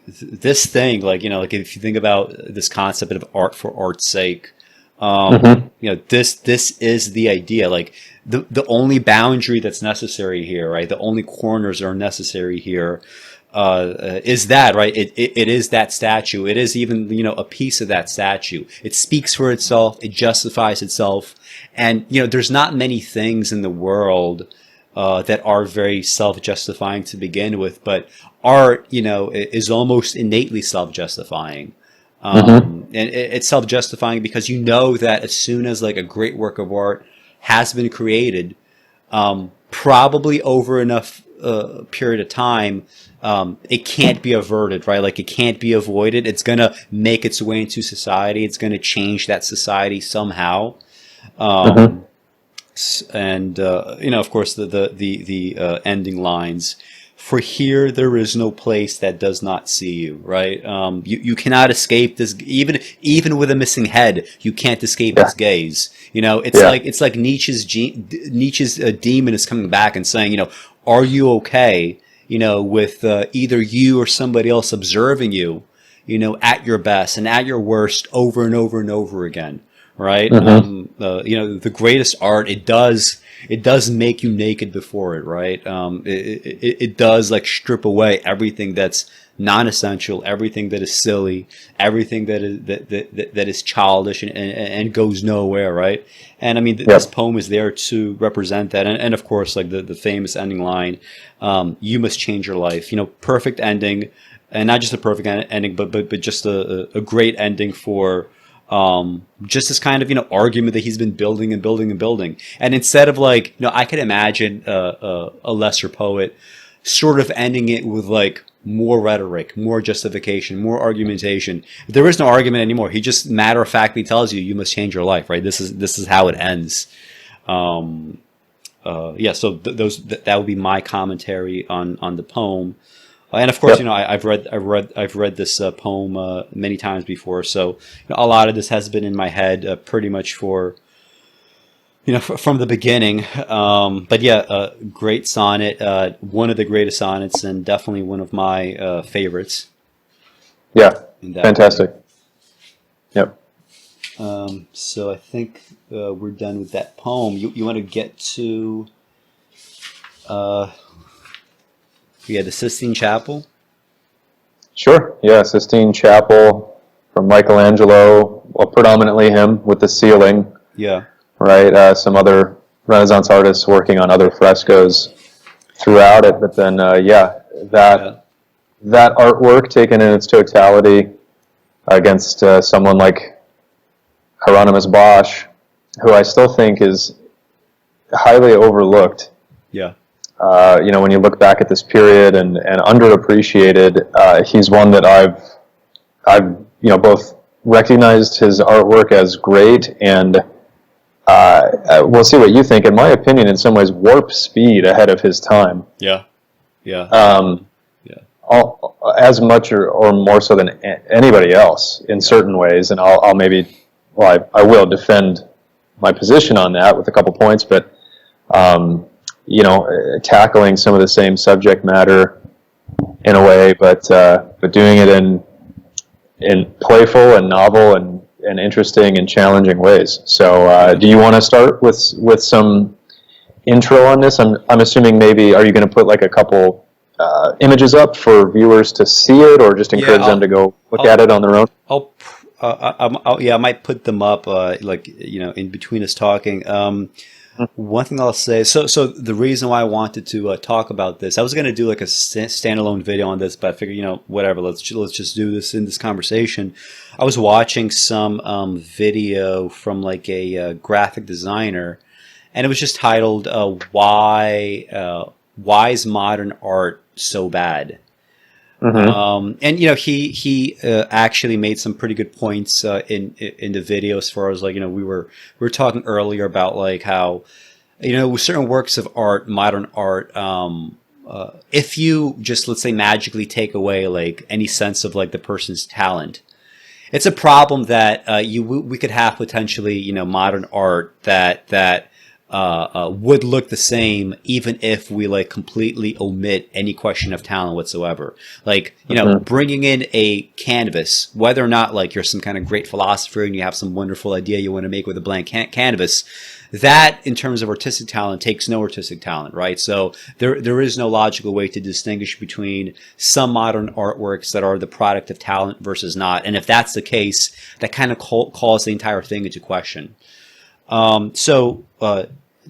this thing, like, like if you think about this concept of art for art's sake, This is the idea. Like the only boundary that's necessary here, right? The only corners are necessary here is that, right? It is that statue. It is even, a piece of that statue. It speaks for itself. It justifies itself. And, there's not many things in the world that are very self-justifying to begin with, but art, is almost innately self-justifying. And it's self-justifying because that as soon as like a great work of art has been created, probably over enough period of time, it can't be averted, right? Like it can't be avoided. It's going to make its way into society. It's going to change that society somehow. And, of course, the ending lines. For here there is no place that does not see you, right? You cannot escape this, even with a missing head, you can't escape its gaze. It's like Nietzsche's demon is coming back and saying, are you okay? With either you or somebody else observing you, at your best and at your worst over and over and over again, right? The greatest art, it does make you naked before it, right? It does like strip away everything that's non-essential, everything that is silly, everything that is childish and goes nowhere, right? And I mean, this poem is there to represent that, and of course, like the famous ending line, "You must change your life." Perfect ending, and not just a perfect ending, but just a great ending for. Just this kind of argument that he's been building and building and building, and instead of like I could imagine a lesser poet sort of ending it with like more rhetoric, more justification, more argumentation. There is no argument anymore. He just matter of factly tells you must change your life, right? This is how it ends. So that would be my commentary on the poem. And of course, I've read this poem many times before, so a lot of this has been in my head pretty much for from the beginning. But yeah, great sonnet, one of the greatest sonnets, and definitely one of my favorites. Yeah, fantastic. Yep. So I think we're done with that poem. You want to get to the Sistine Chapel? Sure. Yeah, Sistine Chapel from Michelangelo, well, predominantly him with the ceiling. Yeah. Right. Some other Renaissance artists working on other frescoes throughout it, but then that artwork taken in its totality against someone like Hieronymus Bosch, who I still think is highly overlooked. Yeah. When you look back at this period and underappreciated, he's one that I've both recognized his artwork as great and we'll see what you think. In my opinion, in some ways, warp speed ahead of his time. Yeah. As much or more so than anybody else in certain ways, and I will defend my position on that with a couple points, but tackling some of the same subject matter in a way, but doing it in playful and novel and interesting and challenging ways. So, do you want to start with some intro on this? I'm assuming maybe, are you going to put like a couple images up for viewers to see it, or just encourage them to go look at it on their own? I might put them up, in between us talking. One thing I'll say, so the reason why I wanted to talk about this, I was going to do like a standalone video on this, but I figured, whatever, let's just do this in this conversation. I was watching some video from like a graphic designer, and it was just titled "Why is modern art so bad?" And he actually made some pretty good points in the video, as far as like we were talking earlier about like how with certain works of art, modern art, if you just, let's say, magically take away like any sense of like the person's talent, it's a problem that we could have potentially modern art that would look the same even if we like completely omit any question of talent whatsoever. Like, you know, bringing in a canvas, whether or not like you're some kind of great philosopher and you have some wonderful idea you want to make with a blank canvas, that in terms of artistic talent takes no artistic talent, right? So there is no logical way to distinguish between some modern artworks that are the product of talent versus not. And if that's the case, that kind of calls the entire thing into question.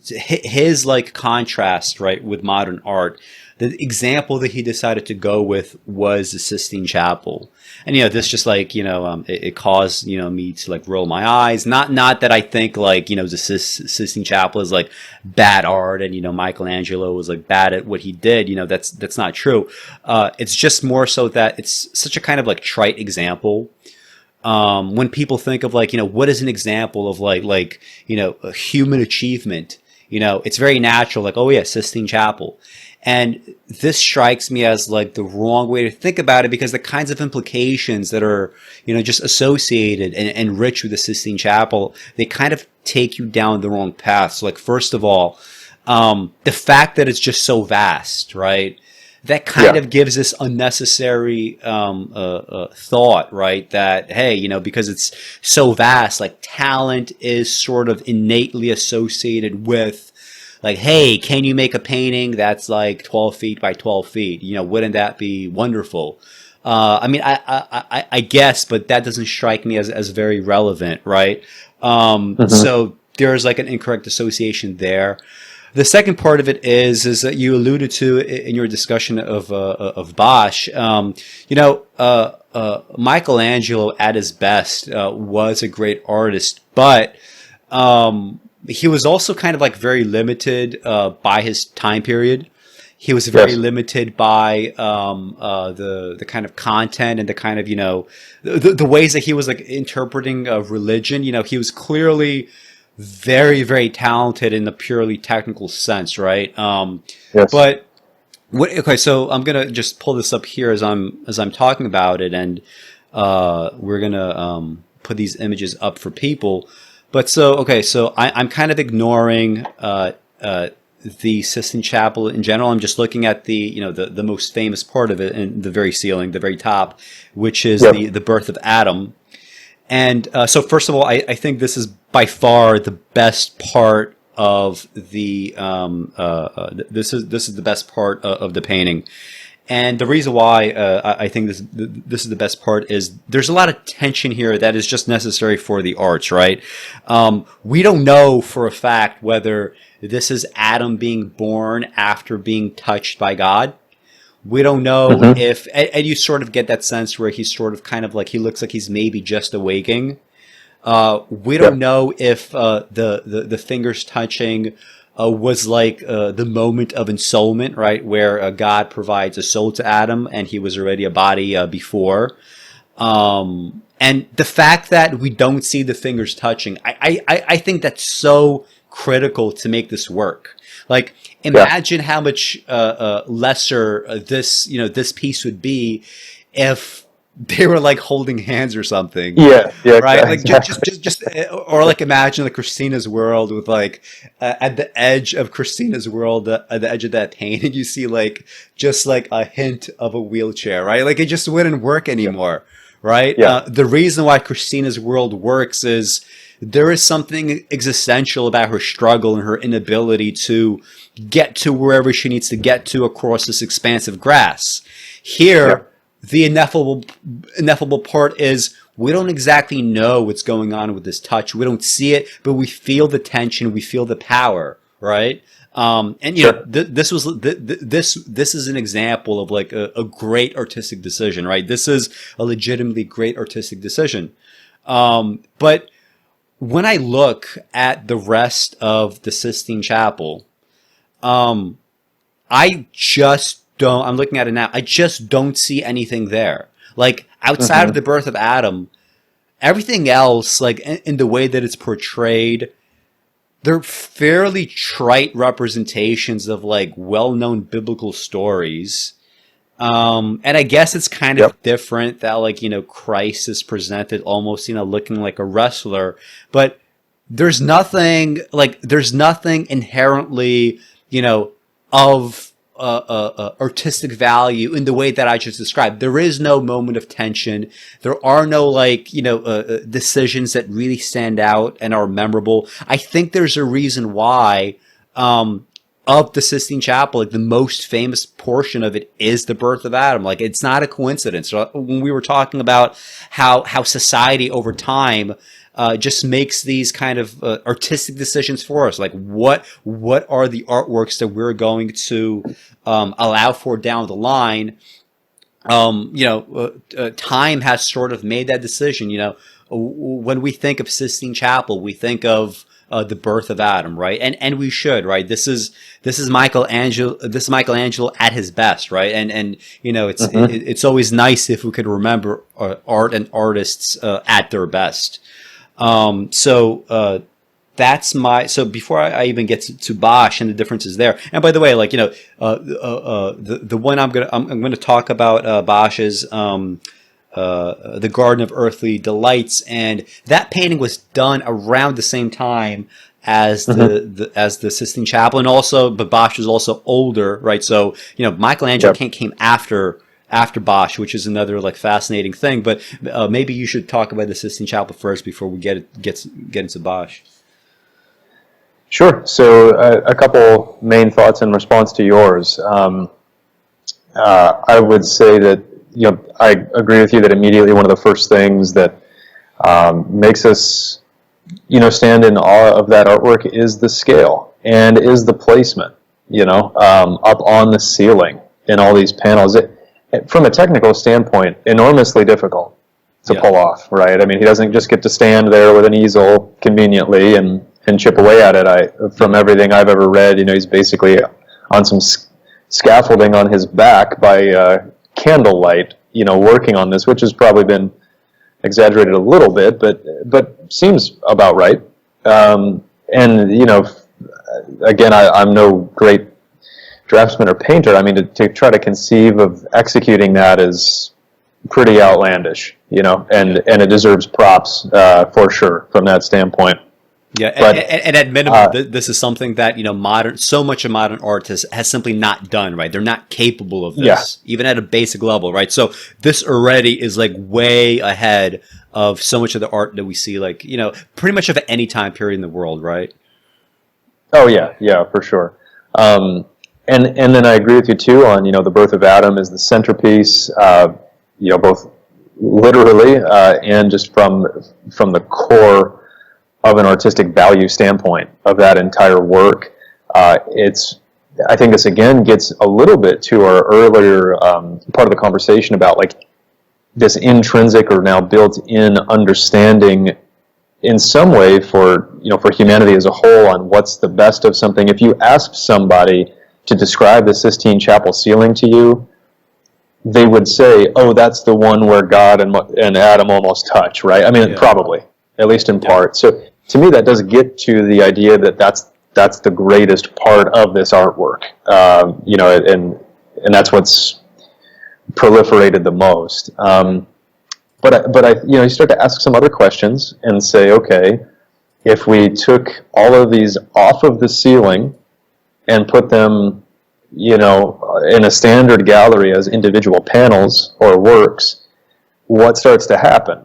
His like contrast, right, with modern art, the example that he decided to go with was the Sistine Chapel. And, you know, this just like, you know, it caused, you know, me to like roll my eyes. Not that I think like, you know, the Sistine Chapel is like bad art and, you know, Michelangelo was like bad at what he did. You know, that's not true. It's just more so that it's such a kind of like trite example. When people think of like, you know, what is an example of like, you know, a human achievement, you know, it's very natural. Like, oh yeah, Sistine Chapel. And this strikes me as like the wrong way to think about it, because the kinds of implications that are, you know, just associated and rich with the Sistine Chapel, they kind of take you down the wrong path. So like, first of all, the fact that it's just so vast, right? That kind of gives this unnecessary thought, right? That, hey, you know, because it's so vast, like talent is sort of innately associated with, like, hey, can you make a painting that's like 12 feet by 12 feet? You know, wouldn't that be wonderful? I mean, I guess, but that doesn't strike me as very relevant, right? So there's like an incorrect association there. The second part of it is that you alluded to in your discussion of Bosch. You know, Michelangelo at his best was a great artist, but he was also kind of like very limited by his time period. He was very limited by the kind of content and the kind of, you know, the ways that he was like interpreting religion. You know, he was clearly very, very talented in the purely technical sense, right? But okay, so I'm gonna just pull this up here as I'm talking about it, and we're gonna put these images up for people. But so okay, so I'm kind of ignoring the Sistine Chapel in general. I'm just looking at the, you know, the most famous part of it in the very ceiling, the very top, which is the birth of Adam. And so first of all, I think this is by far the best part of the this is the best part of the painting. And the reason why I think this is the best part is there's a lot of tension here that is just necessary for the arts, right? We don't know for a fact whether this is Adam being born after being touched by God. We don't know if, and you sort of get that sense where he's sort of kind of like, he looks like he's maybe just awaking. We don't know if the fingers touching was like the moment of ensoulment, right, where God provides a soul to Adam and he was already a body before. And the fact that we don't see the fingers touching, I think that's so critical to make this work. Like, imagine how much lesser this piece would be if they were like holding hands or something. Yeah, right. Like exactly. just or like imagine like Christina's world with like at the edge of Christina's world, at the edge of that painting, you see like just like a hint of a wheelchair, right? Like it just wouldn't work anymore, right? The reason why Christina's world works is there is something existential about her struggle and her inability to get to wherever she needs to get to across this expanse of grass. Here, the ineffable part is we don't exactly know what's going on with this touch. We don't see it, but we feel the tension. We feel the power, right? And you know, this is an example of like a great artistic decision, right? This is a legitimately great artistic decision. But when I look at the rest of the Sistine Chapel, I just don't, I'm looking at it now, I just don't see anything there. Like, outside of the birth of Adam, everything else, like, in the way that it's portrayed, they're fairly trite representations of, like, well-known biblical stories. And I guess it's kind of different that, like, you know, Christ is presented almost, you know, looking like a wrestler. But there's nothing inherently, of artistic value in the way that I just described. There is no moment of tension. There are no decisions that really stand out and are memorable. I think there's a reason why of the Sistine Chapel, like the most famous portion of it is the birth of Adam. Like, it's not a coincidence. When we were talking about how society over time just makes these kind of artistic decisions for us, like what are the artworks that we're going to allow for down the line. Time has sort of made that decision. When we think of Sistine Chapel, we think of the birth of Adam, right? And we should, right? This is Michelangelo. This is Michelangelo at his best, right? And it's always nice if we could remember art and artists at their best. So before I even get to Bosch and the differences there, and by the way, the one I'm gonna talk about Bosch is the Garden of Earthly Delights, and that painting was done around the same time as the Sistine Chapel, and also, but Bosch was also older, right? So Michelangelo came after Bosch, which is another fascinating thing. But maybe you should talk about the Sistine Chapel first before we get into Bosch. Sure. So a couple main thoughts in response to yours. I would say that I agree with you that immediately one of the first things that makes us stand in awe of that artwork is the scale and is the placement. Up on the ceiling in all these panels. From a technical standpoint, enormously difficult to pull off, right? I mean, he doesn't just get to stand there with an easel conveniently and chip away at it. From everything I've ever read, he's basically on some scaffolding on his back by candlelight, working on this, which has probably been exaggerated a little bit, but seems about right. Again, I'm no great draftsman or painter. I mean, to try to conceive of executing that is pretty outlandish, and it deserves props for sure from that standpoint. Yeah, but, and at minimum, this is something that so much of modern art has simply not done, right? They're not capable of this, even at a basic level, right? So this already is way ahead of so much of the art that we see, pretty much of any time period in the world, right? Oh yeah, for sure. And then I agree with you too on the birth of Adam is the centerpiece, both literally and just from the core of an artistic value standpoint of that entire work. I think this again gets a little bit to our earlier part of the conversation about this intrinsic or now built-in understanding in some way for humanity as a whole on what's the best of something. If you asked somebody to describe the Sistine Chapel ceiling to you, they would say, "Oh, that's the one where God and Adam almost touch," right? I mean, probably, at least in part. So to me, that does get to the idea that that's the greatest part of this artwork, and that's what's proliferated the most. But you start to ask some other questions and say, okay, if we took all of these off of the ceiling and put them, in a standard gallery as individual panels or works, what starts to happen?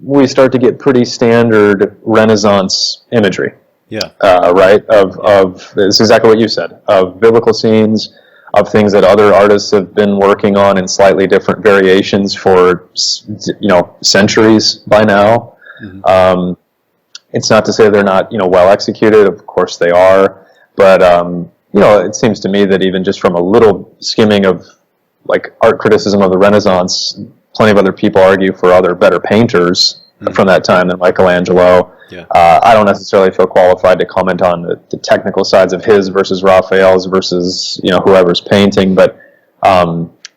We start to get pretty standard Renaissance imagery. Yeah. Right? Of it's exactly what you said, of biblical scenes, of things that other artists have been working on in slightly different variations for, centuries by now. Mm-hmm. It's not to say they're not, well executed. Of course they are. But, it seems to me that even just from a little skimming of, art criticism of the Renaissance, plenty of other people argue for other better painters from that time than Michelangelo. Yeah. I don't necessarily feel qualified to comment on the technical sides of his versus Raphael's versus whoever's painting, but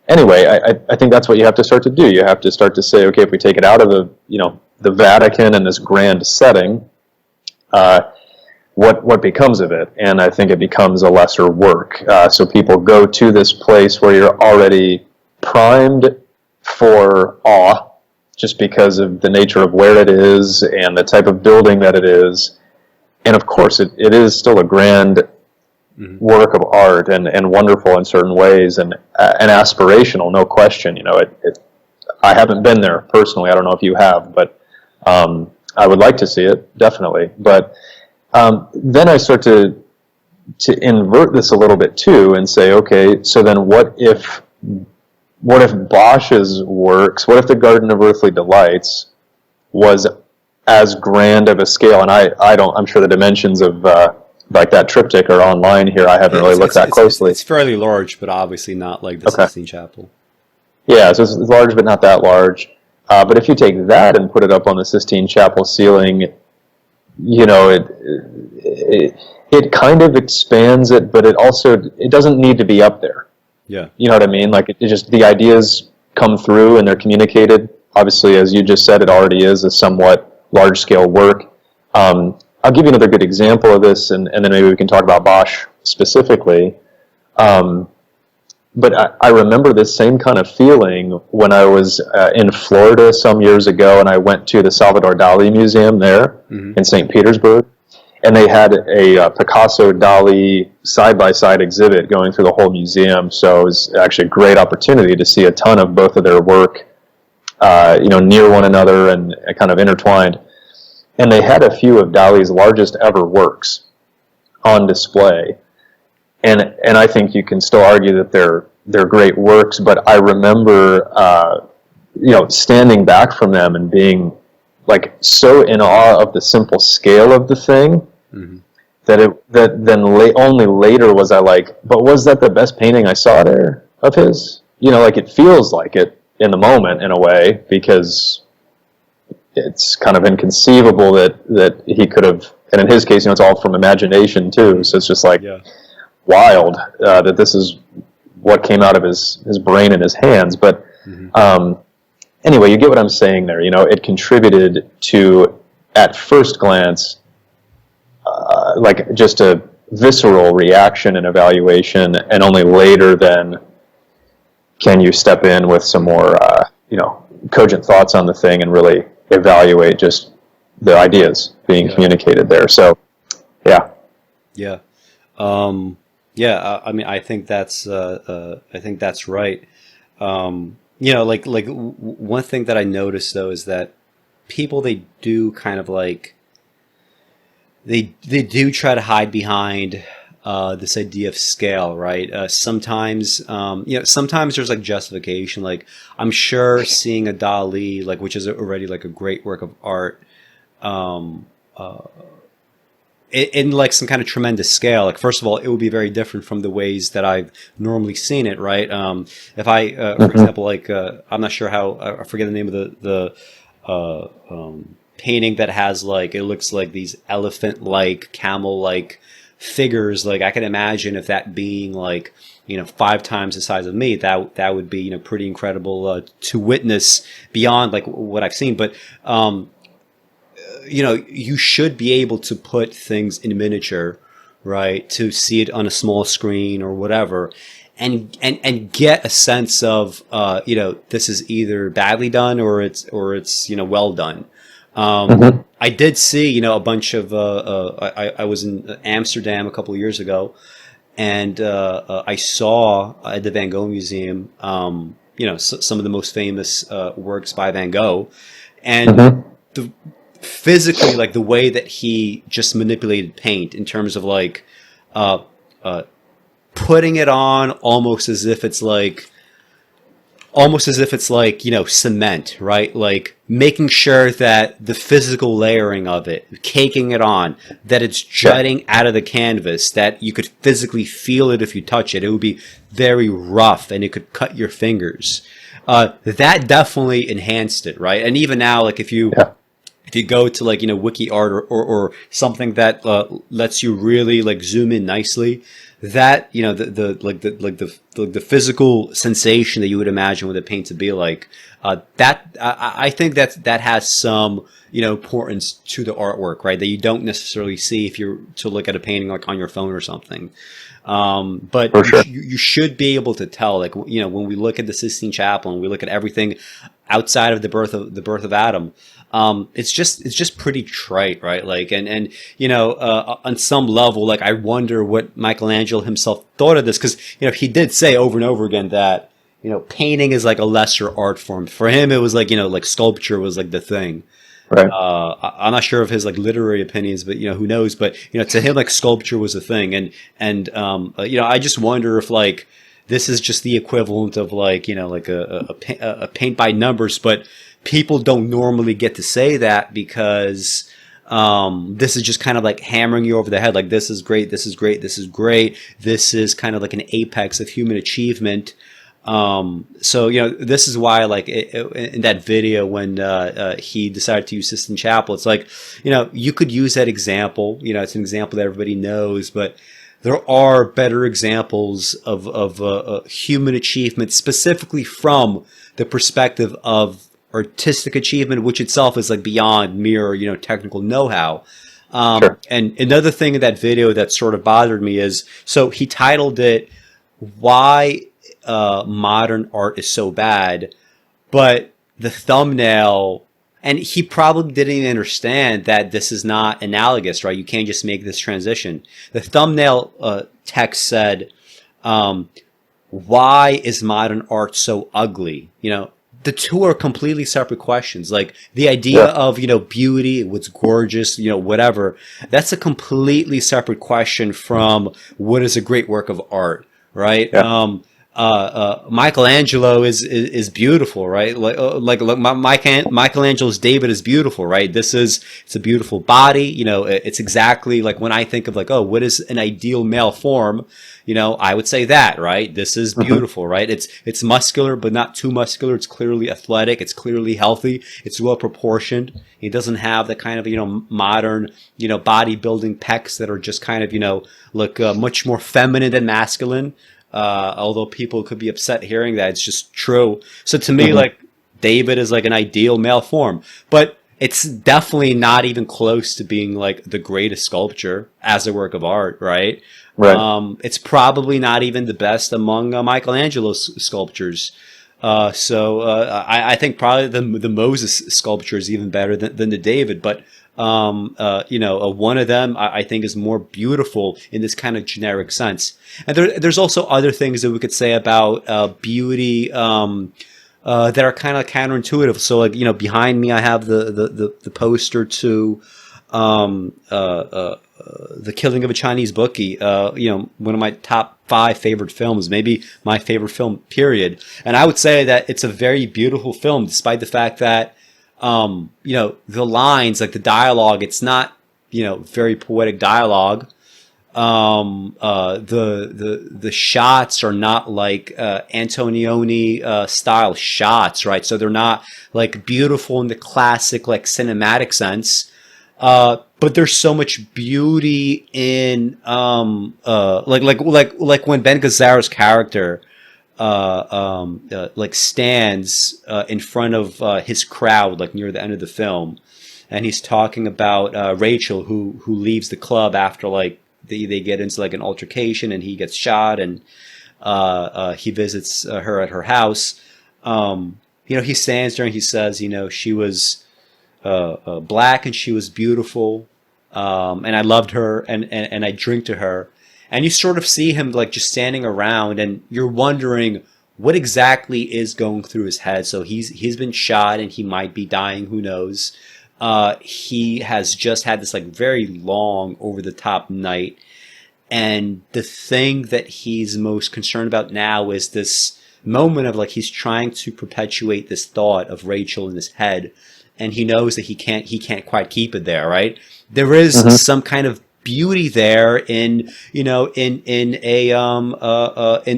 anyway, I think that's what you have to start to do. You have to start to say, okay, if we take it out of the Vatican and this grand setting, what becomes of it? And I think it becomes a lesser work. So people go to this place where you're already primed for awe, just because of the nature of where it is and the type of building that it is. And of course, it is still a grand work of art and wonderful in certain ways and aspirational, no question. You know, I haven't been there personally. I don't know if you have, but I would like to see it, definitely. But then I start to invert this a little bit too and say, okay, so then what if Bosch's works, what if the Garden of Earthly Delights was as grand of a scale? And I'm sure the dimensions of like that triptych are online here. I haven't really looked that closely. It's fairly large, but obviously not like the Sistine Chapel. Yeah, so it's large, but not that large. But if you take that and put it up on the Sistine Chapel ceiling, you know, it kind of expands it, but it doesn't need to be up there. Yeah. You know what I mean? Like it just, the ideas come through and they're communicated. Obviously, as you just said, it already is a somewhat large-scale work. I'll give you another good example of this, and then maybe we can talk about Bosch specifically. But I remember this same kind of feeling when I was in Florida some years ago, and I went to the Salvador Dali Museum there in St. Petersburg, and they had a Picasso-Dali side-by-side exhibit going through the whole museum. So it was actually a great opportunity to see a ton of both of their work, you know, near one another and kind of intertwined. And they had a few of Dali's largest ever works on display. And I think you can still argue that they're great works, but I remember, you know, standing back from them and being like so in awe of the simple scale of the thing that only later was I like, but was that the best painting I saw there of his? You know, like it feels like it in the moment in a way, because it's kind of inconceivable that he could have, and in his case, you know, it's all from imagination too. So it's just like wild that this is what came out of his brain and his hands. But anyway, you get what I'm saying there. You know, it contributed to, at first glance, like just a visceral reaction and evaluation, and only later then can you step in with some more, you know, cogent thoughts on the thing and really evaluate just the ideas being communicated there. So, yeah. Yeah. I mean, I think that's right. You know, like one thing that I noticed though is that people, they do kind of like, they do try to hide behind this idea of scale, right? Sometimes, you know, sometimes there's like justification. Like I'm sure seeing a Dali, like, which is already like a great work of art, in like some kind of tremendous scale. Like first of all, it would be very different from the ways that I've normally seen it, right? If I, for example, like I'm not sure how, I forget the name of the painting that has like, it looks like these elephant-like, camel-like figures. Like I can imagine if that being like, you know, 5 times the size of me, that would be, you know, pretty incredible to witness beyond like what I've seen. But you know, you should be able to put things in miniature, right, to see it on a small screen or whatever, and get a sense of, you know, this is either badly done or it's you know, well done. I did see, you know, a bunch of I was in Amsterdam a couple of years ago, and I saw at the Van Gogh Museum, you know, some of the most famous works by Van Gogh, and physically, like the way that he just manipulated paint in terms of like putting it on almost as if it's like, you know, cement, right? Like making sure that the physical layering of it, caking it on, that it's jutting out of the canvas, that you could physically feel it if you touch it. It would be very rough and it could cut your fingers. That definitely enhanced it, right? And even now, like if you go to like, you know, wiki art or something that lets you really like zoom in nicely, that, you know, the physical sensation that you would imagine what the paint to be like, that I think that has some, you know, importance to the artwork, right? That you don't necessarily see if you're to look at a painting like on your phone or something. But For sure. you should be able to tell, like, you know, when we look at the Sistine Chapel and we look at everything outside of the birth of Adam, it's just pretty trite, right? Like, and you know, on some level, like, I wonder what Michelangelo himself thought of this, because, you know, he did say over and over again that, you know, painting is like a lesser art form. For him, it was like, you know, like sculpture was like the thing. Right. I'm not sure of his like literary opinions, but, you know, who knows? But, you know, to him, like, sculpture was a thing, and you know, I just wonder if, like, this is just the equivalent of, like, you know, like a paint by numbers, but people don't normally get to say that because this is just kind of like hammering you over the head, like, this is great, this is great, this is great. This is kind of like an apex of human achievement. So, you know, this is why, like, in that video when he decided to use Sistine Chapel, it's like, you know, you could use that example. You know, it's an example that everybody knows, but there are better examples of human achievement, specifically from the perspective of artistic achievement, which itself is like beyond mere, you know, technical know-how. Sure. And another thing in that video that sort of bothered me is, so he titled it, "Why modern art is so bad," but the thumbnail, and he probably didn't even understand that this is not analogous, right? You can't just make this transition. The thumbnail text said, "Why is modern art so ugly?" You know, the two are completely separate questions. Like, the idea of, you know, beauty, what's gorgeous, you know, whatever, that's a completely separate question from what is a great work of art, right? Yeah. Michelangelo is beautiful, right? Michelangelo's David is beautiful, right? It's a beautiful body. You know, it's exactly like when I think of, like, oh, what is an ideal male form? You know, I would say that, right? This is beautiful, right? It's muscular, but not too muscular. It's clearly athletic. It's clearly healthy. It's well proportioned. He doesn't have the kind of, you know, modern, you know, bodybuilding pecs that are just kind of, you know, look much more feminine than masculine. Although people could be upset hearing that, it's just true. So to me, like, David is like an ideal male form, but it's definitely not even close to being like the greatest sculpture as a work of art, right? Right. It's probably not even the best among Michelangelo's sculptures. I think probably the Moses sculpture is even better than the David, but you know, one of them I think is more beautiful in this kind of generic sense. And there's also other things that we could say about beauty that are kind of counterintuitive. So, like, you know, behind me I have the poster to The Killing of a Chinese Bookie, you know, one of my top 5 favorite films, maybe my favorite film, period. And I would say that it's a very beautiful film, despite the fact that, you know, the lines, like the dialogue, it's not, you know, very poetic dialogue. The shots are not like Antonioni style shots, right? So they're not like beautiful in the classic like cinematic sense. But there's so much beauty in like when Ben Gazzara's character like stands in front of his crowd, like near the end of the film, and he's talking about Rachel who leaves the club after like they get into like an altercation and he gets shot, and he visits her at her house. You know, he stands there and he says, you know, she was black and she was beautiful, and I loved her, and I drink to her. And you sort of see him like just standing around, and you're wondering what exactly is going through his head. So he's been shot and he might be dying, who knows. He has just had this like very long, over the top night, and the thing that he's most concerned about now is this moment of like he's trying to perpetuate this thought of Rachel in his head, and he knows that he can't quite keep it there, right? There is some kind of beauty there in, you know, in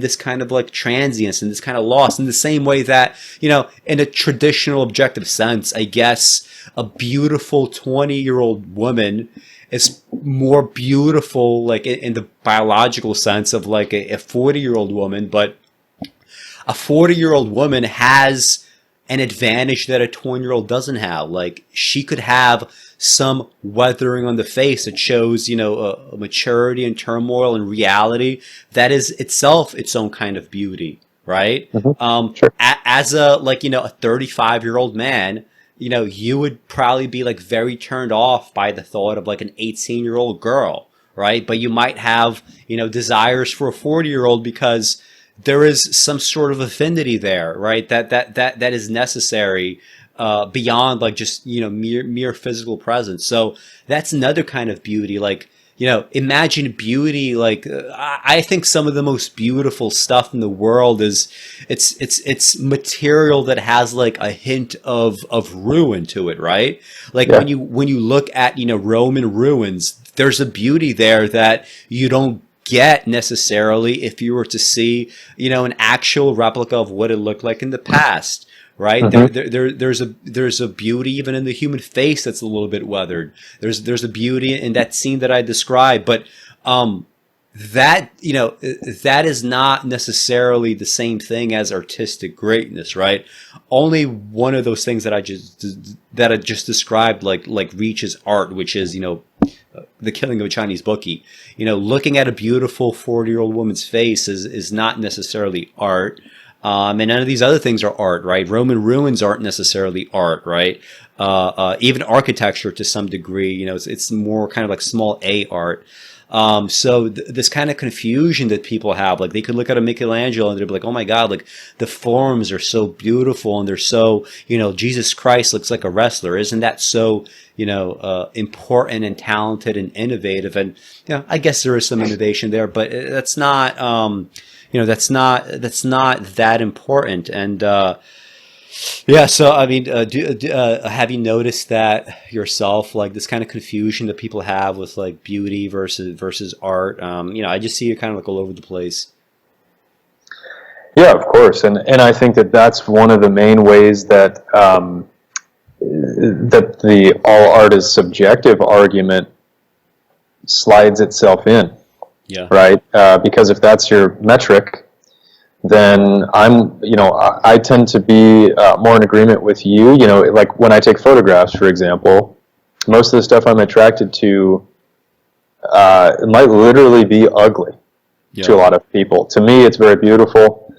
this kind of like transience, in this kind of loss, in the same way that, you know, in a traditional objective sense, I guess a beautiful 20-year-old woman is more beautiful like in the biological sense of like a 40-year-old woman, but a 40-year-old woman has an advantage that a 20-year-old doesn't have. Like, she could have some weathering on the face that shows, a maturity and turmoil and reality that is itself its own kind of beauty, right? Sure. As a 35-year-old man, you would probably be like very turned off by the thought of like an 18-year-old girl, right? But you might have, desires for a 40-year-old because there is some sort of affinity there, right? That is necessary beyond like just mere physical presence. So that's another kind of beauty. Like, imagine beauty. Like, I think some of the most beautiful stuff in the world is it's material that has like a hint of ruin to it, right? Like, Yeah. when you look at Roman ruins, there's a beauty there that you don't get necessarily if you were to see an actual replica of what it looked like in the past, right? There's a beauty even in the human face that's a little bit weathered. There's a beauty in that scene that I described, but that that is not necessarily the same thing as artistic greatness, right? Only one of those things that I just described like reaches art, which is the killing of a Chinese bookie. Looking at a beautiful 40-year-old woman's face is not necessarily art. And none of these other things are art, right? Roman ruins aren't necessarily art, right? Even architecture to some degree, it's more kind of like small A art. So this kind of confusion that people have, like they could look at a Michelangelo and they'd be like, oh my God, like the forms are so beautiful and they're so, Jesus Christ looks like a wrestler. Isn't that so, important and talented and innovative? And, I guess there is some innovation there, but that's not, that's not that important. And, so I mean, have you noticed that yourself, like this kind of confusion that people have with like beauty versus art? I just see it kind of like all over the place. Yeah, of course, and I think that's one of the main ways that that the all art is subjective argument slides itself in. Yeah. Right. Because if that's your metric, then I tend to be more in agreement with you. Like when I take photographs, for example, most of the stuff I'm attracted to it might literally be ugly to a lot of people. To me, it's very beautiful.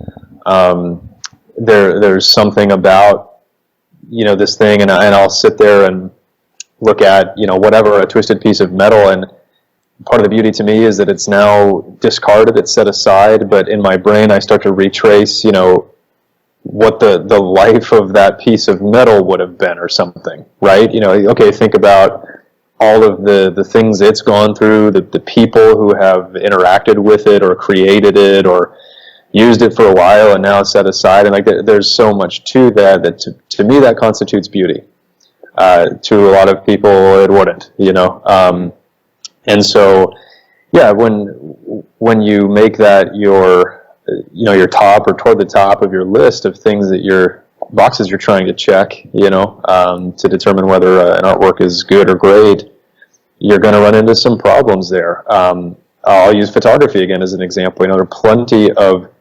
There's something about this thing, and I'll sit there and look at whatever, a twisted piece of metal, and part of the beauty to me is that it's now discarded, it's set aside, but in my brain I start to retrace, what the life of that piece of metal would have been or something, right? Okay, think about all of the things it's gone through, the people who have interacted with it or created it or used it for a while and now it's set aside, and like there's so much to that to me that constitutes beauty. To a lot of people it wouldn't, and so, yeah, when you make that your top or toward the top of your list of things that boxes you're trying to check, to determine whether an artwork is good or great, you're going to run into some problems there. I'll use photography again as an example. There are plenty of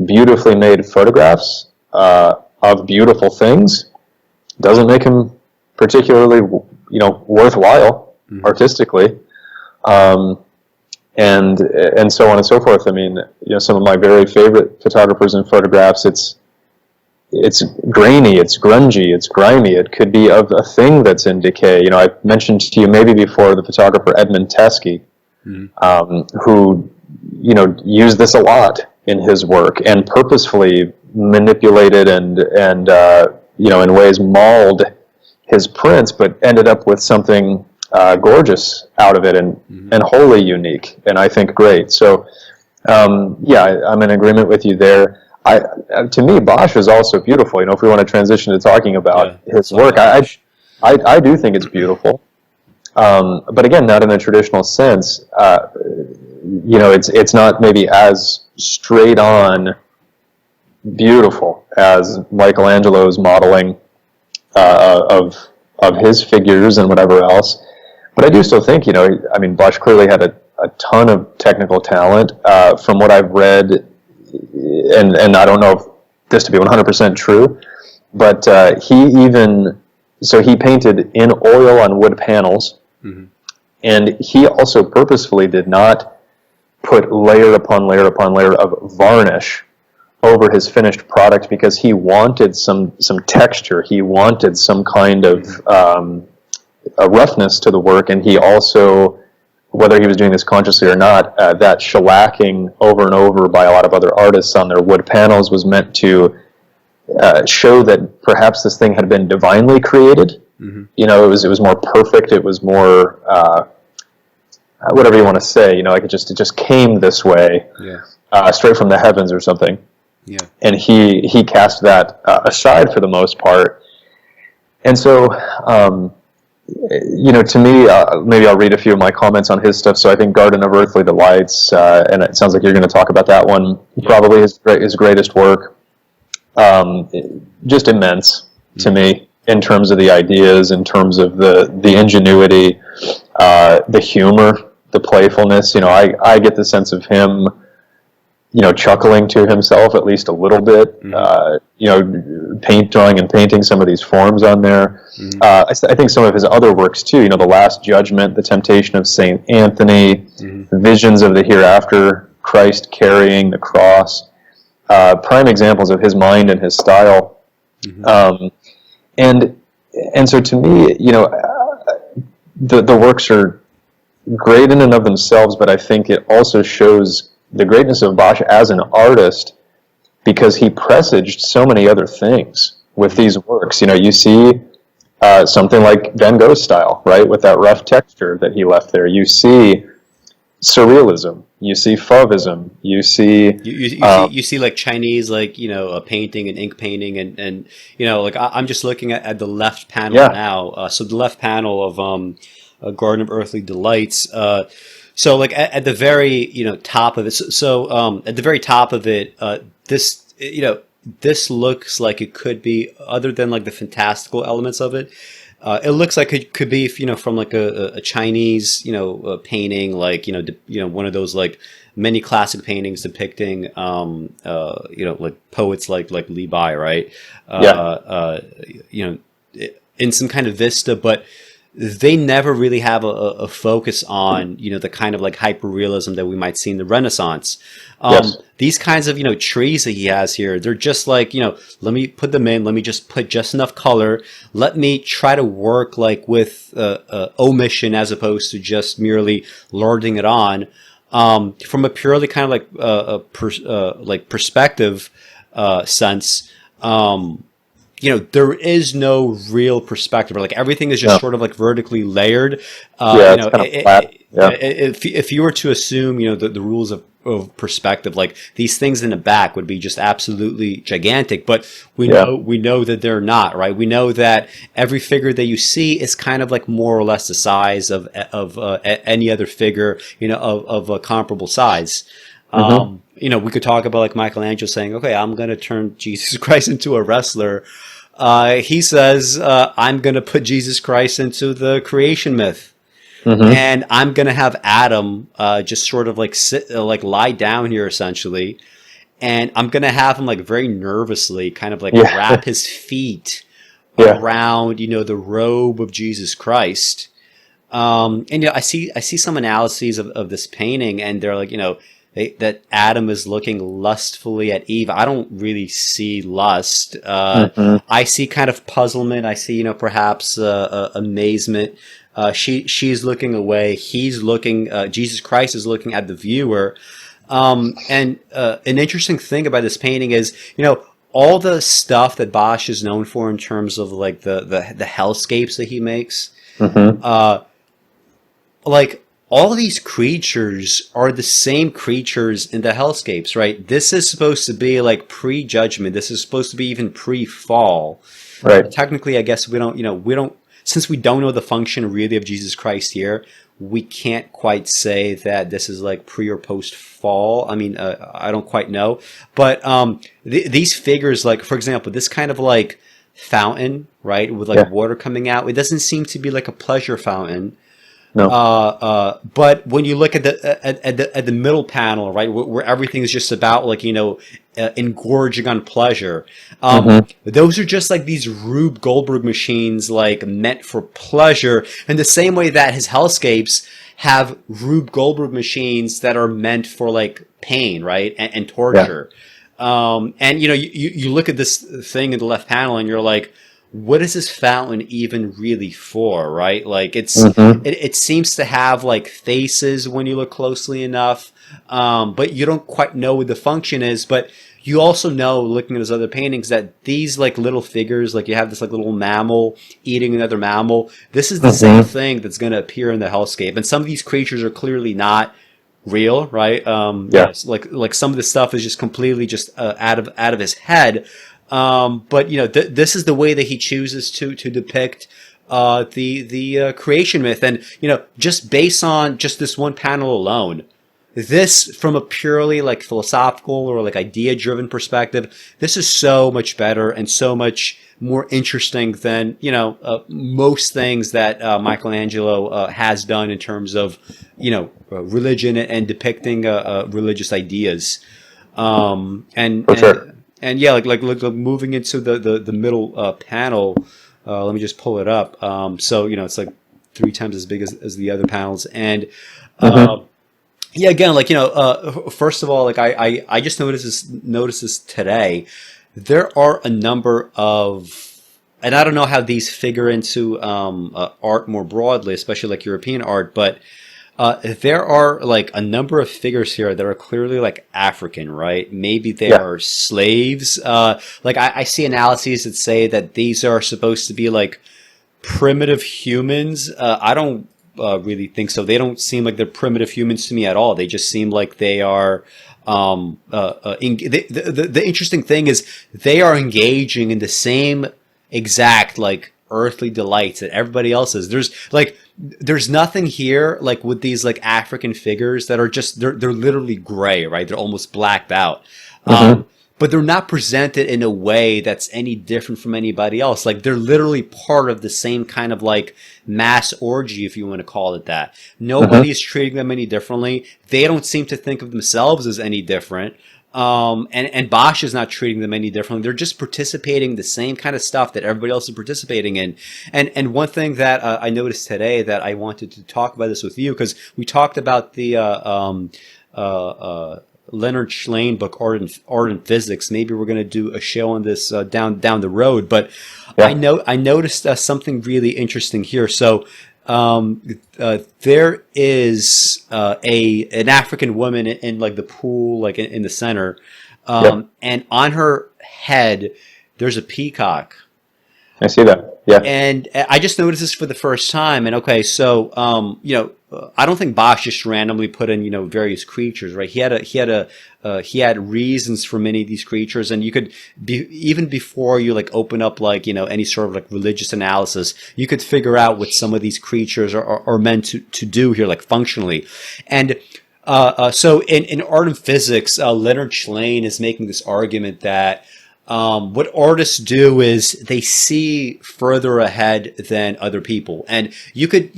beautifully made photographs of beautiful things. Doesn't make them particularly, worthwhile artistically. And so on and so forth. I mean, some of my very favorite photographers and photographs, it's grainy, it's grungy, it's grimy. It could be of a thing that's in decay. I mentioned to you maybe before the photographer Edmund Teskey, who, used this a lot in his work and purposefully manipulated and in ways mauled his prints, but ended up with something gorgeous out of it and wholly unique, and I think great. So, I'm in agreement with you there. To me, Bosch is also beautiful. If we want to transition to talking about his work, I do think it's beautiful. But again, not in a traditional sense. It's not maybe as straight on beautiful as Michelangelo's modeling of his figures and whatever else. But I do still think, Bosch clearly had a ton of technical talent. From what I've read, and I don't know if this to be 100% true, But he painted in oil on wood panels, and he also purposefully did not put layer upon layer upon layer of varnish over his finished product, because he wanted some texture. He wanted some kind of a roughness to the work, and he also, whether he was doing this consciously or not, that shellacking over and over by a lot of other artists on their wood panels was meant to show that perhaps this thing had been divinely created. You know, it was more perfect. It was more whatever you want to say. You know, like it just came this way, straight from the heavens or something. Yeah. And he cast that aside for the most part. And so, you know, to me, maybe I'll read a few of my comments on his stuff. So I think Garden of Earthly Delights, and it sounds like you're going to talk about that one, probably his greatest work. Just immense to me in terms of the ideas, in terms of the ingenuity, the humor, the playfulness. You know, I get the sense of him, you know, chuckling to himself at least a little bit, you know, drawing and painting some of these forms on there. I think some of his other works too, you know, The Last Judgment, The Temptation of St. Anthony, Visions of the Hereafter, Christ carrying the cross, prime examples of his mind and his style. And so to me, you know, the works are great in and of themselves, but I think it also shows the greatness of Bosch as an artist, because he presaged so many other things with these works. You know, you see something like Van Gogh's style, right, with that rough texture that he left there. You see surrealism, you see Fauvism, you see you see like Chinese, like, you know, a painting and ink painting, and you know, like I'm just looking at the left panel now. So the left panel of a Garden of Earthly Delights. So like at the very, you know, top of it. So at the very top of it, this, you know, this looks like it could be, other than like the fantastical elements of it, it looks like it could be, you know, from like a Chinese, you know, painting, like, you know, one of those like many classic paintings depicting, you know, like poets like Li Bai, right? You know, in some kind of vista, but they never really have a focus on, you know, the kind of like hyperrealism that we might see in the Renaissance. These kinds of, you know, trees that he has here, they're just like, you know, let me put them in, let me just put just enough color, let me try to work like with omission as opposed to just merely larding it on, from a purely kind of like perspective sense. You know, there is no real perspective. Like everything is just sort of like vertically layered. You know, if you were to assume, you know, the rules of perspective, like these things in the back would be just absolutely gigantic, but we know that they're not, right? We know that every figure that you see is kind of like more or less the size of any other figure, you know, of a comparable size. You know, we could talk about like Michelangelo saying, okay, I'm going to turn Jesus Christ into a wrestler. He says, I'm going to put Jesus Christ into the creation myth. And I'm going to have Adam just sort of like sit, like lie down here essentially. And I'm going to have him like very nervously kind of like wrap his feet around, you know, the robe of Jesus Christ. And, you know, I see some analyses of this painting, and they're like, you know, that Adam is looking lustfully at Eve. I don't really see lust. I see kind of puzzlement. I see, you know, perhaps amazement. She's looking away. He's looking. Jesus Christ is looking at the viewer. And an interesting thing about this painting is, you know, all the stuff that Bosch is known for in terms of like the hellscapes that he makes. Like, all these creatures are the same creatures in the hellscapes, right? This is supposed to be like pre-judgment. This is supposed to be even pre-fall. Right. Technically, I guess we don't, since we don't know the function really of Jesus Christ here, we can't quite say that this is like pre or post-fall. I mean, I don't quite know. But these figures, like, for example, this kind of like fountain, right, with like water coming out, it doesn't seem to be like a pleasure fountain. No. But when you look at the middle panel, right, where everything is just about like, engorging on pleasure, those are just like these Rube Goldberg machines, like meant for pleasure, in the same way that his hellscapes have Rube Goldberg machines that are meant for like pain, right, and torture. And you look at this thing in the left panel, and you're like, what is this fountain even really for, right? Like it seems to have like faces when you look closely enough, but you don't quite know what the function is. But you also know, looking at his other paintings, that these like little figures, like you have this like little mammal eating another mammal. This is the same thing that's going to appear in the hellscape, and some of these creatures are clearly not real, right? Yes, like some of the stuff is just completely just out of his head. But this is the way that he chooses to depict the creation myth, and just based on just this one panel alone, this, from a purely like philosophical or like idea driven perspective, this is so much better and so much more interesting than most things that Michelangelo has done in terms of religion and depicting religious ideas. And yeah, like moving into the middle panel, let me just pull it up. So it's like 3 times as big as the other panels, and yeah, again, like first of all, like I just noticed this today. There are a number of, and I don't know how these figure into art more broadly, especially like European art, but there are like a number of figures here that are clearly like African, right? Maybe they are slaves. Like I see analyses that say that these are supposed to be like primitive humans. I don't really think so. They don't seem like they're primitive humans to me at all. They just seem like they are. The interesting thing is they are engaging in the same exact like earthly delights that everybody else is. There's nothing here like with these like African figures that are just they're literally gray, right? They're almost blacked out. But they're not presented in a way that's any different from anybody else. Like they're literally part of the same kind of like mass orgy, if you want to call it that. Nobody is treating them any differently. They don't seem to think of themselves as any different. And Bosch is not treating them any differently. They're just participating in the same kind of stuff that everybody else is participating in. And one thing that I noticed today that I wanted to talk about this with you, because we talked about the Leonard Shlain book, Art and Physics. Maybe we're going to do a show on this down the road. But I noticed something really interesting here. So there is an African woman in like the pool, like in the center, and on her head there's a peacock. I see that. Yeah. And I just noticed this for the first time. And okay, so I don't think Bosch just randomly put in various creatures, right? He had reasons for many of these creatures, and you could even before you like open up like any sort of like religious analysis, you could figure out what some of these creatures are meant to do here, like functionally. And so in Art and Physics, Leonard Shlain is making this argument that what artists do is they see further ahead than other people, and you could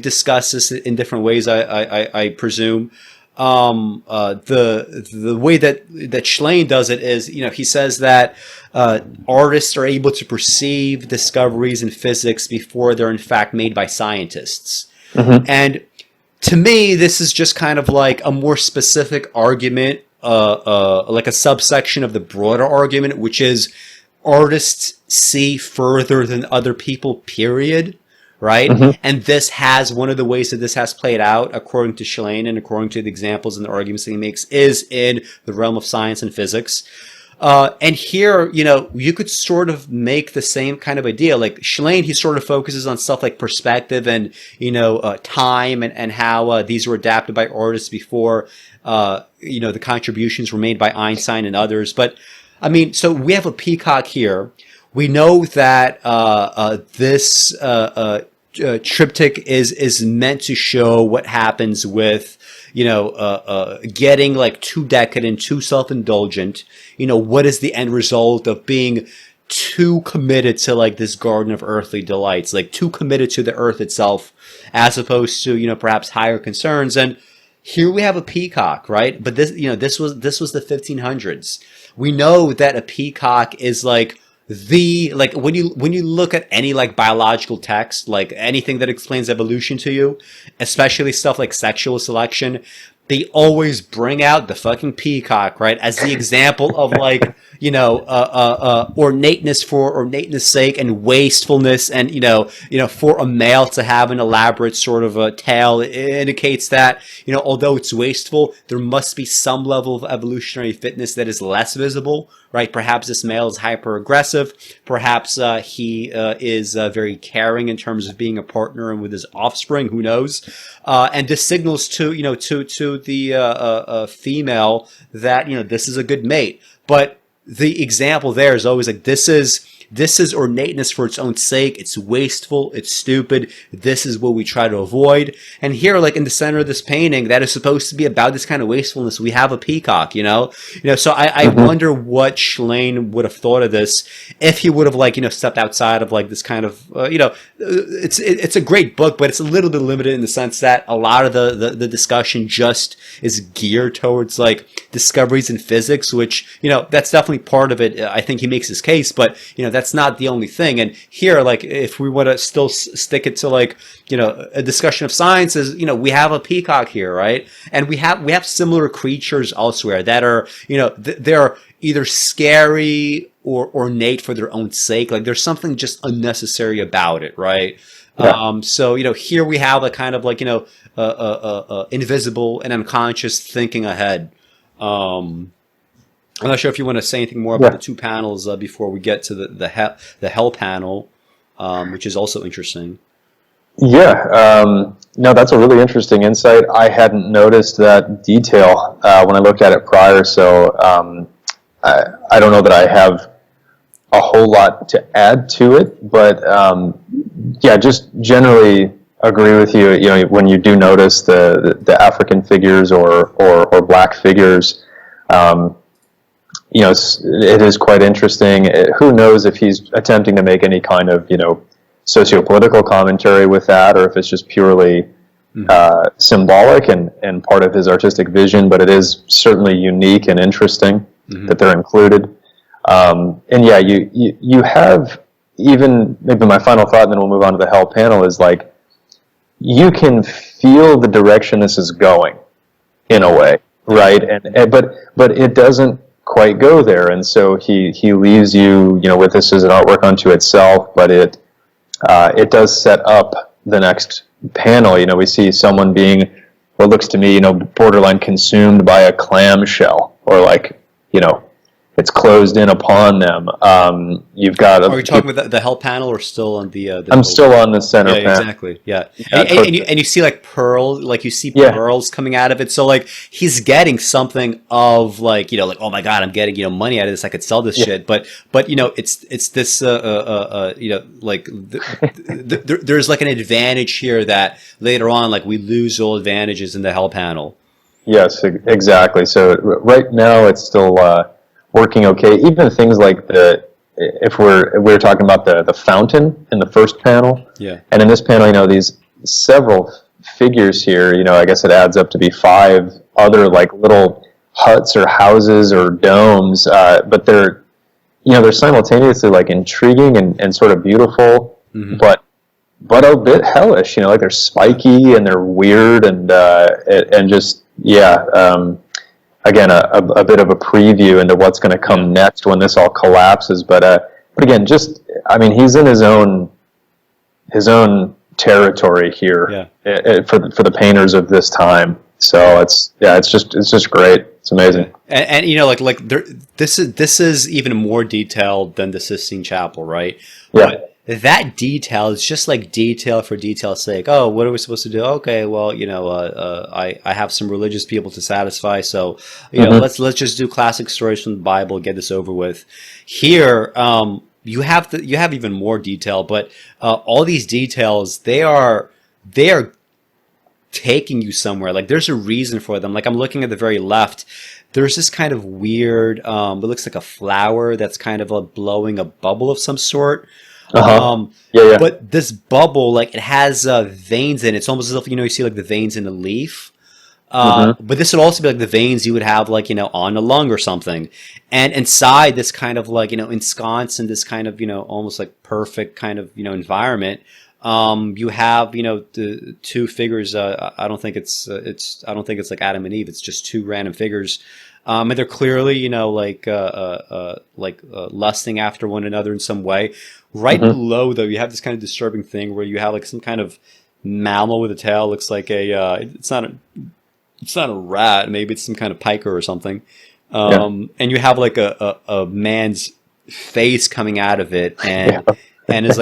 discuss this in different ways. I presume the way that Shlain does it is he says that artists are able to perceive discoveries in physics before they're in fact made by scientists, and to me this is just kind of like a more specific argument. Like a subsection of the broader argument, which is artists see further than other people, period, right? And this has, one of the ways that this has played out, according to Shlain and according to the examples and the arguments that he makes, is in the realm of science and physics. And here, you could sort of make the same kind of idea. Like Shlain, he sort of focuses on stuff like perspective and, time and how these were adapted by artists before, the contributions were made by Einstein and others. But, I mean, so we have a peacock here. We know that this triptych is meant to show what happens with getting like too decadent, too self-indulgent. What is the end result of being too committed to like this garden of earthly delights, like too committed to the earth itself, as opposed to, you know, perhaps higher concerns. And here we have a peacock, right? But this, you know, this was the 1500s. We know that a peacock is like like when you look at any like biological text, like anything that explains evolution to you, especially stuff like sexual selection, they always bring out the fucking peacock, right, as the example of like, you know, ornateness for ornateness sake, and wastefulness, and for a male to have an elaborate sort of a tail, it indicates that, you know, although it's wasteful, there must be some level of evolutionary fitness that is less visible, right? Perhaps this male is hyper aggressive. Perhaps he is very caring in terms of being a partner and with his offspring. Who knows? And this signals to the female that, you know, this is a good mate. But the example there is always like, this is ornateness for its own sake. It's wasteful. It's stupid. This is what we try to avoid. And here, like in the center of this painting, that is supposed to be about this kind of wastefulness, we have a peacock, you know. So I wonder what Schlein would have thought of this if he would have, like, you know, stepped outside of like this kind of, it's a great book, but it's a little bit limited in the sense that a lot of the discussion just is geared towards like discoveries in physics, which, you know, that's definitely part of it. I think he makes his case, but, you know, that's not the only thing. And here, like, if we want to still stick it to like, you know, a discussion of science, is, you know, we have a peacock here, right? And we have similar creatures elsewhere that are, you know, they're either scary or ornate for their own sake. Like there's something just unnecessary about it, right? Yeah. So, you know, here we have a kind of like, you know, invisible and unconscious thinking ahead. I'm not sure if you want to say anything more about the two panels before we get to the hell panel, which is also interesting. Yeah, no, that's a really interesting insight. I hadn't noticed that detail when I looked at it prior, so I don't know that I have a whole lot to add to it, but yeah, just generally agree with you. You know, when you do notice the African figures or black figures. You know, it is quite interesting. Who knows if he's attempting to make any kind of, you know, socio-political commentary with that, or if it's just purely symbolic and part of his artistic vision, but it is certainly unique and interesting that they're included. And yeah, you have, even maybe my final thought, and then we'll move on to the hell panel, is like, you can feel the direction this is going in a way, right? And but it doesn't quite go there, and so he leaves you, you know, with this as an artwork unto itself, but it does set up the next panel. You know, we see someone being, what looks to me, you know, borderline consumed by a clamshell, or like, you know, it's closed in upon them. You've got. Are you talking about the hell panel, or still on the I'm still on the center panel. Exactly. Yeah. And you see like pearls, like you see pearls coming out of it. So like he's getting something of like, you know, like, oh my God, I'm getting, you know, money out of this. I could sell this shit. But you know, it's this you know, like there's like an advantage here that later on, like, we lose all advantages in the hell panel. Yes, exactly. So right now it's still working okay. Even things like if we're talking about the fountain in the first panel, and in this panel, you know, these several figures here, you know, I guess it adds up to be 5 other like little huts or houses or domes, but they're, you know, they're simultaneously like intriguing and sort of beautiful, but a bit hellish, you know, like they're spiky and they're weird and just again, a bit of a preview into what's going to come next when this all collapses. But again, just, I mean, he's in his own territory here for the painters of this time. So it's just great. It's amazing. And you know, like this is even more detailed than the Sistine Chapel, right? Yeah. But that detail is just like detail for detail's sake. Oh, what are we supposed to do? Okay, well, you know, I have some religious people to satisfy, so, you know, let's just do classic stories from the Bible, get this over with. Here, you have even more detail, but all these details, they are taking you somewhere. Like, there's a reason for them. Like, I'm looking at the very left. there's this kind of weird, it looks like a flower that's kind of blowing a bubble of some sort. Yeah. But this bubble, like it has veins in it. It's almost as if, you see like the veins in a leaf. But this would also be like the veins you would have like, on a lung or something. And inside this kind of like, ensconced in this kind of, almost like perfect kind of, environment, you have, the two figures. I don't think it's like Adam and Eve. It's just two random figures. And they're clearly, lusting after one another in some way. Right below, though, you have this kind of disturbing thing where you have like some kind of mammal with a tail. Looks like it's not a rat. Maybe it's some kind of piker or something. And you have like a man's face coming out of it, and and is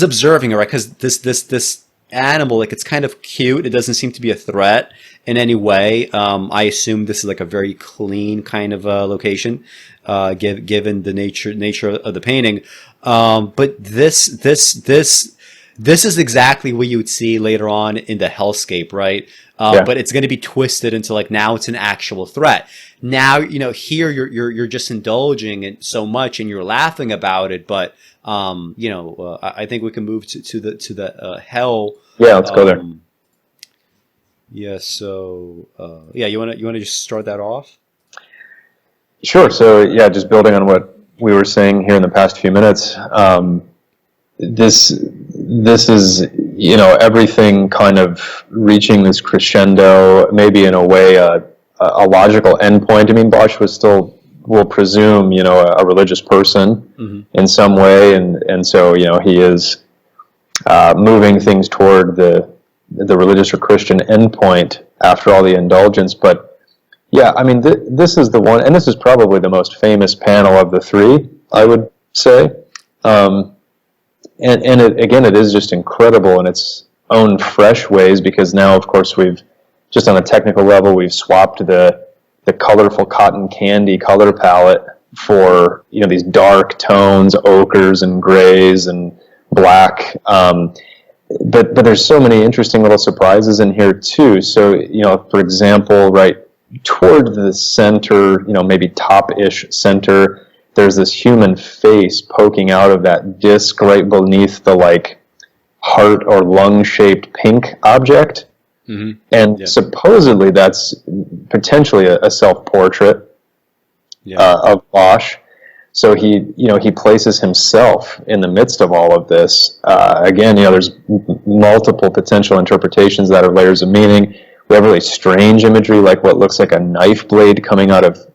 observing it, right? Because this animal, like, it's kind of cute. It doesn't seem to be a threat in any way. I assume this is like a very clean kind of location, given the nature of the painting. But this is exactly what you would see later on in the hellscape, right? But it's going to be twisted into like, now it's an actual threat. Now, here you're just indulging it so much and you're laughing about it. But, I think we can move to the hell. Yeah, let's go there. Yeah. So, you want to just start that off? Sure. So, yeah, just building on what we were saying here in the past few minutes, this is, everything kind of reaching this crescendo, maybe in a way a logical endpoint. I mean, Bosch will presume, a religious person in some way, and so, he is moving things toward the religious or Christian endpoint after all the indulgence. But yeah, I mean, this is the one, and this is probably the most famous panel of the three, I would say. And it is just incredible in its own fresh ways, because now, of course, we've just on a technical level, we've swapped the colorful cotton candy color palette for, these dark tones, ochres and grays and black. But there's so many interesting little surprises in here too. So, for example, right toward the center, maybe top-ish center, there's this human face poking out of that disc right beneath the like heart or lung-shaped pink object. And supposedly that's potentially a self-portrait of Bosch. So he places himself in the midst of all of this. Again, there's multiple potential interpretations that are layers of meaning. We have really strange imagery, like what looks like a knife blade coming out of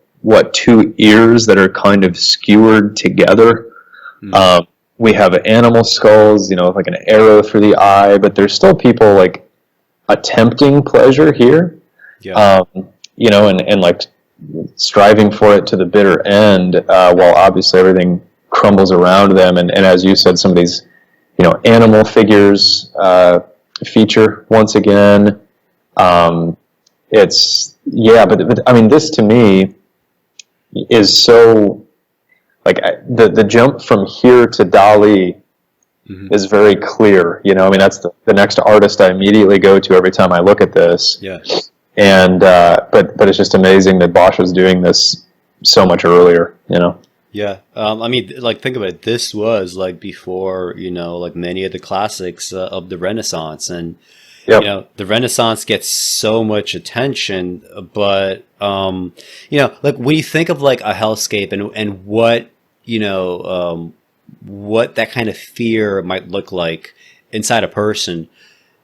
two ears that are kind of skewered together. We have animal skulls, like an arrow through the eye, but there's still people like attempting pleasure here, and like striving for it to the bitter end, while obviously everything crumbles around them. And as you said, some of these, animal figures feature once again. But I mean, this to me is so like the jump from here to Dali is very clear. I mean, that's the next artist I immediately go to every time I look at this. Yeah. And but it's just amazing that Bosch was doing this so much earlier. Yeah. I mean, like, think about it. This was like before, like many of the classics of the Renaissance, and the Renaissance gets so much attention, but like when you think of like a hellscape and what what that kind of fear might look like inside a person,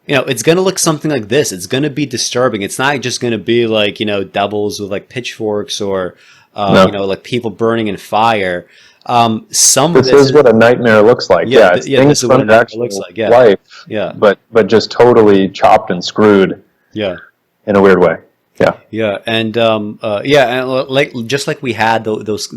it's going to look something like this. It's going to be disturbing. It's not just going to be like, devils with like pitchforks or, like people burning in fire. This is what a nightmare looks like. It's this is what a nightmare looks like. Life, but just totally chopped and screwed. Yeah. In a weird way. Yeah. Yeah. And, and like, just like we had those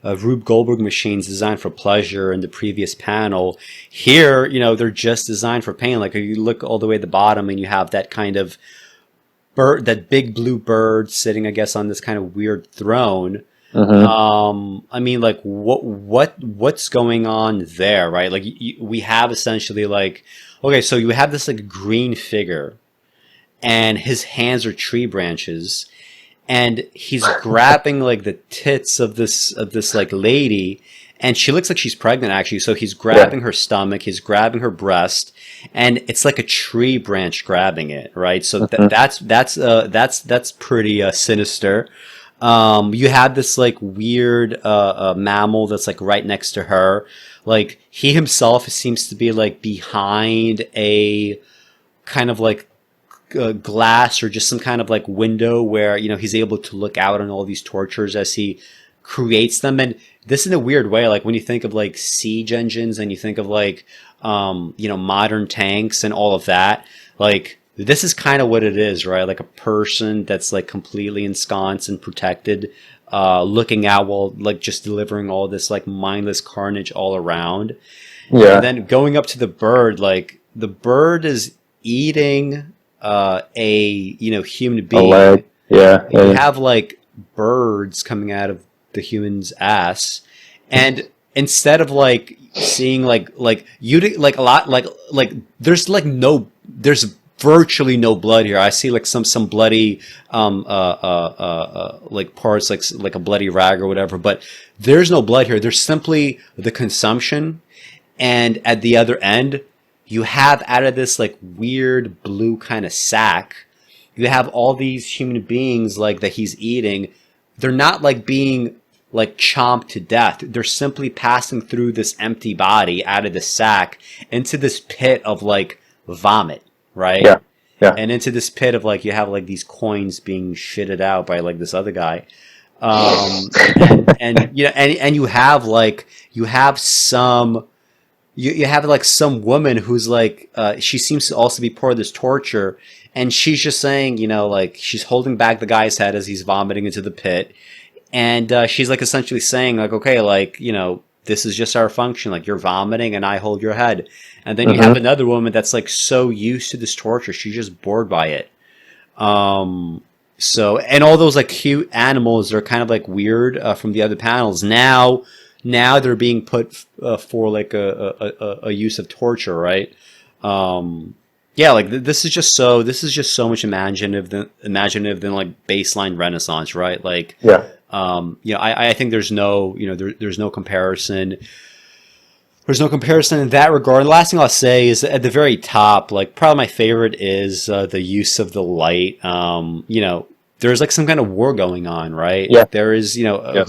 Rube Goldberg machines designed for pleasure in the previous panel. Here, they're just designed for pain. Like, you look all the way at the bottom and you have that kind of bird, that big blue bird sitting, I guess, on this kind of weird throne. I mean, like, what's going on there, right? Like, we have essentially like, okay, so you have this like green figure, and his hands are tree branches, and he's grabbing like the tits of this like lady, and she looks like she's pregnant actually. So he's grabbing her stomach, he's grabbing her breast, and it's like a tree branch grabbing it, right? So that's pretty sinister. You have this like weird mammal that's like right next to her. Like he himself seems to be like behind a kind of like glass or just some kind of like window where, you know, he's able to look out on all these tortures as he creates them. And this in a weird way, like when you think of like siege engines and you think of like, you know, modern tanks and all of that, like this is kind of what it is, right? Like a person that's like completely ensconced and protected, looking out while like just delivering all this like mindless carnage all around. Yeah. And then going up to the bird, like the bird is eating a, you know, human being. A leg. Yeah. You have like birds coming out of the human's ass, and instead of like seeing like you like a lot like there's virtually no blood here. I see like some bloody like parts like a bloody rag or whatever, but there's no blood here. There's simply the consumption, and at the other end you have out of this like weird blue kind of sack, you have all these human beings like that he's eating. They're not like being like chomped to death. They're simply passing through this empty body out of the sack into this pit of like vomit, right? Yeah. Yeah. And into this pit of like, you have like these coins being shitted out by like this other guy. And you know, and you have like, you have some woman who's like, she seems to also be part of this torture, and she's just saying, you know, like she's holding back the guy's head as he's vomiting into the pit, and she's like essentially saying like, okay, like, you know, this is just our function, like you're vomiting and I hold your head. And then you have another woman that's like so used to this torture, she's just bored by it. So, and all those like cute animals are kind of like weird from the other panels. Now they're being put for like a use of torture, right? Yeah, like this is just so much imaginative than like baseline Renaissance, right? Like, yeah. You know, I think there's no, you know, there's no comparison. There's no comparison in that regard. And the last thing I'll say is at the very top, like probably my favorite is the use of the light. You know, there's like some kind of war going on, right? Yeah. There is, you know,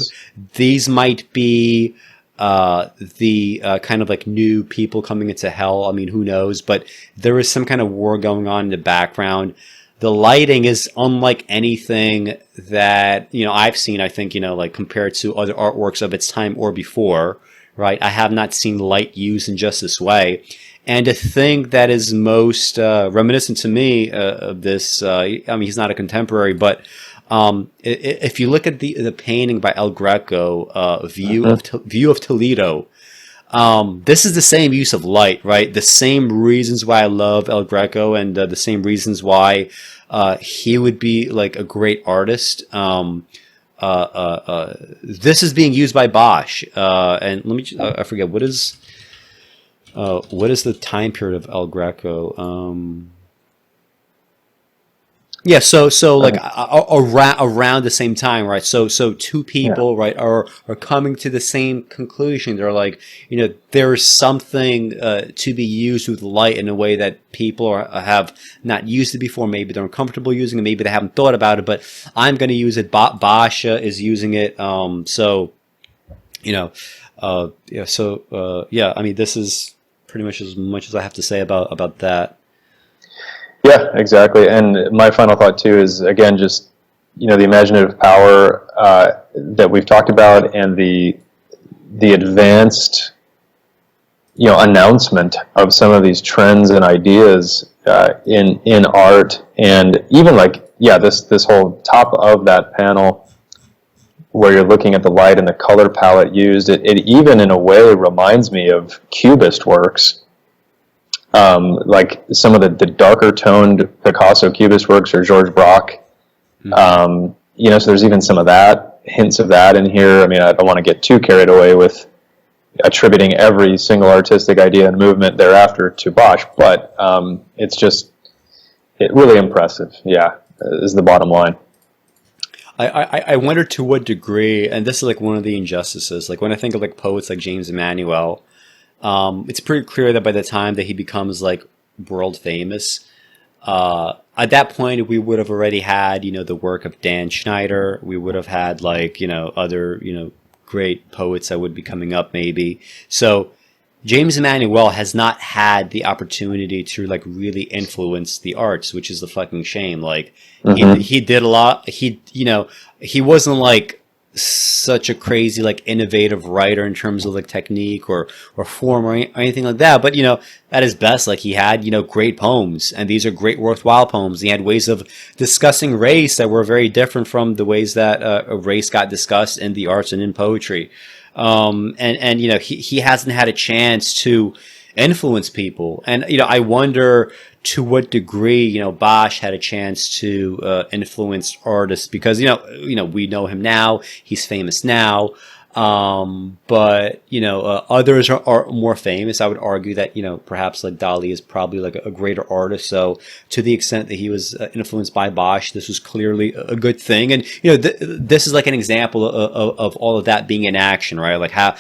these might be the kind of like new people coming into hell. I mean, who knows? But there is some kind of war going on in the background. The lighting is unlike anything that, you know, I've seen, I think, you know, like compared to other artworks of its time or before, right? I have not seen light used in just this way. And the thing that is most reminiscent to me of this, I mean, he's not a contemporary, but if you look at the painting by El Greco, View of Toledo, this is the same use of light, right? The same reasons why I love El Greco, and the same reasons why he would be like a great artist. This is being used by Bosch, and let me I forget what is the time period of El Greco. Yeah, so like around the same time, right? So two people, right, are coming to the same conclusion. They're like, you know, there's something to be used with light in a way that people have not used it before. Maybe they're uncomfortable using it. Maybe they haven't thought about it. But I'm going to use it. Bosch is using it. So, you know, yeah. So yeah. I mean, this is pretty much as I have to say about that. Yeah, exactly. And my final thought too is, again, just, you know, the imaginative power that we've talked about, and the advanced, you know, announcement of some of these trends and ideas in art, and even like, yeah, this whole top of that panel where you're looking at the light and the color palette used, it even in a way reminds me of Cubist works. Like some of the darker toned Picasso Cubist works, or George Braque. You know, so there's even some of that, hints of that in here. I mean, I don't want to get too carried away with attributing every single artistic idea and movement thereafter to Bosch, but it's just, really impressive. Yeah, is the bottom line. I wonder to what degree, and this is like one of the injustices, like when I think of like poets like James Emmanuel, it's pretty clear that by the time that he becomes like world famous, at that point we would have already had, the work of Dan Schneider. We would have had like, other, great poets that would be coming up maybe. So James Emmanuel has not had the opportunity to like really influence the arts, which is the fucking shame. Like he did a lot. He wasn't like such a crazy like innovative writer in terms of like technique or form or anything like that. But at his best, like he had great poems, and these are great, worthwhile poems. He had ways of discussing race that were very different from the ways that race got discussed in the arts and in poetry. And he hasn't had a chance to influence people, and I wonder to what degree Bosch had a chance to influence artists, because we know him now, he's famous now, but others are more famous. I would argue that perhaps like Dali is probably like a greater artist. So to the extent that he was influenced by Bosch, this was clearly a good thing. And this is like an example of all of that being in action, right? Like how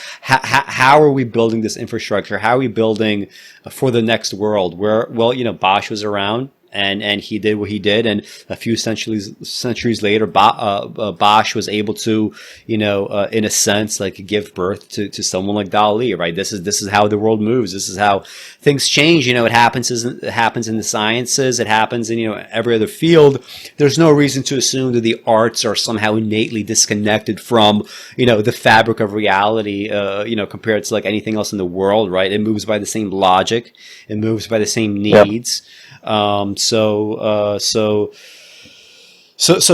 are we building this infrastructure? How are we building for the next world? Where Bosch was around. And he did what he did, and a few centuries later, Bosch was able to, in a sense, like give birth to someone like Dali, right? This is how the world moves. This is how things change. It happens in the sciences. It happens in every other field. There's no reason to assume that the arts are somehow innately disconnected from the fabric of reality. Compared to like anything else in the world, right? It moves by the same logic. It moves by the same needs. Yep. So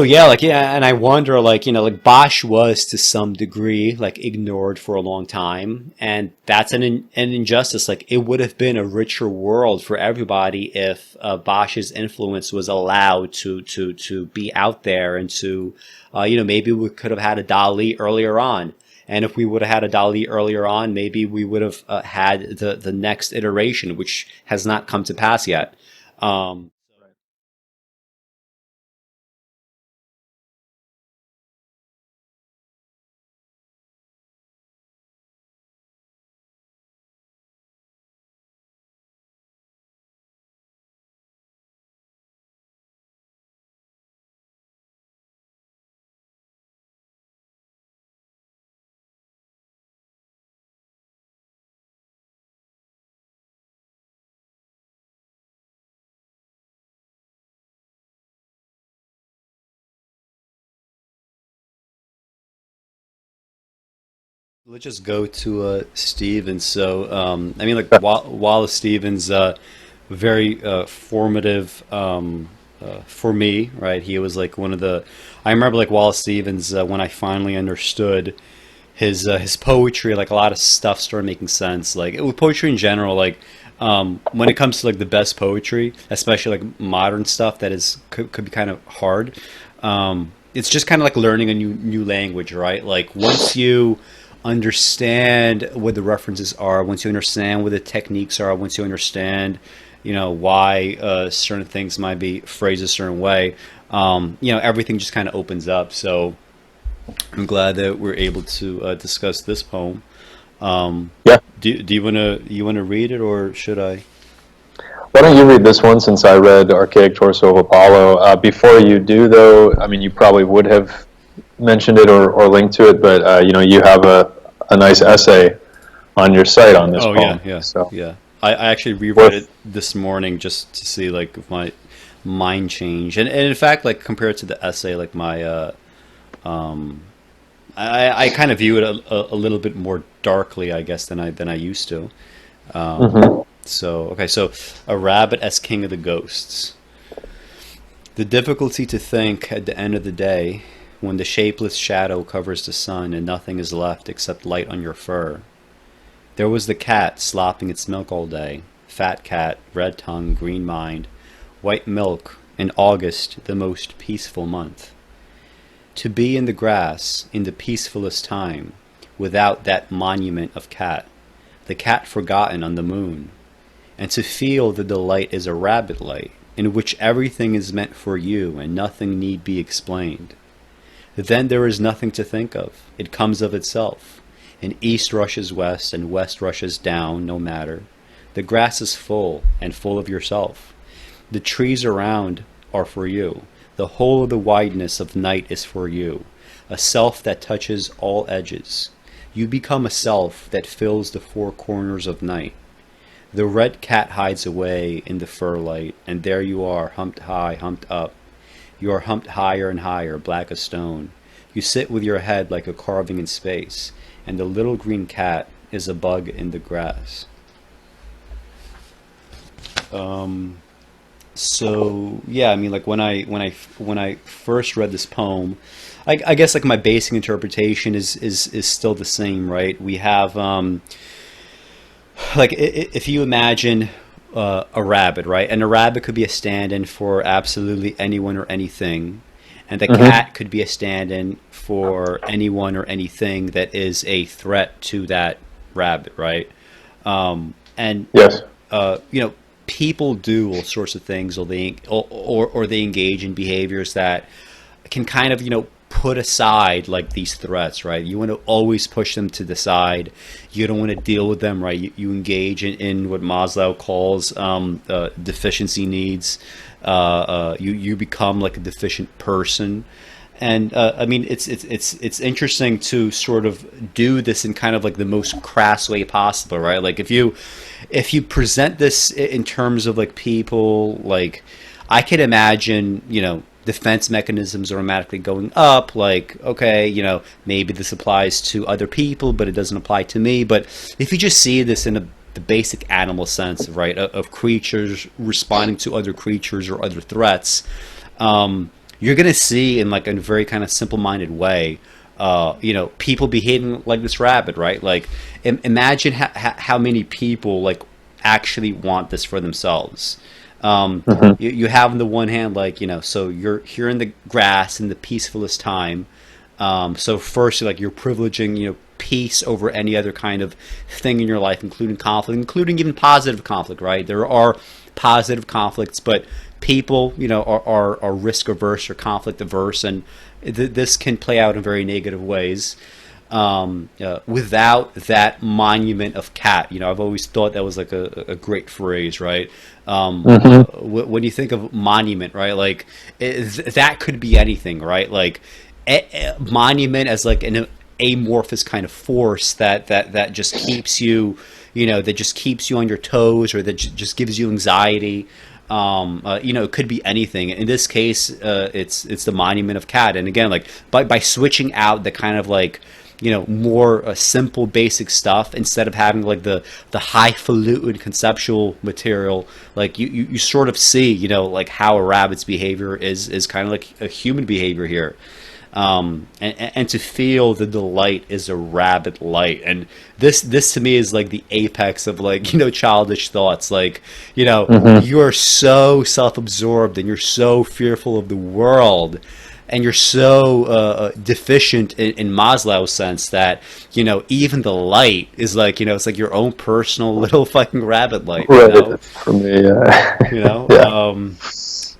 yeah, like, yeah, and I wonder, like, like Bosch was to some degree like ignored for a long time, and that's an injustice. Like, it would have been a richer world for everybody if Bosch's influence was allowed to be out there, and to maybe we could have had a Dali earlier on. And if we would have had a Dali earlier on, maybe we would have had the next iteration, which has not come to pass yet. Let's just go to Stevens. So, I mean, like Wallace Stevens, very formative for me, right? He was like one of the. I remember like Wallace Stevens when I finally understood his poetry. Like a lot of stuff started making sense. Like with poetry in general, like when it comes to like the best poetry, especially like modern stuff that is could be kind of hard. It's just kind of like learning a new language, right? Like once you understand what the references are, once you understand what the techniques are, once you understand, why certain things might be phrased a certain way, everything just kind of opens up. So I'm glad that we're able to discuss this poem. Yeah. Do you wanna read it, or should I? Why don't you read this one, since I read Archaic Torso of Apollo? Before you do, though, I mean, you probably would have mentioned it or linked to it, but you have a nice essay on your site on this poem. Yeah. So Yeah. I actually reread it this morning just to see like if my mind changed, and in fact, like compared to the essay, like my I kind of view it a little bit more darkly, I guess, than I used to. So okay, so a rabbit as king of the ghosts. The difficulty to think at the end of the day, when the shapeless shadow covers the sun and nothing is left except light on your fur. There was the cat slopping its milk all day, fat cat, red tongue, green mind, white milk, in August, the most peaceful month. To be in the grass, in the peacefulest time, without that monument of cat, the cat forgotten on the moon, and to feel the delight is a rabbit light, in which everything is meant for you and nothing need be explained. Then there is nothing to think of. It comes of itself. And east rushes west, and west rushes down, no matter. The grass is full, and full of yourself. The trees around are for you. The whole of the wideness of night is for you. A self that touches all edges. You become a self that fills the four corners of night. The red cat hides away in the fir light, and there you are, humped high, humped up. You are humped higher and higher, black as stone. You sit with your head like a carving in space, and the little green cat is a bug in the grass. So yeah, I mean, like when I first read this poem, I guess like my basic interpretation is still the same, right? We have like if you imagine a rabbit, right, and a rabbit could be a stand-in for absolutely anyone or anything, and the cat could be a stand-in for anyone or anything that is a threat to that rabbit, right? And Yes. you know, people do all sorts of things, or they engage in behaviors that can kind of, you know, put aside like these threats, right? You want to always push them to the side. You don't want to deal with them, right? You engage in what Maslow calls deficiency needs. You become like a deficient person. And I mean, it's interesting to sort of do this in kind of like the most crass way possible, right? Like if you present this in terms of like people, like I could imagine, you know, defense mechanisms are automatically going up. Like, okay, you know, maybe this applies to other people, but it doesn't apply to me. But if you just see this in the basic animal sense, right, of creatures responding to other creatures or other threats, you're going to see in like a very kind of simple-minded way, you know, people behaving like this rabbit, right? Like, imagine how many people like actually want this for themselves. You have on the one hand, like, you know, so you're here in the grass in the peacefulest time. So first, like, you're privileging, you know, peace over any other kind of thing in your life, including conflict, including even positive conflict, right? There are positive conflicts, but people, you know, are risk averse or conflict averse, and this can play out in very negative ways. Without that monument of cat, you know, I've always thought that was like a great phrase, right? When you think of monument, right, like that could be anything, right? Like monument as like an amorphous kind of force that just keeps you, you know, that just keeps you on your toes, or that just gives you anxiety. You know, it could be anything. In this case, it's the monument of cat. And again, like by switching out the kind of like, you know, more simple, basic stuff, instead of having like the highfalutin conceptual material, like you sort of see, you know, like how a rabbit's behavior is kind of like a human behavior here. And to feel the delight is a rabbit light, and this to me is like the apex of like, you know, childish thoughts. Like, you know, you are so self-absorbed and you're so fearful of the world, and you're so deficient in Maslow's sense that, you know, even the light is like, you know, it's like your own personal little fucking rabbit light, you Right. know? For me, yeah. You know,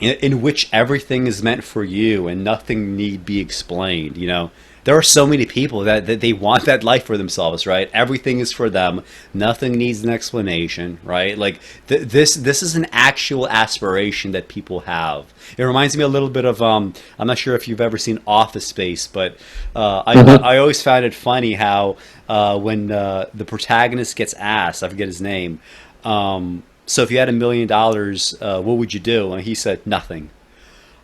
in which everything is meant for you and nothing need be explained. You know, there are so many people that they want that life for themselves, right? Everything is for them. Nothing needs an explanation, right? Like this is an actual aspiration that people have. It reminds me a little bit of I'm not sure if you've ever seen Office Space, but I always found it funny how when the protagonist gets asked, I forget his name. So if you had $1 million, what would you do? And he said, nothing.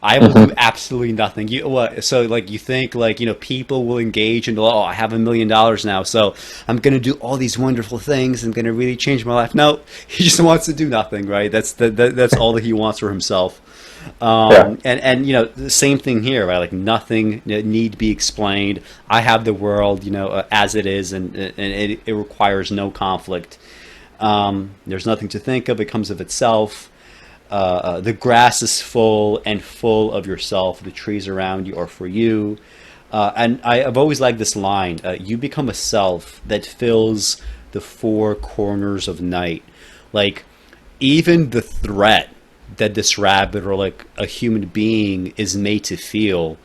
I will do absolutely nothing. You what? So like you think like, you know, people will engage in, oh, I have $1 million now, so I'm going to do all these wonderful things. I'm going to really change my life. No, he just wants to do nothing, right? That's all that he wants for himself. And you know, the same thing here, right? Like nothing need be explained. I have the world, you know, as it is, and it requires no conflict. There's nothing to think of. It comes of itself. The grass is full and full of yourself. The trees around you are for you. And I've always liked this line. You become a self that fills the four corners of night. Like even the threat that this rabbit or like a human being is made to feel,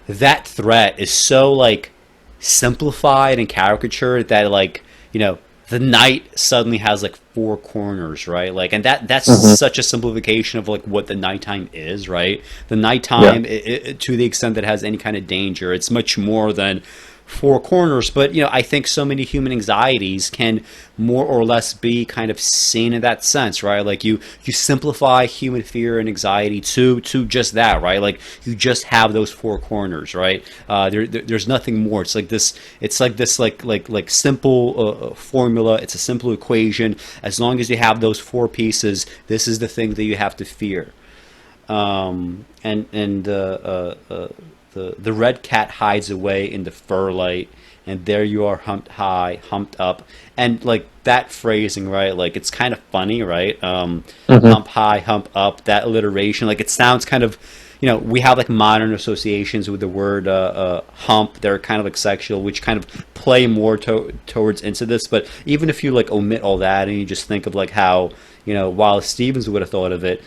that threat is so like simplified and caricatured that like, you know, the night suddenly has like four corners, right? Like, and that's such a simplification of like what the nighttime is, right? The nighttime, to the extent that it has any kind of danger, it's much more than four corners. But, you know, I think so many human anxieties can more or less be kind of seen in that sense, right? Like you simplify human fear and anxiety to just that, right? Like you just have those four corners, right? There's nothing more. It's like this like simple formula. It's a simple equation. As long as you have those four pieces, this is the thing that you have to fear. The red cat hides away in the firelight, and there you are, humped high, humped up. And like that phrasing, right? Like it's kind of funny, right? Hump high, hump up, that alliteration. Like it sounds kind of, you know, we have like modern associations with the word hump. They're kind of like sexual, which kind of play more towards into this. But even if you like omit all that and you just think of like how, you know, Wallace Stevens would have thought of it,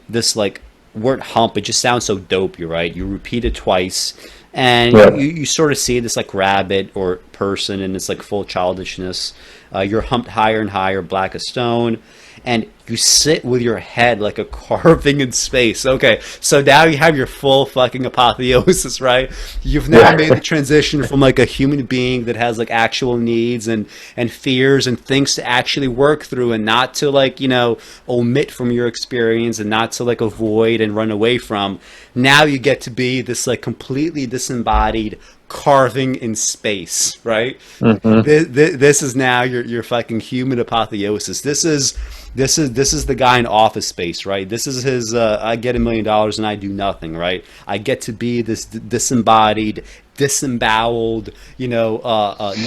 this like word hump, it just sounds so dope. You're right. You repeat it twice, and you sort of see this like rabbit or person in this like full childishness. You're humped higher and higher, black as stone, and you sit with your head like a carving in space. Okay, so now you have your full fucking apotheosis, right? You've now made the transition from like a human being that has like actual needs and fears and things to actually work through, and not to like, you know, omit from your experience and not to like avoid and run away from. Now you get to be this like completely disembodied carving in space, right? This is now your fucking human apotheosis. This is the guy in Office Space, right? This is his I get $1 million and I do nothing, right? I get to be this disembodied, disemboweled, you know,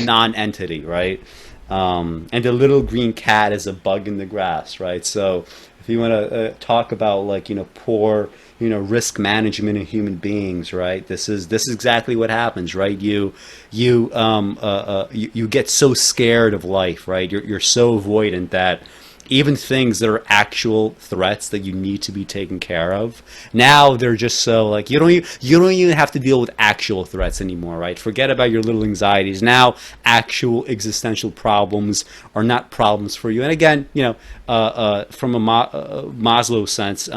non-entity, right? And the little green cat is a bug in the grass, right? So if you want to talk about like, you know, poor, you know, risk management in human beings, right? This is exactly what happens, right? You get so scared of life, right? You're so avoidant that even things that are actual threats that you need to be taken care of, now they're just so like you don't even have to deal with actual threats anymore, right? Forget about your little anxieties. Now actual existential problems are not problems for you. And again, you know, from a Maslow sense,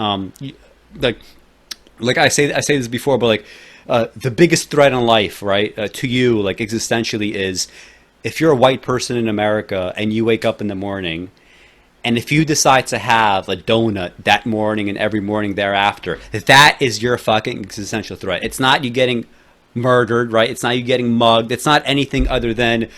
like I say this before, but like the biggest threat in life, right, to you, like existentially, is if you're a white person in America and you wake up in the morning, and if you decide to have a donut that morning and every morning thereafter, that is your fucking existential threat. It's not you getting murdered, right? It's not you getting mugged. It's not anything other than,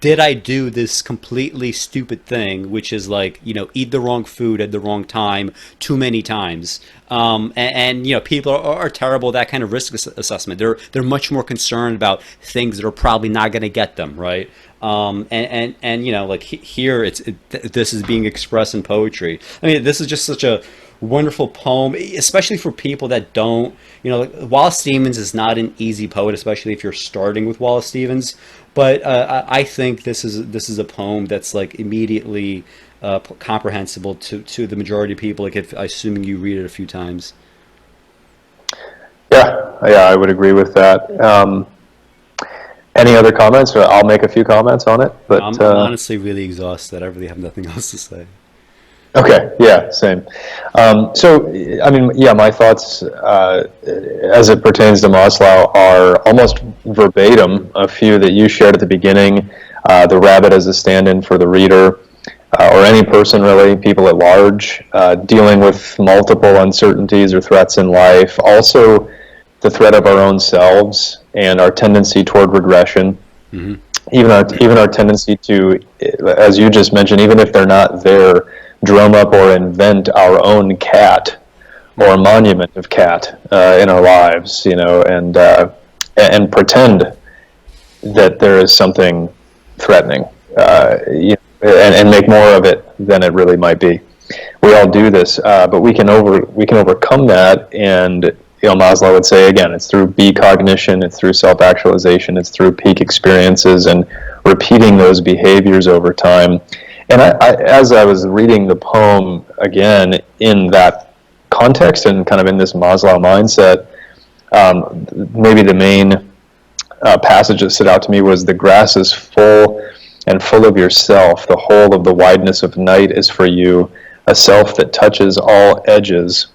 did I do this completely stupid thing, which is like, you know, eat the wrong food at the wrong time too many times. And you know, people are terrible at that kind of risk assessment. They're much more concerned about things that are probably not going to get them, right? And you know, like here this is being expressed in poetry. I mean, this is just such a wonderful poem, especially for people that don't, you know, like Wallace Stevens is not an easy poet, especially if you're starting with Wallace Stevens. But I think this is a poem that's like immediately comprehensible to the majority of people, like if assuming you read it a few times. Yeah, I would agree with that. Any other comments? I'll make a few comments on it. But I'm honestly really exhausted. I really have nothing else to say. Okay, yeah, same. So, I mean, yeah, my thoughts as it pertains to Maslow are almost verbatim a few that you shared at the beginning. The rabbit as a stand-in for the reader, or any person really, people at large, dealing with multiple uncertainties or threats in life. Also, the threat of our own selves and our tendency toward regression. Mm-hmm. Even our tendency to, as you just mentioned, even if they're not there, drum up or invent our own cat or monument of cat in our lives, you know, and pretend that there is something threatening, you know, and make more of it than it really might be. We all do this, but we can overcome that. And you know, Maslow would say again, it's through B cognition, it's through self-actualization, it's through peak experiences and repeating those behaviors over time. And I, as I was reading the poem again in that context and kind of in this Maslow mindset, maybe the main passage that stood out to me was, the grass is full and full of yourself. The whole of the wideness of night is for you, a self that touches all edges.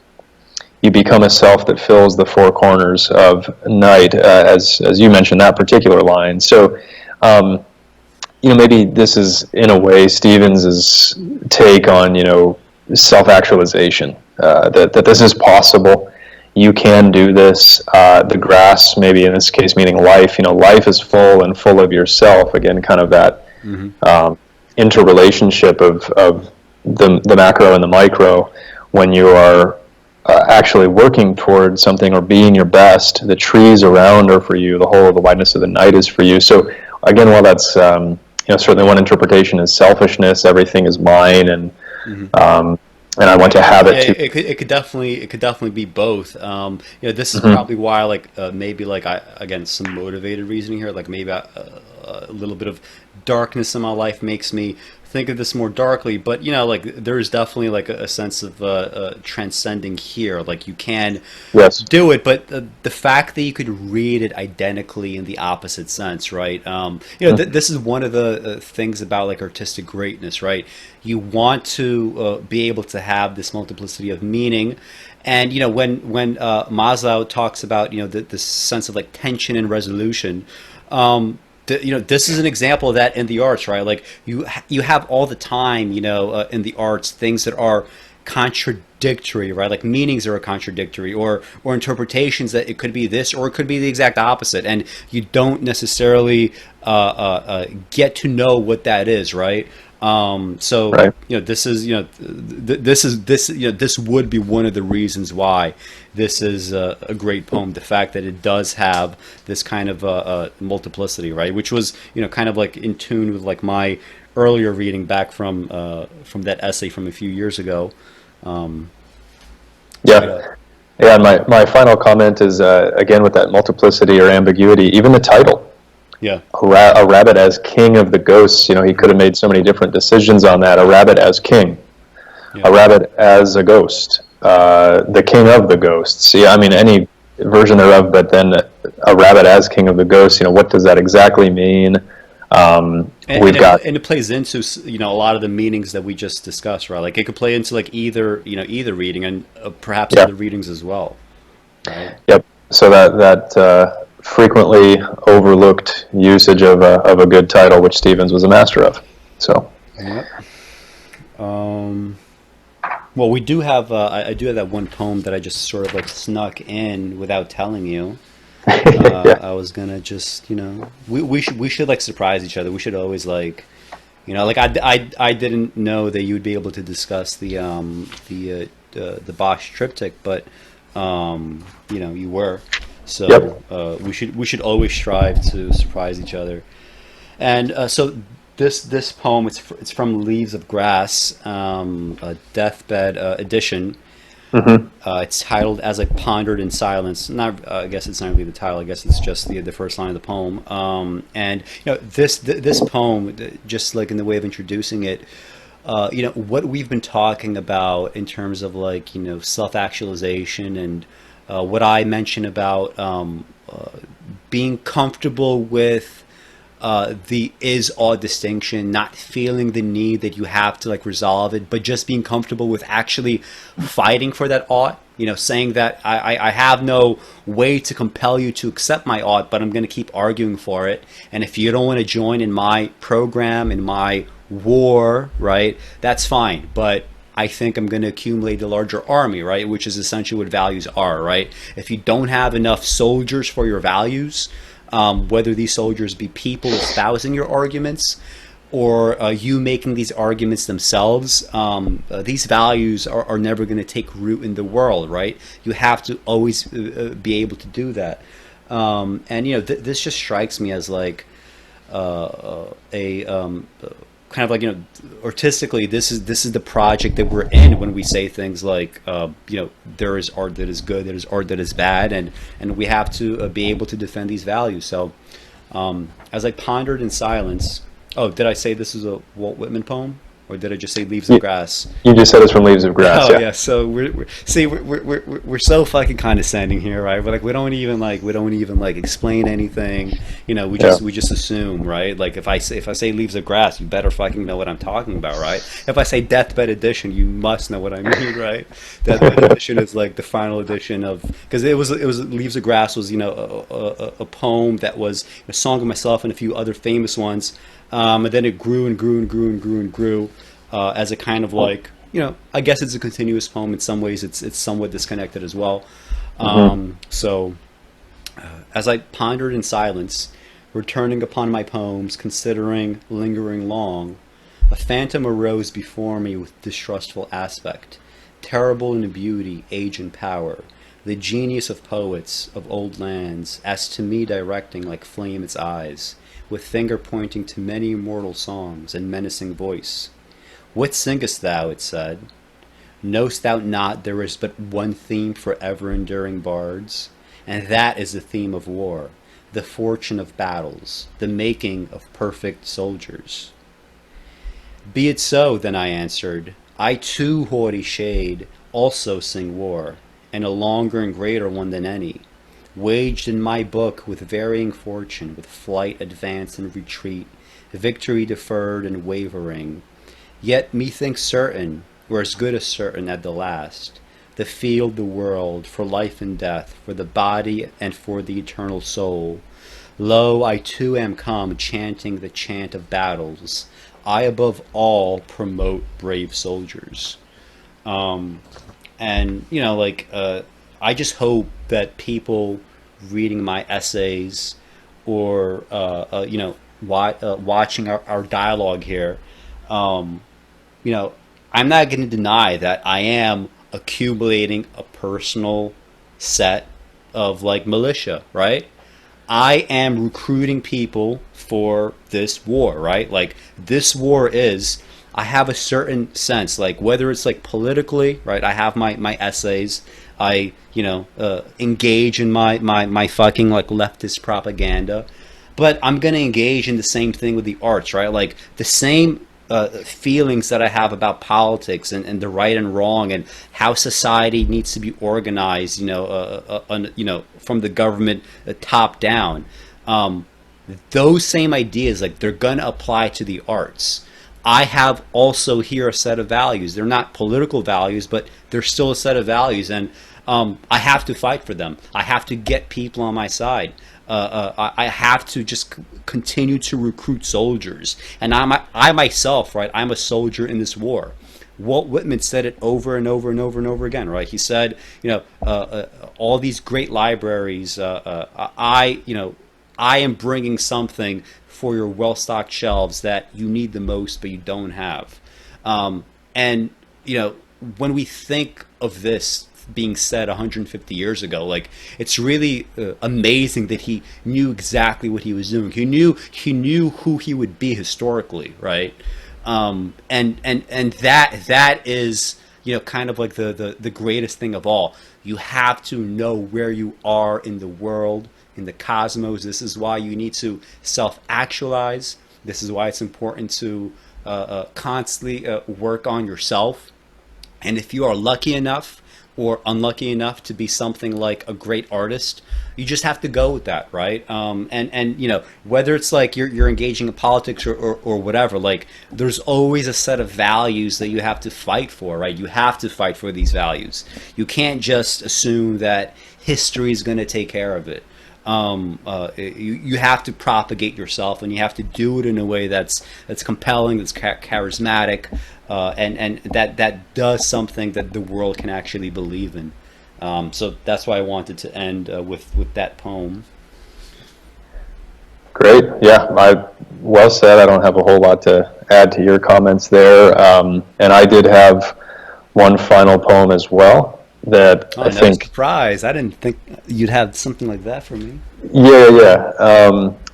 You become a self that fills the four corners of night, as you mentioned that particular line. So, maybe this is, in a way, Stevens's take on, self-actualization, that this is possible. You can do this. The grass, maybe in this case meaning life, life is full and full of yourself. Again, kind of that interrelationship of the macro and the micro. When you are actually working towards something or being your best, the trees around are for you, the whole of the wideness of the night is for you. So again, while that's certainly one interpretation is selfishness, everything is mine, and I want to have it. It could definitely be both. This is probably why, maybe again, some motivated reasoning here. Like maybe a little bit of darkness in my life makes me think of this more darkly, but there is definitely a sense of transcending here. Like you can do it, but the fact that you could read it identically in the opposite sense, right? This is one of the things about artistic greatness, right? You want to be able to have this multiplicity of meaning. And when Maslow talks about the sense of tension and resolution, this is an example of that in the arts, right? Like you have all the time, in the arts, things that are contradictory, right? Like meanings that are contradictory, or interpretations that it could be this or it could be the exact opposite, and you don't necessarily get to know what that is, right? This is this would be one of the reasons why this is a great poem. The fact that it does have this kind of multiplicity, right? Which was kind of in tune with my earlier reading back from that essay from a few years ago. And my final comment is again with that multiplicity or ambiguity. Even the title. Yeah, a rabbit as king of the ghosts. He could have made so many different decisions on that. A rabbit as king, a rabbit as a ghost, the king of the ghosts. Yeah, I mean any version thereof, but then a rabbit as king of the ghosts. What does that exactly mean? And it plays into a lot of the meanings that we just discussed, right? Like it could play into either either reading and perhaps other readings as well. Right? Yep. So that frequently overlooked usage of a good title, which Stevens was a master of. So. Yep. Well, we do have. I do have that one poem that I just sort of snuck in without telling you. I was gonna just we should surprise each other. We should always I didn't know that you'd be able to discuss the Bosch triptych, but you were. So we should always strive to surprise each other. And so this poem, it's from Leaves of Grass, a deathbed edition. It's titled as I pondered in silence. Not, I guess it's not really the title. I guess it's just the first line of the poem. And this poem, just in the way of introducing it, what we've been talking about in terms of self-actualization and what I mentioned about being comfortable with the is-ought distinction, not feeling the need that you have to resolve it, but just being comfortable with actually fighting for that ought, saying that I have no way to compel you to accept my ought, but I'm going to keep arguing for it. And if you don't want to join in my program, in my war, right, that's fine. But I think I'm going to accumulate a larger army, right, which is essentially what values are, right? If you don't have enough soldiers for your values, whether these soldiers be people espousing your arguments or you making these arguments themselves, these values are never going to take root in the world, right? You have to always be able to do that. This just strikes me as kind of artistically, this is the project that we're in when we say things there is art that is good, there is art that is bad, and we have to be able to defend these values. So as I pondered in silence, did I say this is a Walt Whitman poem? Or did I just say Leaves of Grass? You just said it's from Leaves of Grass. Oh yeah. yeah. So we're so fucking condescending here, right? But like we don't even like explain anything. You know, we just assume, right? Like if I say Leaves of Grass, you better fucking know what I'm talking about, right? If I say Deathbed Edition, you must know what I mean, right? Deathbed Edition is like the final edition of, because it was Leaves of Grass was, you know, a poem that was a song of myself and a few other famous ones. And then it grew and grew and grew and grew and grew as a kind of like, you know, I guess it's a continuous poem. In some ways, it's somewhat disconnected as well. So as I pondered in silence, returning upon my poems, considering, lingering long, a phantom arose before me with distrustful aspect, terrible in beauty, age and power, the genius of poets of old lands, as to me directing like flame its eyes, with finger pointing to many immortal songs and menacing voice. What singest thou? It said. Knowst thou not there is but one theme for ever enduring bards, and that is the theme of war, the fortune of battles, the making of perfect soldiers. Be it so, then I answered. I too, haughty shade, also sing war, and a longer and greater one than any, waged in my book with varying fortune, with flight, advance, and retreat, victory deferred and wavering. Yet methinks certain, or as good as certain at the last, the field, the world, for life and death, for the body and for the eternal soul. Lo, I too am come, chanting the chant of battles. I above all promote brave soldiers. And, you know, like, I just hope that people reading my essays or, you know, watching our dialogue here, you know, I'm not going to deny that I am accumulating a personal set of, like, militia, right? I am recruiting people for this war, right? Like, this war is, I have a certain sense, like, whether it's like politically, right? I have my essays. I, you know, engage in my fucking like leftist propaganda, but I'm going to engage in the same thing with the arts, right? Like the same feelings that I have about politics and the right and wrong and how society needs to be organized, you know, from the government top down. Those same ideas, like they're going to apply to the arts. I have also here a set of values. They're not political values, but they're still a set of values, and I have to fight for them. I have to get people on my side. I have to just continue to recruit soldiers, and I myself, right? I'm a soldier in this war. Walt Whitman said it over and over and over and over again, right? He said, you know, all these great libraries. I am bringing something for your well-stocked shelves that you need the most, but you don't have. And, you know, when we think of this being said 150 years ago, like, it's really amazing that he knew exactly what he was doing. He knew who he would be historically, right? And that is, you know, kind of like the greatest thing of all. You have to know where you are in the world, in the cosmos. This is why you need to self-actualize. This is why it's important to constantly work on yourself. And if you are lucky enough or unlucky enough to be something like a great artist, you just have to go with that, right? And you know, whether it's like you're engaging in politics or whatever, like there's always a set of values that you have to fight for, right? You have to fight for these values. You can't just assume that history is going to take care of it. You have to propagate yourself, and you have to do it in a way that's compelling, that's charismatic, and that does something that the world can actually believe in. So that's why I wanted to end with that poem. Great. Yeah, well said. I don't have a whole lot to add to your comments there. And I did have one final poem as well that I think... surprise. I didn't think you'd have something like that for me. Yeah.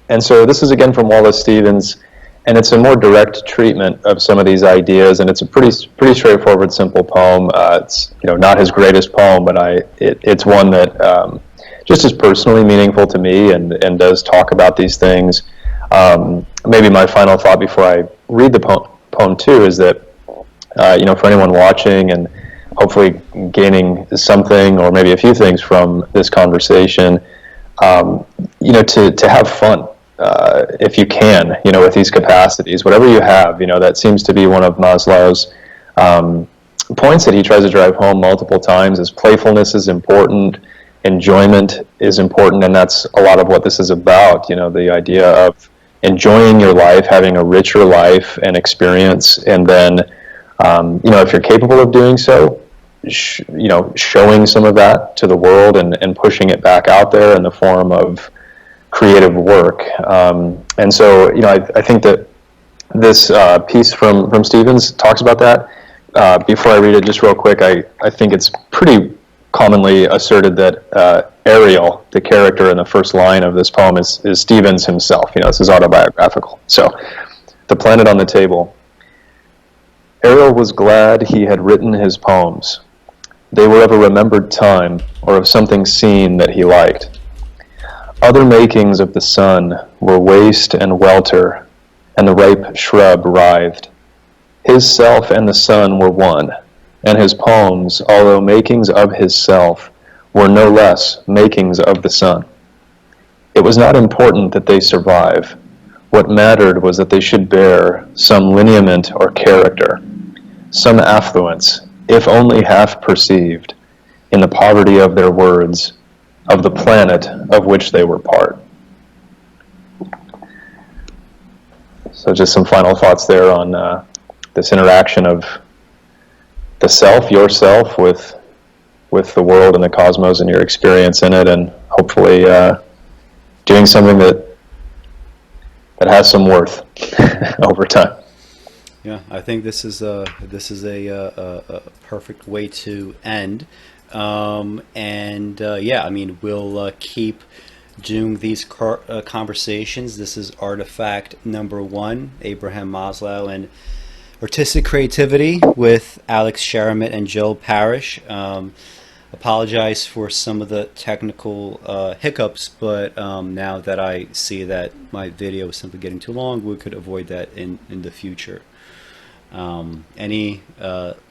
And so this is again from Wallace Stevens, and it's a more direct treatment of some of these ideas, and it's a pretty straightforward, simple poem. It's, you know, not his greatest poem, but it's one that just is personally meaningful to me and does talk about these things. Maybe my final thought before I read the poem too is that for anyone watching and hopefully gaining something or maybe a few things from this conversation, to have fun, if you can, with these capacities, whatever you have. That seems to be one of Maslow's points that he tries to drive home multiple times, is playfulness is important, enjoyment is important, and that's a lot of what this is about, the idea of enjoying your life, having a richer life and experience, and then, if you're capable of doing so, showing some of that to the world and pushing it back out there in the form of creative work. And so, I think that this piece from Stevens talks about that. Before I read it, just real quick, I think it's pretty commonly asserted that Ariel, the character in the first line of this poem, is Stevens himself. This is autobiographical. So, The Planet on the Table. Ariel was glad he had written his poems. They were of a remembered time, or of something seen that he liked. Other makings of the sun were waste and welter, and the ripe shrub writhed. His self and the sun were one, and his poems, although makings of his self, were no less makings of the sun. It was not important that they survive. What mattered was that they should bear some lineament or character, some affluence, if only half perceived, in the poverty of their words, of the planet of which they were part. So just some final thoughts there on this interaction of the self, yourself, with the world and the cosmos and your experience in it, and hopefully doing something that has some worth over time. Yeah, I think this is a perfect way to end. We'll keep doing these conversations. This is ArtiFact number 1, Abraham Maslow and Artistic Creativity with Alex Sheremet and Joel Parrish. Apologize for some of the technical hiccups, but now that I see that my video is simply getting too long, we could avoid that in the future. Any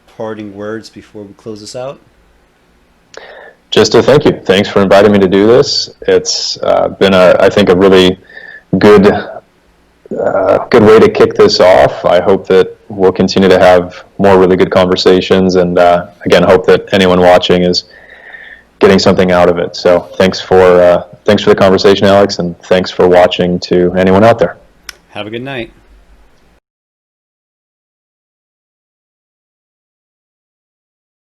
parting words before we close this out? Just a thank you. Thanks for inviting me to do this. It's been, I think, a really good way to kick this off. I hope that we'll continue to have more really good conversations, and again, hope that anyone watching is getting something out of it. So thanks for the conversation, Alex, and thanks for watching to anyone out there. Have a good night.